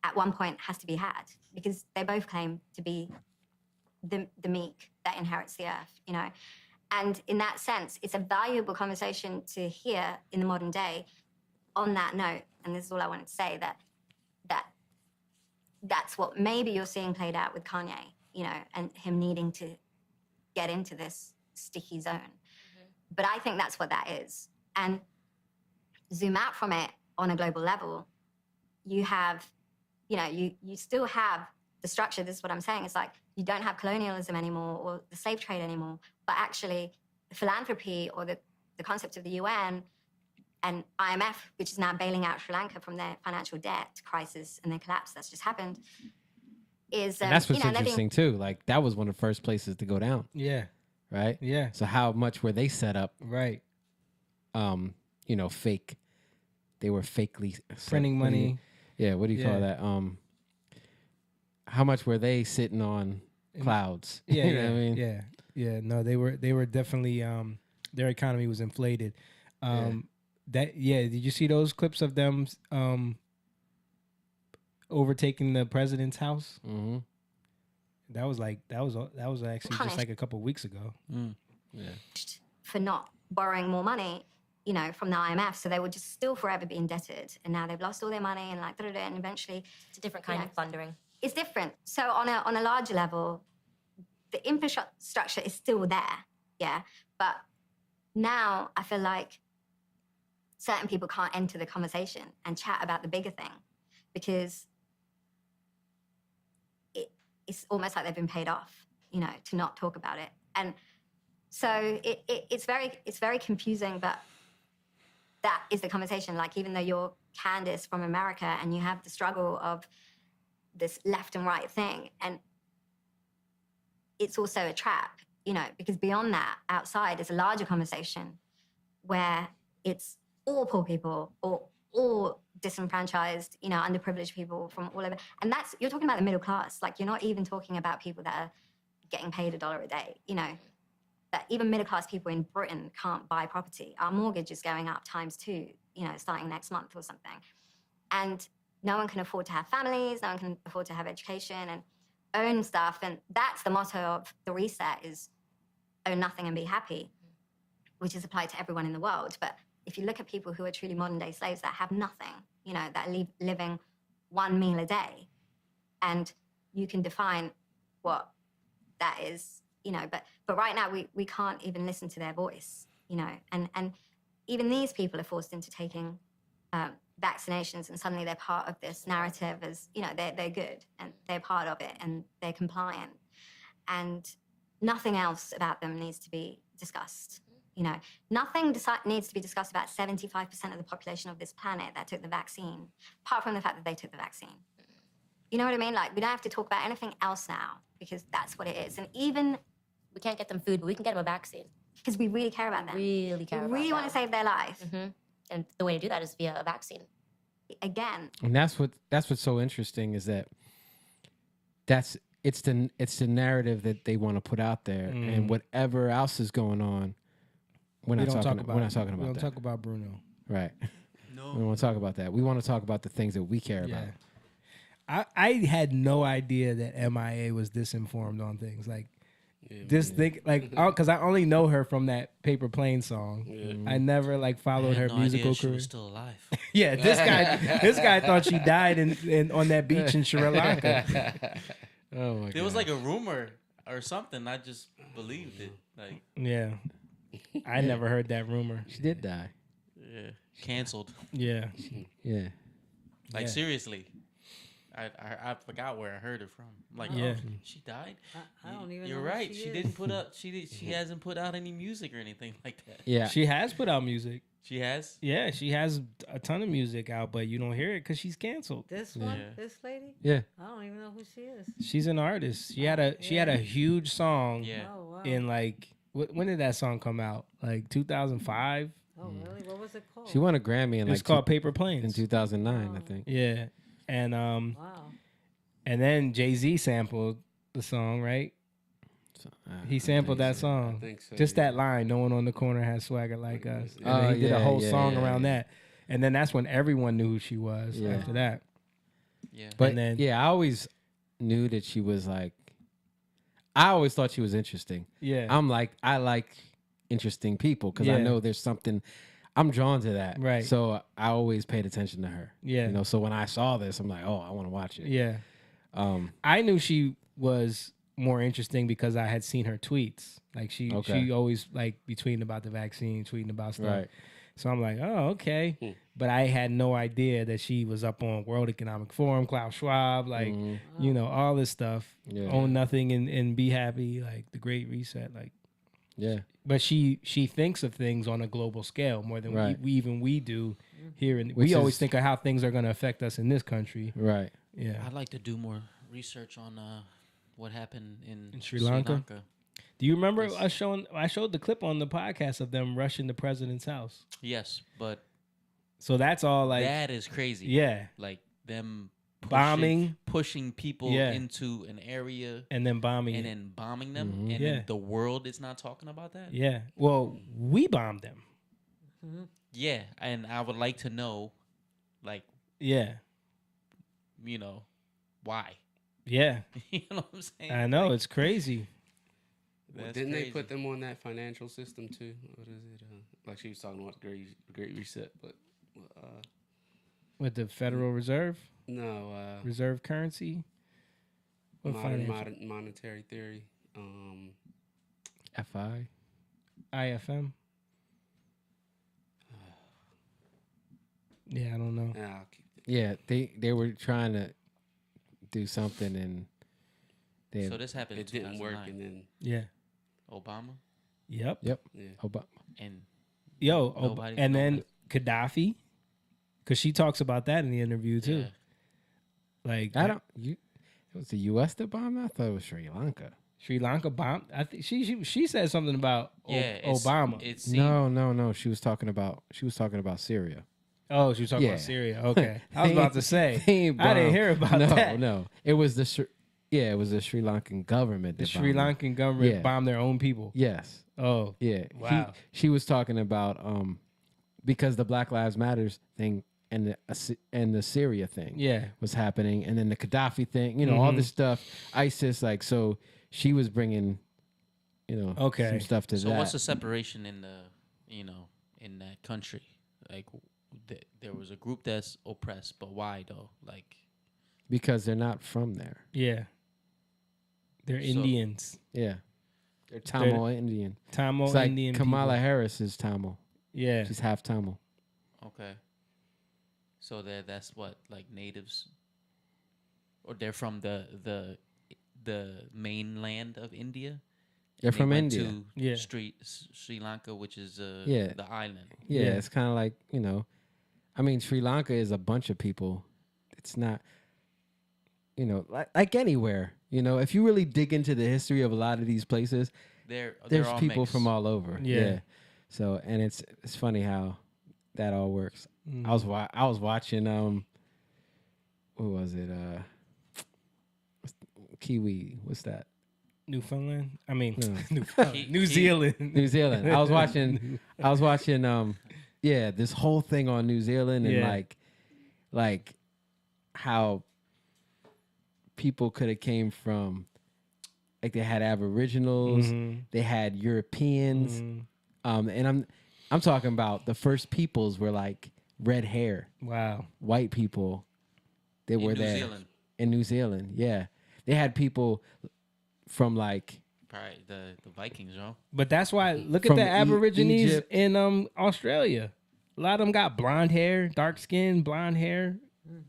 H: at one point has to be had because they both claim to be the meek that inherits the earth, And in that sense, it's a valuable conversation to hear in the modern day. On that note, and this is all I wanted to say, that's what maybe you're seeing played out with Kanye, and him needing to get into this sticky zone. But I think that's what that is. And zoom out from it on a global level, you have, you still have the structure. This is what I'm saying. It's like you don't have colonialism anymore or the slave trade anymore, but actually philanthropy or the concept of the UN and IMF, which is now bailing out Sri Lanka from their financial debt crisis and their collapse that's just happened, is
D: and that's what's interesting too. Like that was one of the first places to go down.
B: Yeah.
D: Right.
B: Yeah.
D: So how much were they set up?
B: Right.
D: Fake. They were fakely
B: printing money.
D: What do you call that? How much were they sitting on clouds?
B: Yeah.
D: You know what I mean?
B: Yeah. No, they were definitely their economy was inflated. Did you see those clips of them overtaking the president's house?
D: Mm-hmm.
B: That was actually just like a couple of weeks ago.
D: Yeah.
H: For not borrowing more money, from the IMF, so they would just still forever be indebted, and now they've lost all their money and and eventually
V: it's a different kind of plundering.
H: It's different. So on a larger level, the infrastructure is still there, but now I feel like certain people can't enter the conversation and chat about the bigger thing because it's almost like they've been paid off, to not talk about it. And so it's very confusing, but that is the conversation. Like, even though you're Candace from America and you have the struggle of this left and right thing, and it's also a trap, because beyond that, outside is a larger conversation where it's all poor people or all disenfranchised, underprivileged people from all over. And you're talking about the middle class. Like, you're not even talking about people that are getting paid $1 a day, that even middle class people in Britain can't buy property. Our mortgage is going up ×2, starting next month or something. And no one can afford to have families, no one can afford to have education and own stuff. And that's the motto of the reset, is own nothing and be happy, which is applied to everyone in the world. But if you look at people who are truly modern day slaves that have nothing, that are living one meal a day, and you can define what that is, but right now we can't even listen to their voice, and even these people are forced into taking vaccinations, and suddenly they're part of this narrative as, they're good and they're part of it and they're compliant, and nothing else about them needs to be discussed. Nothing needs to be discussed about 75% of the population of this planet that took the vaccine, apart from the fact that they took the vaccine. You know what I mean? Like, we don't have to talk about anything else now, because that's what it is. And even
V: We can't get them food, but we can get them a vaccine.
H: because we really care about them.
V: Really care
H: We
V: about
H: really want to
V: them.
H: save their life.
V: And the way to do that is via a vaccine.
H: Again.
D: And that's what's so interesting, is that it's the narrative that they want to put out there, and whatever else is going on, we're not talking about
B: We don't
D: that.
B: talk about Bruno.
D: Right.
C: No.
D: We don't want to talk about that. We want to talk about the things that we care about.
B: I had no idea that MIA was disinformed on things like this. Because I only know her from that Paper Plane song. I never followed her musical
C: She
B: career.
C: was still alive.
B: Yeah, this guy thought she died in on that beach in Sri Lanka.
D: Oh my god.
C: There was a rumor or something. I just believed it.
B: Yeah, I never heard that rumor.
D: She did die.
C: Yeah, canceled.
B: Yeah,
D: yeah.
C: Seriously. I forgot where I heard it from. She died.
E: I don't even know.
C: You're
E: who
C: right.
E: She
C: She
E: is.
C: didn't put up. She hasn't put out any music or anything like that.
D: Yeah.
B: she has put out music.
C: She has.
B: Yeah, she has a ton of music out, but you don't hear it because she's canceled.
E: This one, this lady.
D: Yeah.
E: I don't even know who she is.
B: She's an artist. She had a huge song.
C: Yeah.
E: Oh wow.
B: In when did that song come out? 2005.
E: Oh really? What was it called?
D: She won a Grammy in
B: It's called Paper Planes
D: in 2009, I think.
B: Yeah, and
E: Wow.
B: and then Jay-Z sampled the song, right? He sampled that song.
F: I think so,
B: Just
F: yeah.
B: that line, "No one on the corner has swagger like us." And
D: Oh,
B: then he did a
D: yeah,
B: whole
D: yeah,
B: song
D: yeah,
B: around
D: yeah.
B: that. And then that's when everyone knew who she was
D: Yeah.
B: after that.
C: Yeah.
D: But
B: And then-
D: yeah, I always knew that she was I always thought she was interesting.
B: Yeah.
D: I like interesting people because I
B: Yeah.
D: know there's something. I'm drawn to that.
B: Right.
D: So I always paid attention to her.
B: Yeah.
D: So when I saw this, I'm like, oh, I want to watch it.
B: Yeah. I knew she was more interesting because I had seen her tweets. She always be tweeting about the vaccine, tweeting about stuff.
D: Right.
B: So I'm like, oh, okay. But I had no idea that she was up on World Economic Forum, Klaus Schwab, all this stuff.
D: Yeah.
B: Own nothing and be happy, the Great Reset.
D: Yeah.
B: But she thinks of things on a global scale more than
D: Right.
B: we do here.
D: Which
B: We always
D: is-
B: think of how things are going to affect us in this country.
D: Right.
B: Yeah.
C: I'd like to do more research on what happened in
B: Sri Lanka? Do you remember us showing? I showed the clip on the podcast of them rushing the president's house.
C: Yes, but
B: So that's all
C: that is crazy.
B: Yeah.
C: Them pushing people
B: Yeah.
C: into an area
B: and then bombing
C: and
B: it.
C: then bombing them,
B: Mhm.
C: and
B: Yeah.
C: then the world is not talking about that.
B: Yeah. Well, we bombed them.
C: Yeah, and I would like to know,
B: Yeah.
C: Why?
B: Yeah.
C: You know what I'm saying?
B: I know, it's crazy.
F: Well, didn't they put them on that financial system too? What is it? She was talking about the Great Reset, but
B: With the Federal Reserve?
F: no,
B: Reserve currency? What financial?
F: monetary theory.
D: FI.
B: IFM? Yeah, I don't know.
F: Yeah, I'll keep it.
D: Yeah, they were trying to do something and they
C: So this happened.
F: It
C: in
F: didn't work,
C: 2009.
F: and then
B: Yeah.
C: Obama
B: Yep.
D: Yep.
F: yeah.
D: Obama.
C: and
B: And then Gaddafi, because she talks about that in the interview too.
C: Yeah.
D: It was the U.S. that bombed. I thought it was Sri Lanka.
B: Sri Lanka bombed. I think she said something about
C: Yeah,
B: Obama.
C: It seemed,
D: No. She was talking about Syria.
B: Oh, she was talking about Syria. Okay, I was about to say
D: They ain't
B: I didn't
D: bomb-
B: hear about that.
D: No, it was the it was the Sri Lankan government.
B: The
D: that
B: Sri
D: bombed
B: Lankan government
D: Yeah.
B: bombed their own people.
D: Yes.
B: Oh,
D: Yeah.
B: wow.
D: She was talking about because the Black Lives Matters thing and the Syria thing
B: Yeah.
D: was happening, and then the Gaddafi thing, all
B: Mhm.
D: this stuff, ISIS, like, so she was bringing,
B: Okay.
D: some stuff to
C: So
D: that.
C: what's the separation in in that country? Like, there was a group that's oppressed, but why though? Like,
D: Because they're not from there.
B: Yeah. They're
C: So-
B: Indians.
D: Yeah. They're Tamil Indian.
B: Tamil
D: It's like
B: Indian
D: Kamala
B: people.
D: Harris is Tamil.
B: Yeah.
D: She's half Tamil.
C: okay, so that's what, like, natives, or they're from the mainland of India.
D: They're
C: And they
D: from
C: went
D: India.
C: To
B: Yeah.
C: Sri Lanka, which is
D: Yeah.
C: the island.
D: Yeah, it's kind of like, I mean, Sri Lanka is a bunch of people. It's not, like anywhere, if you really dig into the history of a lot of these places,
C: They're
D: there's
C: all
D: people
C: mixed.
D: from all over.
B: Yeah.
D: So, and it's funny how that all works. I was watching, what was it? Kiwi. What's that?
B: Newfoundland. I mean,
D: No.
B: Newfoundland. New Zealand.
D: New Zealand. I was watching this whole thing on New Zealand, and
B: Yeah.
D: like how people could have came from, like, they had Aboriginals,
B: Mhm.
D: they had Europeans, and I'm talking about the first peoples were like red hair.
B: Wow.
D: White people, they
C: In
D: were
C: New
D: there
C: Zealand.
D: in New Zealand. Yeah, they had people from like
C: Probably the Vikings, yo.
B: But that's why look at
D: From
B: the Aborigines
D: Egypt.
B: in Australia. A lot of them got blonde hair, dark skin, blonde hair,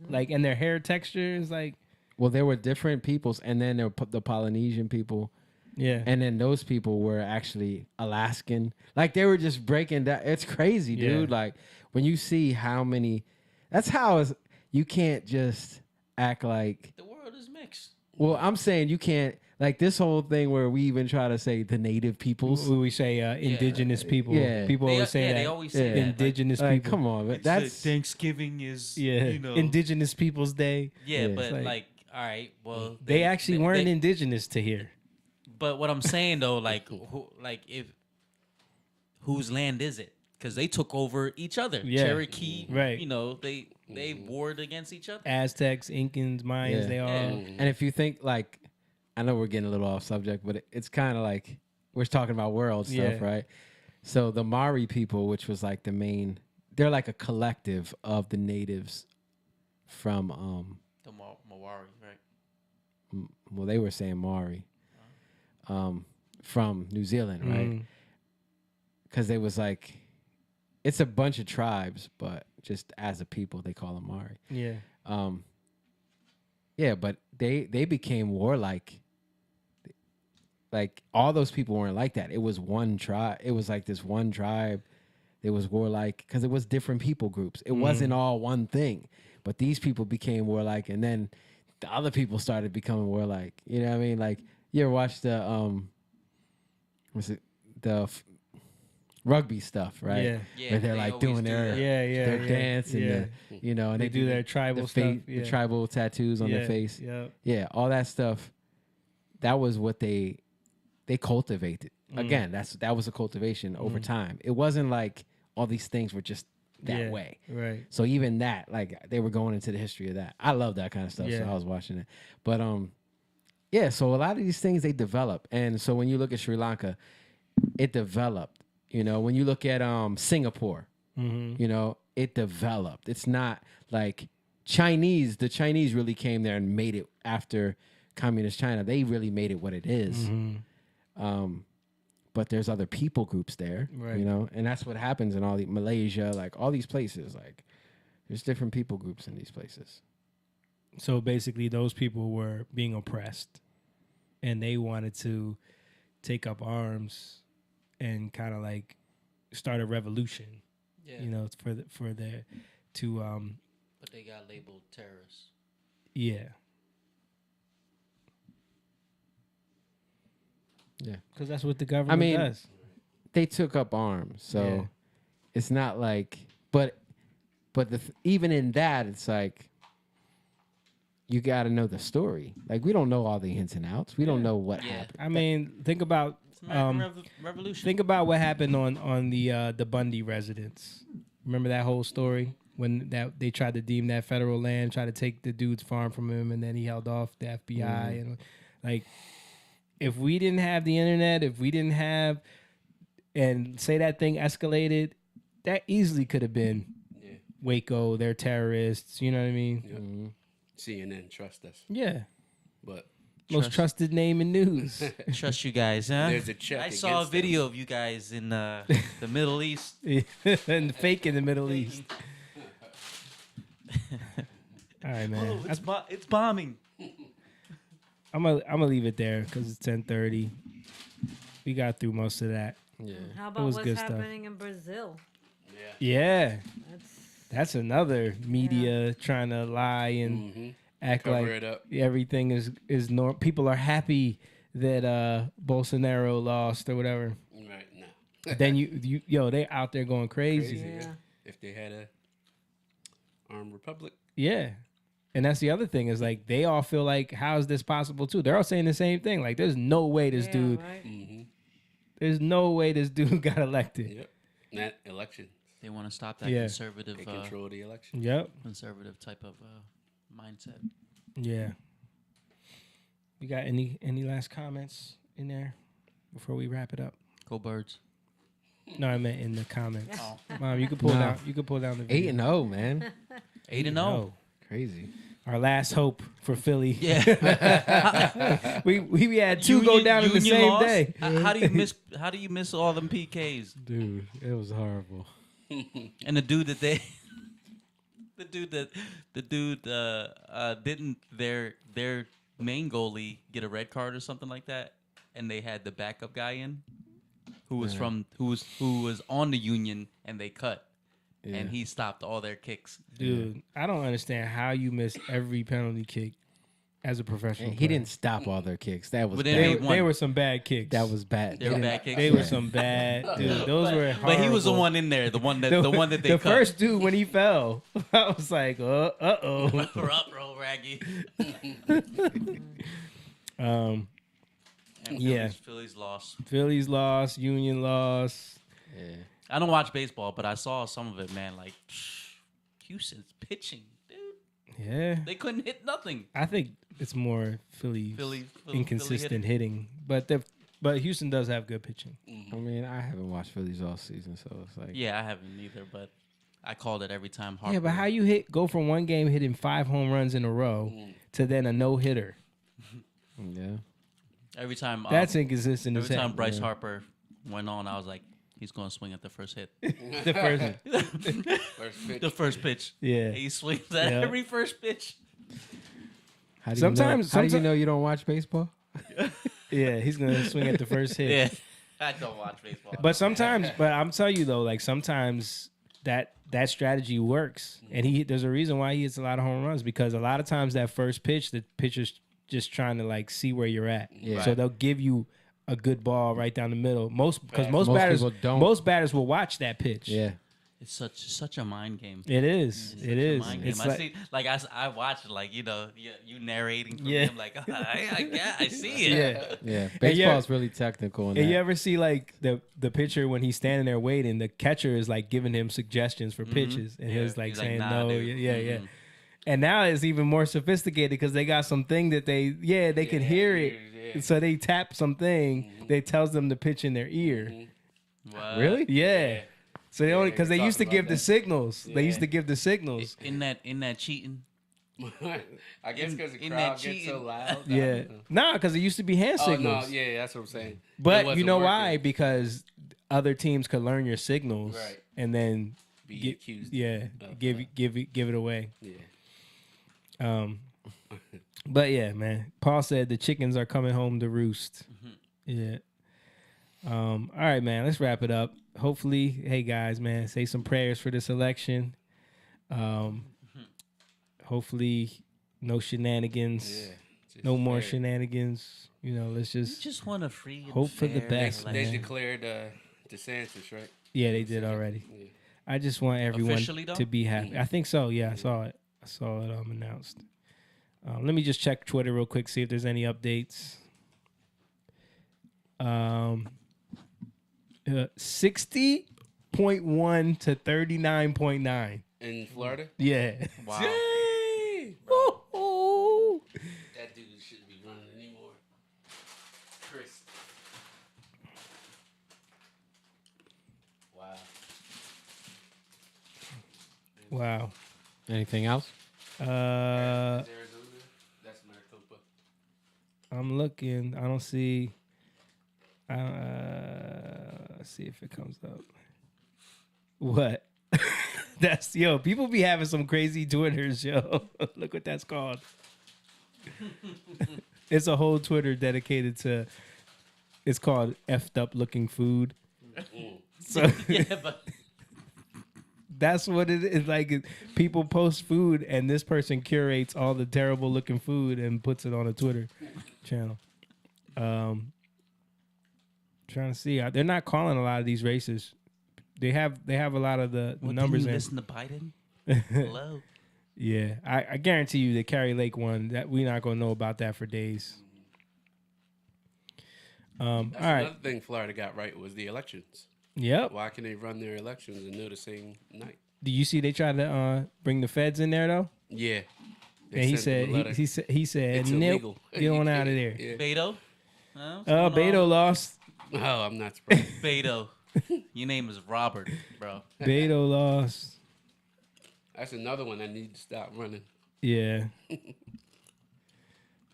B: like, and their hair texture is like,
D: well, there were different peoples, and then there were the Polynesian people.
B: yeah,
D: And then those people were actually Alaskan. Like, they were just breaking down. It's crazy, dude.
B: Yeah.
D: Like, when you see how many, that's how you can't just act like,
C: The world is mixed.
D: well, I'm saying you can't, like, this whole thing where we even try to say the native peoples.
B: we say indigenous people.
D: Yeah.
B: People
C: They-
B: always say
C: yeah,
B: that.
C: they always say that, like-
B: indigenous
D: Like,
B: people.
D: come on, man. That's
C: Thanksgiving is
B: Indigenous Peoples Day.
C: Yeah,
D: Yeah.
C: but
B: Like-
C: like, all right, well,
B: They actually weren't indigenous to here.
C: But what I'm saying though, like, whose land is it? Because they took over each other.
B: Yeah.
C: Cherokee,
B: Right.
C: They warred against each other.
B: Aztecs, Incans, Mayans,
D: Yeah.
B: they all.
D: And if you think, like, I know we're getting a little off subject, but it's kind of like we're talking about world stuff,
B: Yeah.
D: right? So the Maori people, which was like the main, they're like a collective of the natives from,
C: The Maori, right?
D: well, they were saying Maori, from New Zealand, right?
B: Mhm.
D: Because they was like, it's a bunch of tribes, but just as a people, they call them Maori.
B: Yeah.
D: Yeah, but they became warlike. Like, all those people weren't like that. It was one tribe. It was like this one tribe. It was warlike because it was different people groups. It wasn't all one thing. But these people became warlike, and then the other people started becoming warlike. You know what I mean? Like, you ever watch the rugby stuff, right?
B: Yeah.
C: Yeah,
D: Where they're
C: they
D: like
C: always
D: doing
C: do
D: their
C: that.
D: their dance and
B: yeah.
D: and
B: They do their tribal stuff,
D: the
B: yeah.
D: tribal tattoos on their
B: Yeah,
D: face.
B: yep.
D: Yeah, all that stuff. That was what they cultivated.
B: Mm.
D: Again, that was a cultivation over time. It wasn't like all these things were just that
B: Yeah,
D: way.
B: right.
D: So even that, like, they were going into the history of that. I love that kind of stuff. So
B: Yeah.
D: I was watching it. But yeah, so a lot of these things they develop. And so when you look at Sri Lanka, it developed. When you look at Singapore, it developed. It's not like Chinese. The Chinese really came there and made it after communist China. They really made it what it is. But there's other people groups there,
B: Right.
D: and that's what happens in all the Malaysia, like all these places. Like, there's different people groups in these places.
B: So basically, those people were being oppressed, and they wanted to take up arms and kind of like start a revolution.
C: Yeah.
B: For their to
C: But they got labeled terrorists.
B: yeah.
D: Yeah,
B: Because that's what the government does.
D: They took up arms, so
B: Yeah.
D: it's not like. But But even in that, it's like you got to know the story. Like we don't know all the ins and outs. We don't know what happened.
B: I mean, think about
C: Revolution.
B: think about what happened on the Bundy residence. Remember that whole story when they tried to deem that federal land, tried to take the dude's farm from him, and then he held off the FBI and like. If we didn't have the internet, if we didn't have, and say that thing escalated, that easily could have been Waco, they're terrorists. You know what I mean?
F: CNN, trust us.
B: Yeah.
F: But
B: most trusted name in news.
C: Trust you guys, huh?
F: There's a check.
C: I saw a video of you guys in the Middle East.
B: And fake in the Middle East. All right, man.
C: Oh, it's bombing.
B: I'm gonna leave it there because it's 10:30. We got through most of that.
D: Yeah.
E: How about what's happening in Brazil?
B: Yeah. That's another media trying to lie and act
F: Cover
B: like
F: it up.
B: everything is normal. People are happy that Bolsonaro lost or whatever.
F: Right, no.
B: Then they out there going crazy.
F: If they had a armed republic.
B: Yeah. And that's the other thing is like they all feel like how is this possible too? They're all saying the same thing. Like there's no way this dude there's no way this dude got elected.
F: Yep. That election.
C: They want to stop that
B: Yeah.
C: conservative.
F: They control the election.
B: Yep.
C: Conservative type of mindset.
B: Yeah. You got any last comments in there before we wrap it up?
C: Go Birds.
B: No, I meant in the comments.
C: Oh.
B: Mom, you can pull down. You can pull down the video.
D: 8-0, man.
C: 8-0.
D: Crazy.
B: Our last hope for Philly.
C: Yeah.
B: we had two go down in the same
C: lost?
B: day.
C: How do you miss all them PKs?
D: Dude, it was horrible.
C: And the dude that didn't their main goalie get a red card or something like that, and they had the backup guy in who was who was on the Union and they cut.
D: Yeah.
C: And he stopped all their kicks.
B: Dude, I don't understand how you miss every penalty kick as a professional.
D: He
B: player.
D: didn't stop all their kicks. That was
C: But
D: bad.
B: They were some bad kicks.
D: That was bad.
C: They were bad kicks.
B: They were some bad, dude. Those were horrible.
C: But he was the one in there, the one that they
B: the
C: cut.
B: first dude when he fell, I was like, uh oh.
C: We're up, roll raggy.
B: And yeah.
C: Phillies lost.
B: Phillies lost. Union lost.
D: Yeah.
C: I don't watch baseball, but I saw some of it, man. Like, Houston's pitching, dude.
B: Yeah.
C: They couldn't hit nothing.
B: I think it's more Philly inconsistent hitting. But Houston does have good pitching.
D: I mean, I haven't watched Phillies all season, so it's like
C: Yeah, I haven't either, but I called it every time.
B: Yeah, but how you go from one game hitting 5 home runs in a row to then a no hitter?
D: Yeah.
C: Every time
B: that's inconsistent.
C: Every
B: as
C: time
B: heck.
C: Bryce Harper went on, I was like, he's going to swing at the first hit.
B: The first
F: pitch.
C: The first pitch.
B: Yeah.
C: He swings at every first pitch.
D: How do you know you don't watch baseball?
B: Yeah, he's gonna swing at the first hit.
C: Yeah, I don't watch baseball.
B: But I'm telling you though, like sometimes that strategy works, and there's a reason why he hits a lot of home runs because a lot of times that first pitch, the pitcher's just trying to like see where you're at.
D: Yeah.
B: So they'll give you a good ball right down the middle. Most batters will watch that pitch.
D: Yeah.
C: It's such a mind game.
B: It is.
C: It's
B: It
C: such a
B: is.
C: mind game.
B: It's
C: I see, I watch it, like, you know, you narrating for me. I'm like, I see it.
D: Yeah. Baseball's really technical. In
B: And
D: that.
B: you ever see like the pitcher when he's standing there waiting, the catcher is like giving him suggestions for pitches, and he's like saying
C: nah,
B: no,
C: dude.
B: yeah. And now it's even more sophisticated because they got something that they can hear it, so they tap something that tells them to pitch in their ear.
C: What?
B: Really? Yeah. So they only because they used to give the signals.
F: Yeah.
B: They used to give the signals.
C: In that cheating.
F: I guess because the
C: in
F: crowd
C: that
F: gets so
C: cheating.
F: loud.
B: Yeah. Nah, because it used to be hand signals.
F: Oh, no, yeah, that's what I'm saying. It
B: But
F: wasn't
B: you know why?
F: working.
B: Because other teams could learn your signals
F: Right.
B: and then
F: Be accused.
B: Yeah,
F: of
B: give it away.
F: Yeah.
B: But yeah, man. Paul said the chickens are coming home to roost. Yeah. All right, man. Let's wrap it up. Hopefully, hey guys, man, say some prayers for this election. Hopefully, no shenanigans.
F: Yeah,
B: no more
F: fair.
B: shenanigans. You know, let's
C: just want a free and
B: hope for the
C: fair
B: best.
F: They
B: man.
F: declared DeSantis, right?
B: Yeah, they did already.
F: Yeah.
B: I just want everyone
C: Officially, though?
B: to be happy. I think so. Yeah, I saw it. I saw it announced. Let me just check Twitter real quick, see if there's any updates. 60.1 to 39.9
F: in Florida.
B: Yeah.
F: Wow.
B: Ooh.
F: That dude shouldn't be running anymore. Chris. Wow.
B: Wow.
D: Anything else?
F: Arizona. That's Maricopa.
B: I'm looking. I don't see. Let's see if it comes up. What? That's people be having some crazy Twitters, yo. Look what that's called. It's a whole Twitter dedicated to. It's called effed up looking food. So
C: Yeah, but
B: that's what it is. Like people post food, and this person curates all the terrible looking food and puts it on a Twitter channel. Trying to see. They're not calling a lot of these races. They have a lot of the numbers in.
C: Listen to Biden. Hello.
B: Yeah, I guarantee you the Carrie Lake one that we're not gonna know about that for days. All right.
F: Another thing Florida got right was the elections.
B: Yep.
F: Why can they run their elections and do the same night?
B: Do you see they tried to bring the feds in there though?
F: Yeah.
B: And he said he said
F: It's
B: nope,
F: illegal.
B: get on out of there.
F: Yeah.
C: Beto.
B: Beto lost.
F: Oh, I'm not surprised.
C: Beto. Your name is Robert, bro.
B: Beto lost.
F: That's another one that needs to stop running.
B: Yeah.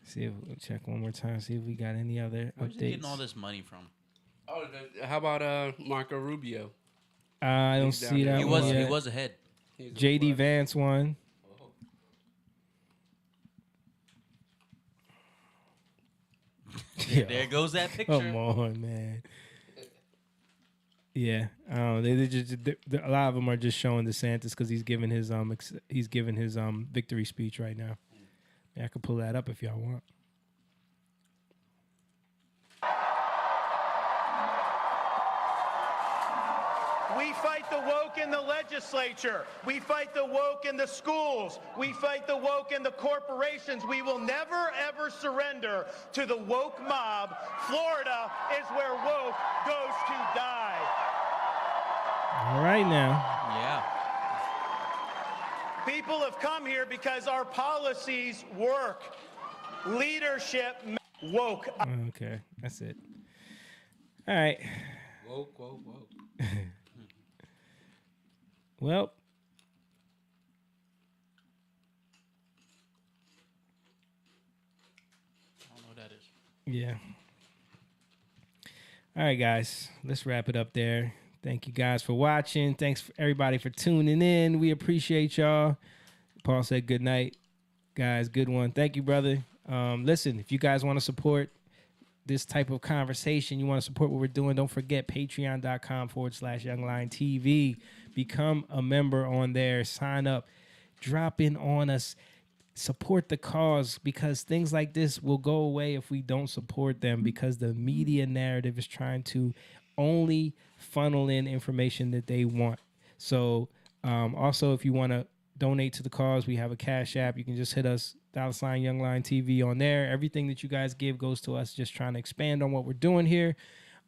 B: See if we'll check one more time. See if we got any other
C: Where's he
B: updates.
C: getting all this money from?
F: Oh, how about Marco Rubio?
B: I don't
F: He's down
B: see
F: there.
B: that.
C: He
B: one
C: was
B: yet.
C: ahead.
B: JD Vance won.
C: There goes that picture.
B: Come on, man. Yeah, I don't know. They just a lot of them are just showing DeSantis because he's giving his victory speech right now. Yeah, I could pull that up if y'all want.
O: We fight the woke in the legislature. We fight the woke in the schools. We fight the woke in the corporations. We will never, ever surrender to the woke mob. Florida is where woke goes to die.
B: All right now.
C: Yeah.
O: People have come here because our policies work. Leadership woke.
B: Okay, that's it. All right.
F: Woke, woke, woke.
B: Well,
C: I don't know what that is.
B: yeah. All right, guys. Let's wrap it up there. Thank you guys for watching. Thanks for everybody for tuning in. We appreciate y'all. Paul said good night. Guys, good one. Thank you, brother. Listen, if you guys want to support this type of conversation, you want to support what we're doing, don't forget patreon.com/youngliontv. Become a member on there. Sign up. Drop in on us. Support the cause, because things like this will go away if we don't support them, because the media narrative is trying to only funnel in information that they want. So also, if you want to donate to the cause, we have a Cash App. You can just hit us, $YoungLionTV on there. Everything that you guys give goes to us, just trying to expand on what we're doing here.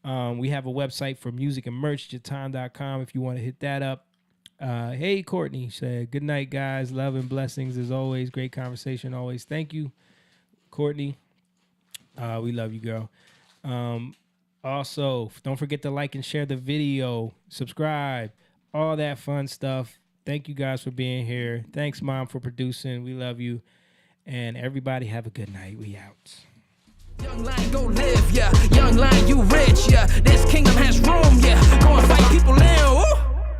B: We have a website for music and merch, jatan.com, if you want to hit that up. Hey, Courtney said, good night, guys. Love and blessings as always. Great conversation always. Thank you, Courtney. We love you, girl. Also, don't forget to like and share the video, subscribe, all that fun stuff. Thank you guys for being here. Thanks, Mom, for producing. We love you. And everybody have a good night. We out.
A: Young lion, go live, yeah. Young lion, you rich, yeah. This kingdom has room, yeah. Go and fight people in, ooh.